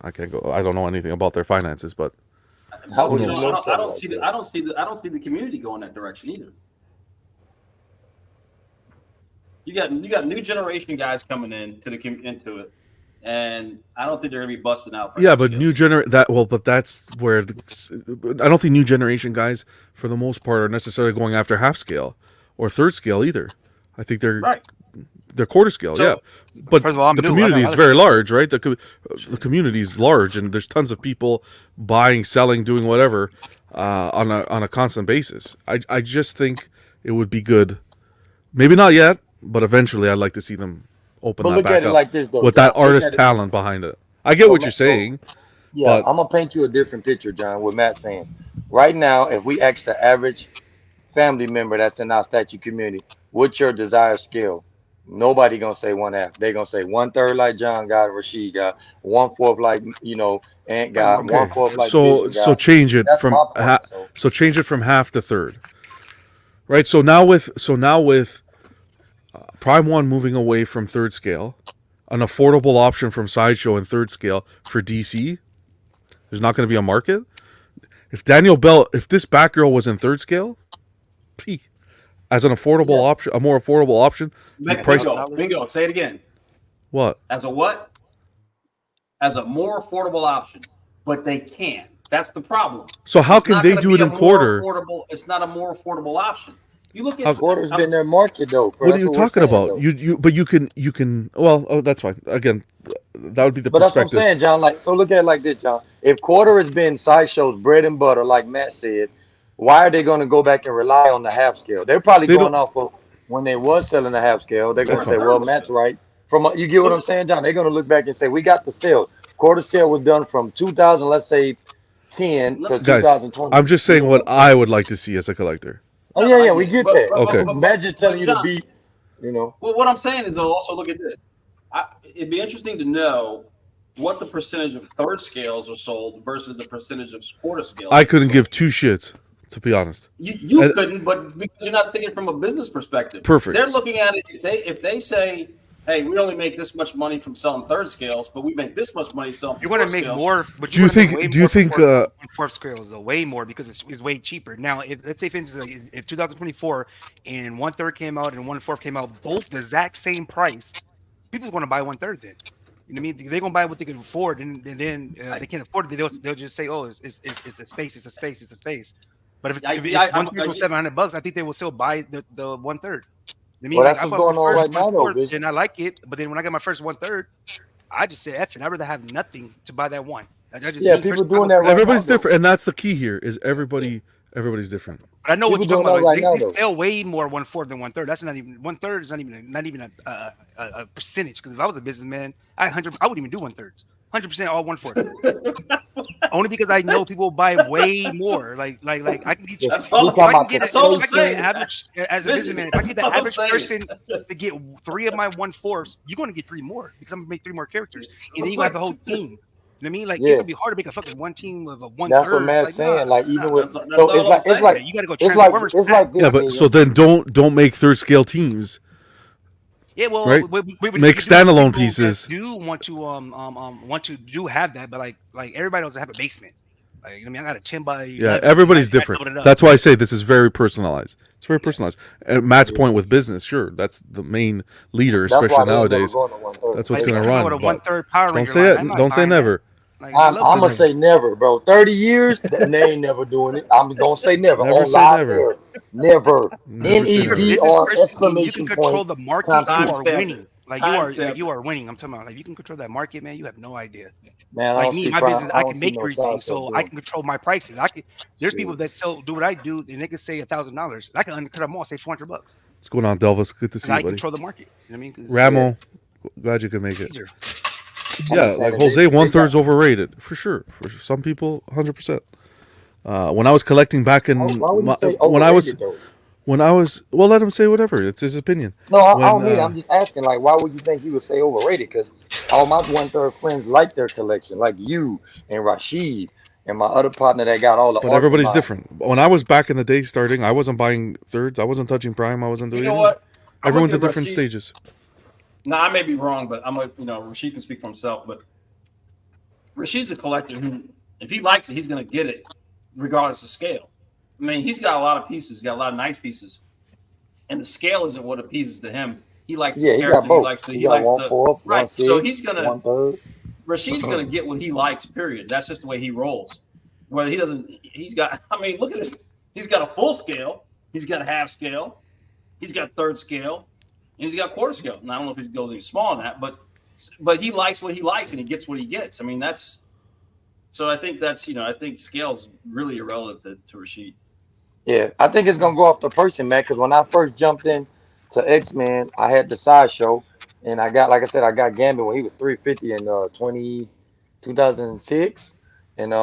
I can't go. I don't know anything about their finances, but
How would you
I
know
don't
something
see
like
the, I don't see the I don't see the community going that direction either. You got new generation guys coming into it, and I don't think they're gonna be busting out. For
yeah, but
skills.
but that's where I don't think new generation guys for the most part are necessarily going after half scale or third scale either. I think they're
Right.
they're quarter scale,
So,
yeah. But
first of all, I'm
the
new.
community
I
is
got-
very large, right? The community is large, and there's tons of people buying, selling, doing whatever on a constant basis. I just think it would be good. Maybe not yet, but eventually, I'd like to see them open
But
that
look
back
at it
up
like this, though.
with
John.
that
Look
artist
at it-
talent behind it. I get
So
what you're
Matt-
saying.
Yeah,
But-
I'm gonna paint you a different picture, John. What Matt's saying. Right now, if we ask the average family member that's in our statue community, what's your desired scale? Nobody gonna say 1/2. They gonna say 1/3 like John got, Rashid got, 1/4 like Ant got,
Okay,
1/4 like
so
Vision got.
change it
That's
from
my point.
so change it from half to third, right? So now with Prime One moving away from third scale, an affordable option from Sideshow and third scale for DC, there's not going to be a market. If Daniel Bel, if this Batgirl was in third scale, as an affordable option, a more affordable option, the price.
Bingo. Say it again.
What?
As a what? As a more affordable option, but they can't. That's the problem.
So how
It's
can
not
they
gonna
do
be
it
a
in
more
quarter?
affordable- It's not a more affordable option. You look at
Quarter's been their market though.
What are you
we're
talking
saying,
about?
though.
But you can. Well, that's fine. Again, that would be the
But that's what I'm
perspective.
saying, John. Like, so look at it like this, John. If quarter has been Sideshow's bread and butter, like Matt said, why are they going to go back and rely on the half scale? They're probably
They
going
don't-
off of when they was selling the half scale. They're going to
That's
say,
fine.
"Well, Matt's right." You get what I'm saying, John? They're going to look back and say, "We got the sale. Quarter sale was done from 2000, let's say 10 to
Guys,
2020."
I'm just saying what I would like to see as a collector.
Oh yeah, we get that.
Okay.
Imagine telling you to
John,
be,
Well, what I'm saying is, though, also look at this. It'd be interesting to know what the percentage of third scales are sold versus the percentage of quarter scales.
I couldn't give two shits, to be honest.
You
And-
couldn't, but because you're not thinking from a business perspective.
Perfect.
They're looking at it if they say, "Hey, we only make this much money from selling third scales, but we make this much money selling."
You're going to
fourth
make
scales."
more. But
Do you think
fourth scales though way more because it's way cheaper now? If let's say for instance, like, if 2024 and 1/3 came out and 1/4 came out, both the exact same price, people are going to buy 1/3 then. You know what I mean? They're gonna buy what they can afford, and then they can't afford it. They'll just say, "Oh, it's a space, it's a space, it's a space." But if one third was $700, I think they will still buy the 1/3. I mean,
Well,
like
that's
I
what's
bought
going
my
on
first
right now, though,
1/4,
Vision.
and I like it. But then when I got my first 1/3, I just said, "F it." I'd rather have nothing to buy that one.
Yeah, people doing that right
Everybody's
now,
different, and that's the key here. Is everybody's different.
I know what you're
People
talking
doing
about.
that
Like,
right
they
now, though.
sell way more 1/4 than 1/3. That's not even 1/3 is not even a percentage. Because if I was a businessman, I wouldn't even do 1/3. 100% all 1/4. Only because I know people buy way more. Like I can get you.
That's all.
If I can
That's all I'm
get
saying.
the average as a businessman, if I get the
I'm
average
saying.
person to get 3 of my 1/4s, you're going to get 3 more because I'm gonna make 3 more characters, and then you have the whole team. You know what I mean? Like,
Yeah.
it's gonna be hard to make a fucking one team of a 1/3.
That's what Matt's
Like,
saying. Like even with
That's
so
all
it's
I'm
like
saying.
you gotta go
it's like
Transformers.
it's like this,
Yeah, but so then don't make third scale teams.
Yeah, well,
Right?
we
Make
do
standalone
people that
pieces.
do want to do have that, but like everybody doesn't have a basement. Like, you know what I mean, I got a 10 by 11.
Yeah, everybody's
I doubled
different.
it up.
That's why I say this is very personalized. It's very personalized. And Matt's point with business, sure, that's the main leader,
That's why
especially
they ain't never
nowadays.
going to 1/3.
That's what's
Like,
going
if
to
you
run.
go to
But
1/3 Power
don't
Ranger
say
line,
it.
I'm not
Don't say
buying that.
never.
Like, I love
I'm gonna
Silver.
say never, bro. 30 years, they ain't never doing it. I'm gonna say never.
Never
On
say
live
never.
air. Never.
Never say
If you're a
never.
business
NEVR
person and you can
exclamation
control
point
the market,
times
you
two.
are
Timestamp
winning.
it.
Like,
Timestamp
you are winning. I'm talking about, like, you can control that market, man. You have no idea.
Man, I
Like
don't
me,
see
my
prime.
business,
I
I
don't
can
see
make
no
everything,
Sideshow
so I
doing
can control my prices. There's people
shit.
that do what I do, and they can say $1,000. I can undercut them all, say $400,
Mm-hmm.
What's going on, Delvis? Good to see
and I
you, buddy.
control the market. You know what I mean? 'Cause
Ramo, glad you could make it.
easier.
Yeah,
saying
like
that
Jose,
they
1/3's overrated for sure. For some people, 100%. When I was collecting back in
Why would you say
when I was
overrated though?
well, let him say whatever. It's his opinion.
No, I
When
don't mean it. I'm just asking, like, why would you think he would say overrated? Because all my 1/3 friends like their collection, like you and Rashid and my other partner that got all the
but
art.
everybody's different. When I was back in the day starting, I wasn't buying thirds. I wasn't touching prime. I wasn't doing
You know
anything.
what? I'm
Everyone's
gonna
at
give
different
Rashid-
stages.
Now, I may be wrong, but I'm like, Rashid can speak for himself. But Rashid's a collector who, if he likes it, he's going to get it, regardless of scale. I mean, he's got a lot of pieces. He's got a lot of nice pieces, and the scale isn't what appeases to him. He likes the
Yeah, he
character.
got both.
He likes the.
He
He
got
likes
1/4,
the right.
1/6,
So he's gonna.
1/3.
Rashid's gonna get what he likes. Period. That's just the way he rolls. Whether he doesn't, he's got. I mean, look at this. He's got a full scale. He's got a half scale. He's got third scale. And he's got quarter scale. And I don't know if he goes any smaller than that, but he likes what he likes and he gets what he gets. I mean, that's so I think that's I think scale's really irrelevant to Rashid.
Yeah, I think it's gonna go off the person, man. Because when I first jumped in to X-Men, I had the Sideshow, and I got, like I said, I got Gambit when he was 350 in 2006. And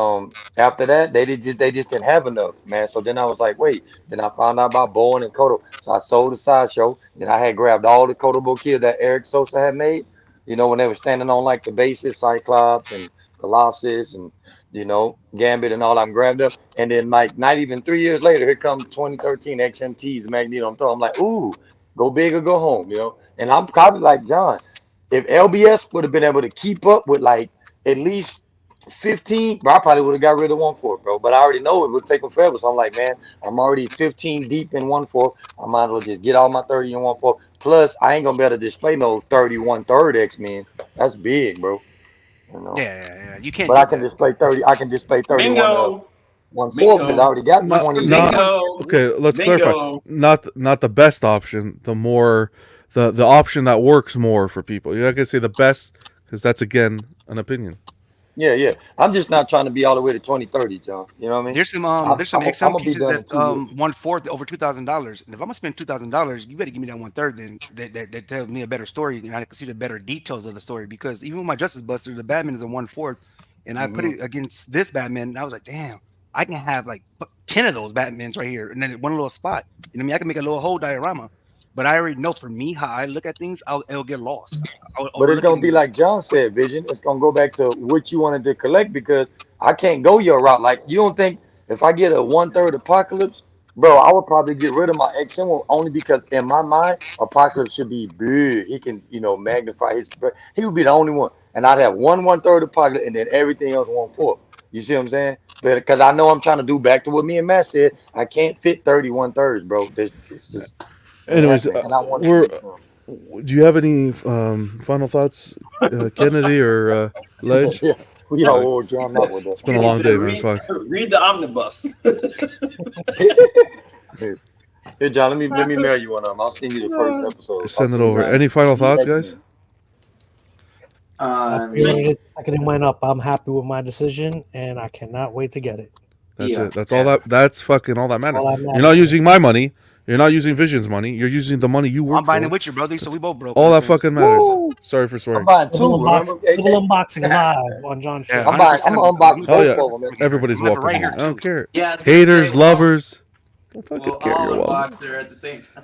after that, they just didn't have enough, man. So then I was like, wait. Then I found out about Bowen and Kodo. So I sold the Sideshow. Then I had grabbed all the Kodo kills that Eric Sosa had made. When they were standing on like the bases, Cyclops and Colossus and Gambit and all. I'm grabbed up. And then like not even 3 years later, here comes 2013 XMTs, Magneto. I'm like, ooh, go big or go home. And I'm probably like John. If LBS would have been able to keep up with like at least 15, bro, I probably would have got rid of 1/4, bro. But I already know it would take them forever. So I'm like, man, I'm already 15 deep in 1/4. I might as well just get all my 30 in 1/4. Plus, I ain't gonna be able to display no 30 1/3 X-Men. That's big, bro.
Yeah. You can't.
But I can display 30. I can display 31
Bingo.
1/4 because I already got 20.
Bingo.
Okay, let's clarify.
Bingo.
Not the best option. The more the option that works more for people. You're not gonna say the best because that's again an opinion.
Yeah. I'm just not trying to be all the way to 2030, John. You know what I mean?
There's some
I'm
XM
gonna be
pieces
done in
that
2 years.
1/4 over $2,000. And if I'm gonna spend $2,000, you better give me that 1/3. Then that tells me a better story, and I can see the better details of the story. Because even with my Justice Buster, the Batman is a 1/4, and I put it against this Batman, and I was like, damn, I can have like 10 of those Batmans right here, and then one little spot. You know what I mean? I can make a little whole diorama. But I already know for me how I look at things, it'll get lost.
But it's gonna be like John said, Vision. It's gonna go back to what you wanted to collect because I can't go your route. Like you don't think if I get a 1/3 Apocalypse, bro, I would probably get rid of my XM only because in my mind, Apocalypse should be big. He can, magnify his. He would be the only one, and I'd have 1/3 Apocalypse, and then everything else 1/4. You see what I'm saying? But because I know I'm trying to do back to what me and Matt said, I can't fit 30 1/3s, bro. It's just.
Anyways,
and I want
do you have any final thoughts, Kennedy or Ledge?
Yeah. We all wore John out with
It's
that.
been a
He
long
said,
day, man.
read,
Fuck.
read the omnibus.
Here, John, let me marry you one of them. I'll send you the first episode.
Send it over. Any final thoughts, guys?
I pre-ordered it. I can went up. I'm happy with my decision, and I cannot wait to get it.
That's it. That's all that. That's fucking all that matters.
All that
You're not using my money. You're not using Vision's money. You're using the money you work
I'm buying
for.
it with you, brother. So we both broke.
All that fucking matters.
Woo!
Sorry for
I'm
swearing.
buying two.
Little
Remember,
unboxing live on John Show.
Yeah,
I'm unboxing
Oh, yeah.
both of them.
Everybody's
I'm gonna have it
welcome
right
here.
here,
I don't
too.
care.
Yeah, I was gonna
Haters,
say, we'll all-
lovers. Don't fucking
We'll
care.
all
You're welcome.
unbox there at the same time.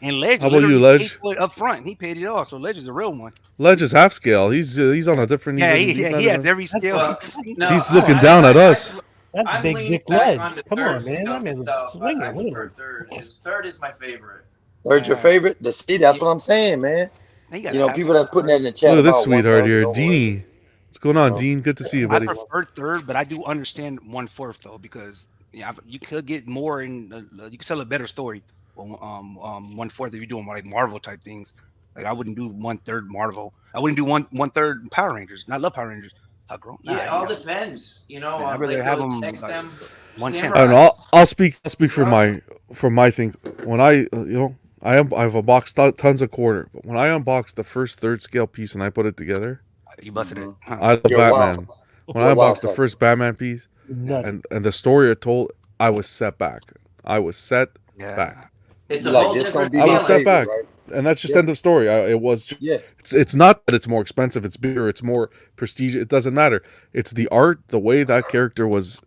And Ledge.
How about you,
literally
Ledge?
paid for it up front. He paid it off, so Ledge is a real one.
Ledge is half scale. He's on a different.
Yeah,
he's not
he has
even-
every skill.
Well, no,
He's
I-
looking
I-
down
I-
at us.
That's
I'm
big
leaning
dick
back
ledge.
on the
Come
third
on, man. That man's a
stuff.
swinger.
I
What is
prefer
it?
third. Third is my favorite.
Third's your favorite? See, that's what I'm saying, man. You know, people that's putting that in the chat.
Look at this
about
sweetheart
1,000,
here,
don't worry.
Deanie. What's going on,
No.
Dean? Good to see you,
I
buddy.
prefer third, but I do understand 1/4 though, because you could get more in. You could tell a better story. 1/4 if you're doing like Marvel type things. Like I wouldn't do 1/3 Marvel. I wouldn't do 1/3 Power Rangers. I love Power Rangers.
Yeah, it all depends. You know,
I'd rather have them
text
like
them.
1/10.
I don't know. I'll speak for my thing. When I I've unboxed tons of quarter, but when I unboxed the first third scale piece and I put it together,
You busted it. Huh?
I love
You're
Batman.
wild.
When I
You're wild,
unboxed the
son.
first Batman piece
Nutty.
and the story it told, I was set back. I was set
Yeah.
back.
It's
You
a
like,
whole
this gonna
different
be
I
my
was
feeling.
set back.
favorite, right?
And that's just
Yeah.
end of story. It was just
Yeah.
it's not that it's more expensive, it's bigger, it's more prestigious. It doesn't matter. It's the art, the way that character was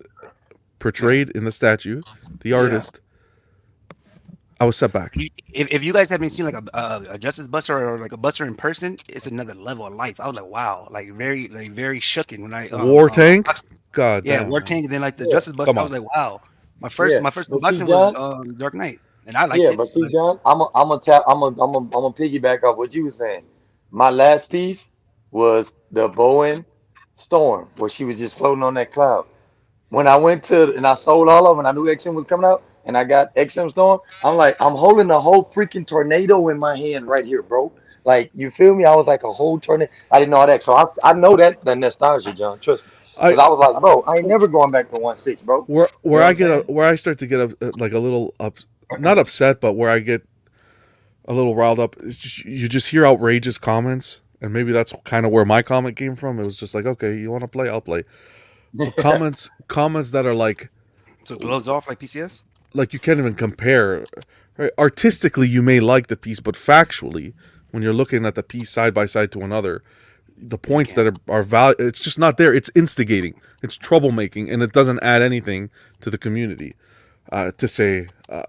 portrayed in the statue, the artist. I was set back.
If you guys haven't seen like a Justice Buster or like a Buster in person, it's another level of life. I was like, wow, like very shooken when I
War Tank? God
yeah,
damn.
War Tank, and then like the
Yeah.
Justice Buster,
Come
I
on.
was like, wow. My first
But see,
unboxing
John?
was Dark Knight, and I liked
Yeah,
it.
but see, John, I'm a piggyback off what you were saying. My last piece was the Bowen Storm, where she was just floating on that cloud. When I went to and I sold all of them, and I knew XM was coming out, and I got XM Storm, I'm like, I'm holding a whole freaking tornado in my hand right here, bro. Like, you feel me? I was like a whole tornado. I didn't know that, so I know that nostalgia, John. Trust me. Because I was like, bro, I ain't never going back to 1/6, bro.
Where I start to get like a little not upset, but where I get a little riled up is just you just hear outrageous comments, and maybe that's kind of where my comment came from. It was just like, okay, you want to play, I'll play. But comments that are like
So it glows off like PCS.
like you can't even compare. Right? Artistically, you may like the piece, but factually, when you're looking at the piece side by side to another, the points that are valid, it's just not there. It's instigating, it's troublemaking, and it doesn't add anything to the community. To say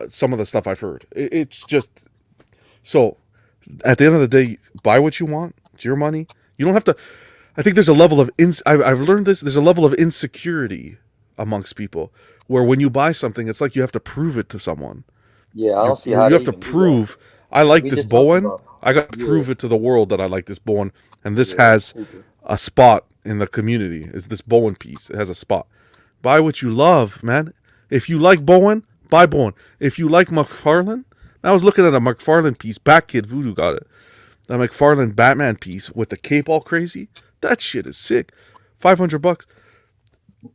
some of the stuff I've heard, it's just so. At the end of the day, buy what you want. It's your money. You don't have to. I think there's a level of I've learned this. There's a level of insecurity amongst people where when you buy something, it's like you have to prove it to someone.
Yeah, I don't see
You
how
have
they
to
even do that.
prove I like
We
this
just talked
Bowen.
about it.
I got to
Yeah.
prove it to the world that I like this Bowen, and this
Yeah,
has
stupid.
a spot in the community. Is this Bowen piece? It has a spot. Buy what you love, man. If you like Bowen, buy Bowen. If you like McFarlane, I was looking at a McFarlane piece. Kid Voodoo got it. The McFarlane Batman piece with the cape all crazy. That shit is sick. $500.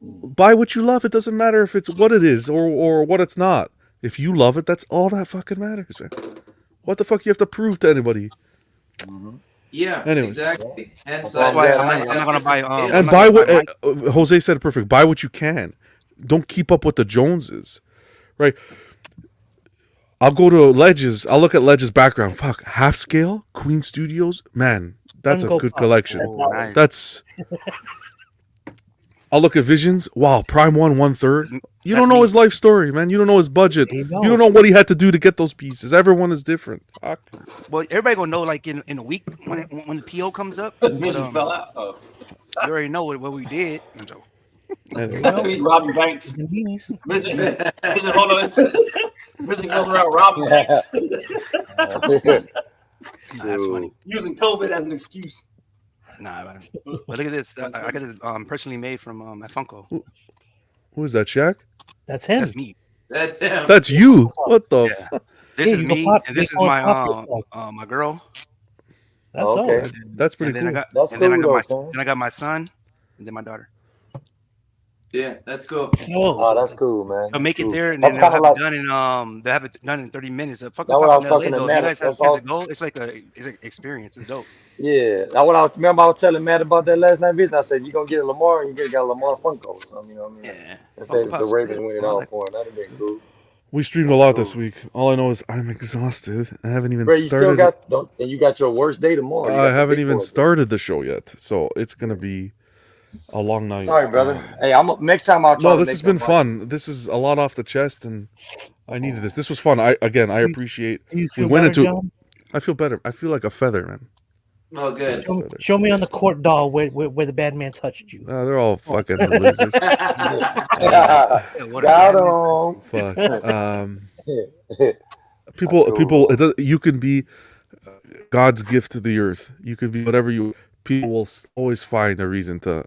Buy what you love. It doesn't matter if it's what it is or what it's not. If you love it, that's all that fucking matters, man. What the fuck you have to prove to anybody?
Yeah,
Anyways.
exactly. Hence,
That's why I'm not gonna buy.
And buy what Jose said it perfect. Buy what you can. Don't keep up with the Joneses, right? I'll go to Ledges. I'll look at Ledges' background. Fuck, half scale Queen Studios. Man, that's a
Funko
good
Pop.
collection.
Oh, nice.
That's. I'll look at Visions. Wow, Prime 1/3. You don't
That's
know
me.
his life story, man. You don't know his budget.
There you
You
go.
don't know what he had to do to get those pieces. Everyone is different. Fuck.
Well, everybody gonna know like in a week when the PO comes up.
Vision
But,
fell out. Oh.
you already know what we did. So,
Anyways.
We Robin Banks.
Convenience.
Vision, hold on. Vision goes around robbing banks,
nah, that's funny.
using COVID as an excuse.
Nah, man. But look at this. I got this personally made from at Funko.
Who is that, Shaq?
That's him.
That's me.
That's him.
That's you. What the?
Yeah.
Fuck?
This
Yeah,
is
you go
me,
pop-
and this
you
is
go
my
pop yourself.
my girl.
That's
Okay.
dope.
That's pretty
And then
cool.
I got
That's
and then I
cool
got
though,
my
son.
then I got my son. and then my daughter.
Yeah, that's cool.
Oh, that's cool, man.
They'll make it
Cool.
there, and
That's
then they'll
kind
have
of
it
like
done in they have it done in 30 minutes. Fucking
that's what I
pop
was
in LA
talking to
though. If you
Matt.
guys have
That's
a chance
all.
to go, it's like it's an experience. It's dope.
Yeah, that's what I was. Remember, I was telling Matt about that last night visit. I said, "You gonna get a Lamar, and you got a Lamar Funko or something." You know what I mean?
Yeah.
Instead
Funko
of the
Pop's
Ravens
good.
winning
I
all
like
for him, that'd have been cool.
We streamed a lot this week. All I know is I'm exhausted. I haven't even
Bro, you still
started.
got, and you got your worst day tomorrow. You got
I
the
haven't
big
even
boy day.
started the show yet, so it's gonna be a long night.
Sorry, brother. Hey, next time I'll try
No,
to
this
make
has been
that
fun. This is a lot off the chest, and I needed this. This was fun. I appreciate.
You
We
feel
went
better,
into.
John?
I feel better. I feel like a feather, man.
Oh, good.
Show me on the court, doll, where the bad man touched you.
They're all fucking losers.
Got him.
Fuck. People. You can be God's gift to the earth. You could be whatever you. People will always find a reason to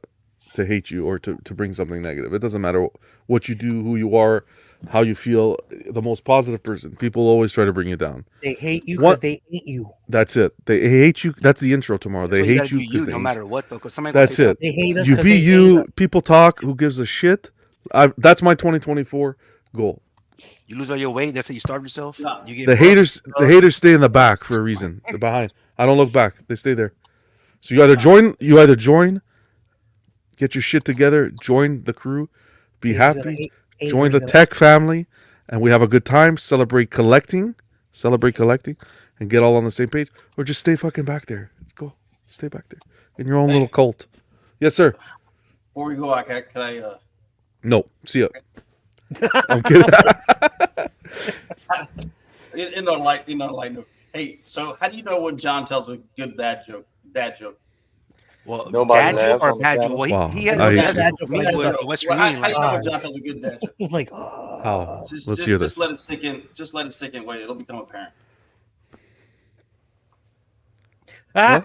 hate you or to bring something negative. It doesn't matter what you do, who you are, how you feel. The most positive person. People always try to bring you down.
They hate you because they hate you.
That's it. They hate you. That's the intro tomorrow. They hate you because
no matter what though. Because somebody.
That's it.
They hate us.
You be you. People talk. Who gives a shit? That's my 2024 goal.
You lose all your weight. That's how you starve yourself.
No.
You get
The haters stay in the back for a reason. They're behind. I don't look back. They stay there. So you either join, get your shit together, join the crew, be happy, join the tech family, and we have a good time, celebrate collecting, and get all on the same page, or just stay fucking back there. Go. Stay back there. In your own little cult. Yes, sir.
Before we go, can I
No. See ya. I'm kidding.
in a light note. Hey, so how do you know when John tells a good dad joke?
Well,
Nobody
dad joke
laughs
or
on the
bad
channel.
joke?
Wow.
He had
I
no
hate
dad
you.
joke. Me with West
Well, how
Virginia.
do you know when John tells a good dad joke?
He's like,
How?
Just,
Let's
just,
hear
just
this.
let it sink in. Just let it sink in. Wait, it'll become apparent.
I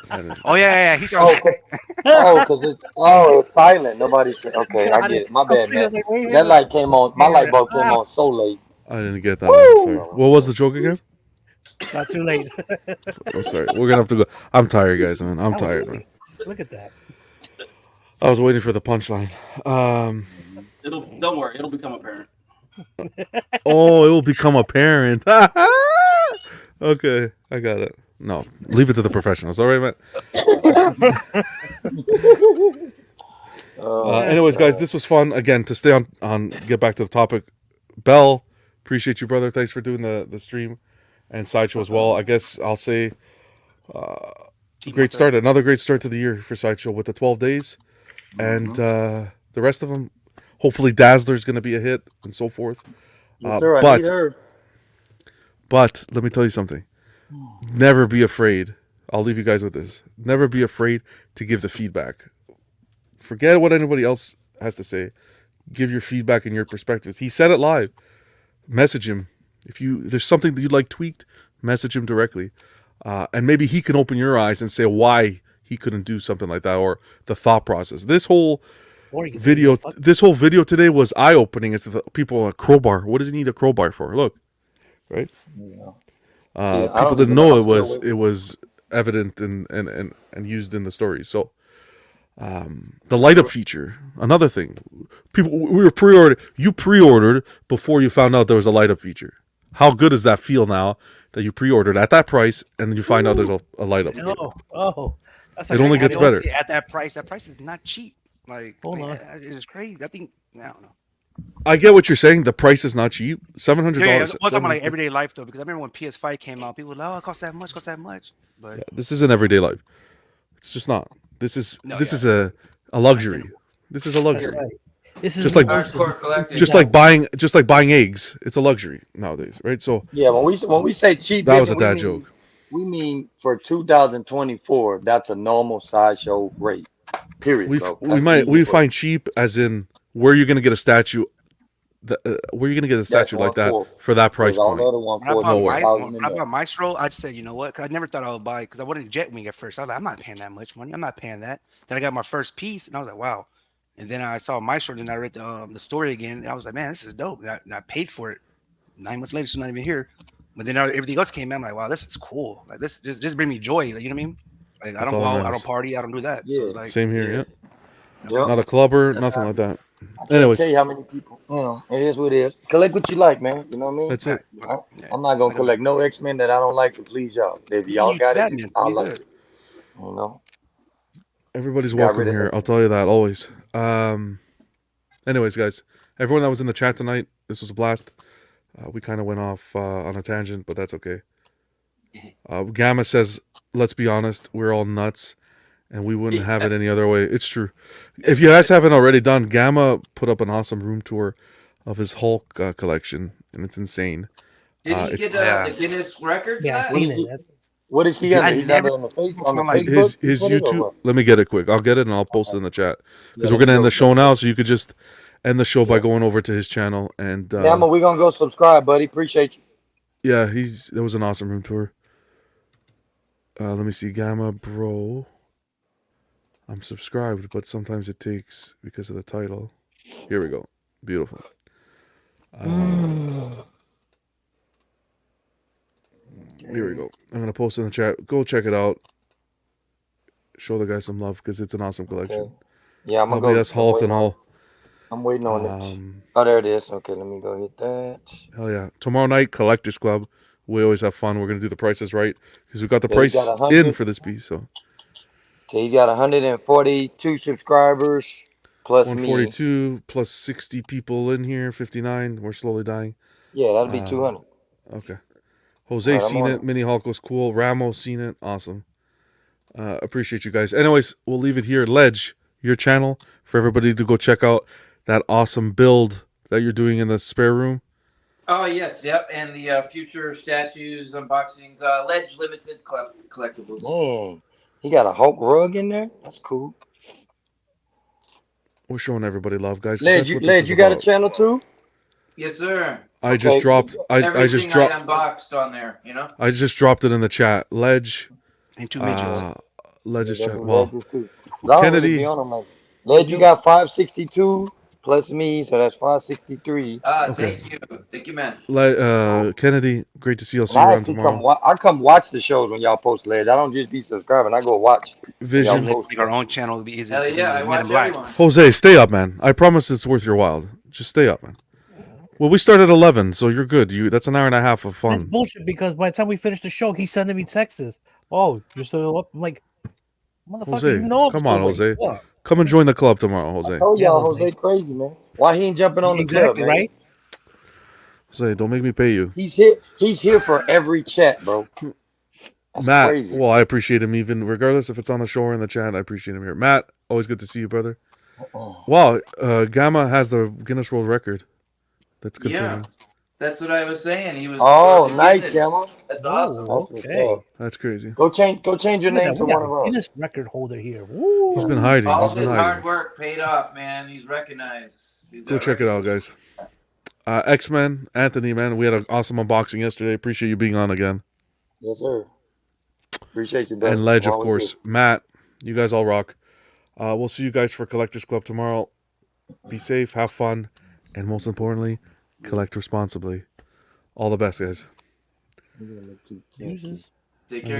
don't.
Oh yeah. He's
It's silent. Nobody's okay. I get it. My bad, man. That light came on. My light bulb came on so late.
I didn't get that one. Sorry. What was the joke again?
not too late.
I'm sorry. We're gonna have to go. I'm tired, guys, man. I'm tired, man.
Look at that.
I was waiting for the punchline.
Don't worry, it'll become apparent.
Oh, it will become apparent. Okay, I got it. No, leave it to the professionals. All right, man. Anyways, guys, this was fun. Again, to stay on get back to the topic. Bel, appreciate you, brother. Thanks for doing the stream, and Sideshow as well. I guess I'll say, great start. Another great start to the year for Sideshow with the 12 days, and the rest of them. Hopefully, Dazzler's going to be a hit and so forth.
Yes, sir, I need her.
But let me tell you something. Never be afraid. I'll leave you guys with this. Never be afraid to give the feedback. Forget what anybody else has to say. Give your feedback and your perspectives. He said it live. Message him. If there's something that you'd like tweaked, message him directly. And maybe he can open your eyes and say why he couldn't do something like that or the thought process. This whole video today was eye-opening. It's the people a crowbar. What does he need a crowbar for? Look. Right? People didn't know it was evident and used in the story. So the light up feature, another thing. You pre-ordered before you found out there was a light up feature. How good does that feel now that you pre-ordered at that price and then you find out there's a light up feature?
That's
it only gets better.
At that price is not cheap. Like, it's crazy. I think I don't know.
I get what you're saying. The price is not cheap. $700.
Yeah, I'm talking about like everyday life though, because I remember when PS5 came out, people were like, "Oh, it costs that much." But
this isn't everyday life. It's just not. This is a luxury. This is a luxury.
This is
just like buying eggs. It's a luxury nowadays, right? So
yeah, when we say cheap,
that was a dad joke.
We mean for 2024, that's a normal Sideshow rate. Period.
We find cheap as in where you're gonna get a statue. Where you're gonna get a statue like that for that price point?
When I bought Maestro, I just said, you know what? Because I never thought I would buy it because I wanted Jetwing at first. I was like, I'm not paying that much money. I'm not paying that. Then I got my first piece, and I was like, wow. And then I saw Maestro, and then I read the story again. And I was like, man, this is dope. And I paid for it. 9 months later, she's not even here. But then everything else came out. I'm like, wow, this is cool. Like this just bring me joy. Like, you know what I mean? Like I
That's
don't
all
go
that
out, I
matters.
don't party, I don't do that. So it's
Yeah.
like
Same here.
Yeah.
Yeah.
Yep.
Not a clubber,
That's
nothing
how
like that.
I can't
Anyways,
tell you how many people. You know, it is what it is. Collect what you like, man. You know what I mean?
that's it.
I'm not gonna
like a,
collect no X-Men that I don't like to please y'all. If
you
y'all
use
got it,
Batman, so
I'll
you
like
good.
it. You know,
Everybody's
got
welcome
rid of
here. I'll
X-Men.
tell you that always. Anyways, guys, everyone that was in the chat tonight, this was a blast. We kind of went off on a tangent, but that's okay. Gamma says, let's be honest, we're all nuts, and we wouldn't have it any other way. It's true. If you guys haven't already done, Gamma put up an awesome room tour of his Hulk collection, and it's insane.
Did he
it's
get
yeah.
the Guinness record for
Yeah, I've
that?
What
seen
is
it.
he? What is he
I
under? He's
never
under on the
smell like
Facebook.
his
He put it, or
YouTube.
what?
Let me get it quick. I'll get it and I'll post it in the chat because
Yeah,
we're gonna end the show
let me
now.
go.
So you could just end the show by
Yeah.
going over to his channel and
Gamma, we gonna go subscribe, buddy. Appreciate you.
yeah, that was an awesome room tour. Let me see, Gamma bro. I'm subscribed, but sometimes it takes because of the title. Here we go. Beautiful. Here we go. I'm gonna post it in the chat. Go check it out. Show the guys some love because it's an awesome collection.
Okay. Yeah, I'm gonna go.
LBS Hulk and all.
I'm waiting on it. Oh, there it is. Okay, let me go hit that.
Hell yeah! Tomorrow night, Collectors Club. We always have fun. We're gonna do the prices right because we got the
Yeah, he's
price
got 100.
in for this piece. So
Okay, he's got 142 subscribers plus me.
142 plus 60 people in here. 59. We're slowly dying.
Yeah, that'll be 200.
Okay. Jose
Alright, I'm
seen
on
it.
it.
Mini Hulk was cool. Ramos seen it. Awesome. Appreciate you guys. Anyways, we'll leave it here. Ledge, your channel for everybody to go check out that awesome build that you're doing in the spare room.
Oh yes, yep, and the future statues unboxings, Ledge Limited collectibles.
Man, he got a Hulk rug in there. That's cool.
We're showing everybody love, guys. 'cause
Ledge,
that's what this
Ledge,
is
you got a
about.
channel too?
Yes, sir.
I just dropped. I just
Everything
dropped.
I unboxed on there, you know.
I just dropped it in the chat. Ledge.
and 2 midgets.
Ledge's
Yeah,
chat.
that's
Wow.
Ledge's too. 'Cause I don't really
Kennedy.
be on him like that. Ledge, you got 562 plus me, so that's 563.
Okay.
Thank you, man.
Kennedy, great to see you. I'll
And
see you
I
around
actually
tomorrow.
I come watch the shows when y'all post, Ledge. I don't just be subscribing. I go watch.
Vision.
Y'all post
Make our own channel would be easy.
Hell yeah, I watch everyone.
Jose, stay up, man. I promise it's worth your while. Just stay up, man. Well, we start at 11, so you're good. That's an hour and a half of
That's
fun.
bullshit because by the time we finish the show, he's sending me texts. Oh, you're still up? I'm like, motherfucker,
Jose,
you know I'm
come
still
on,
awake.
Jose.
What?
Come and join the club tomorrow, Jose.
I told y'all,
Jose.
Jose crazy, man. Why he ain't jumping on the club,
Exactly,
man?
right?
Jose, don't make me pay you.
He's here. He's here for every chat, bro. That's
Matt,
crazy.
well, I appreciate him even regardless if it's on the show or in the chat. I appreciate him here. Matt, always good to see you, brother. Wow, Gamma has the Guinness World Record. That's good for
Yeah,
him.
that's what I was saying. He was.
Oh, nice, Gamma.
That's
Oh,
awesome.
That's what's
okay.
up.
That's crazy.
Go change your name to
We got
one of
a
us.
Guinness record holder here. Woo.
He's been hiding.
All
He's
of
been
his
hiding.
hard work paid off, man. He's recognized.
Go check it out, guys. X-Men, Anthony, man, we had an awesome unboxing yesterday. Appreciate you being on again.
Yes, sir. Appreciate you, brother.
And Ledge,
I'm
of
always
course.
here.
Matt, you guys all rock. We'll see you guys for Collectors Club tomorrow. Be safe, have fun, and most importantly, collect responsibly. All the best, guys.
Uses.
Take care.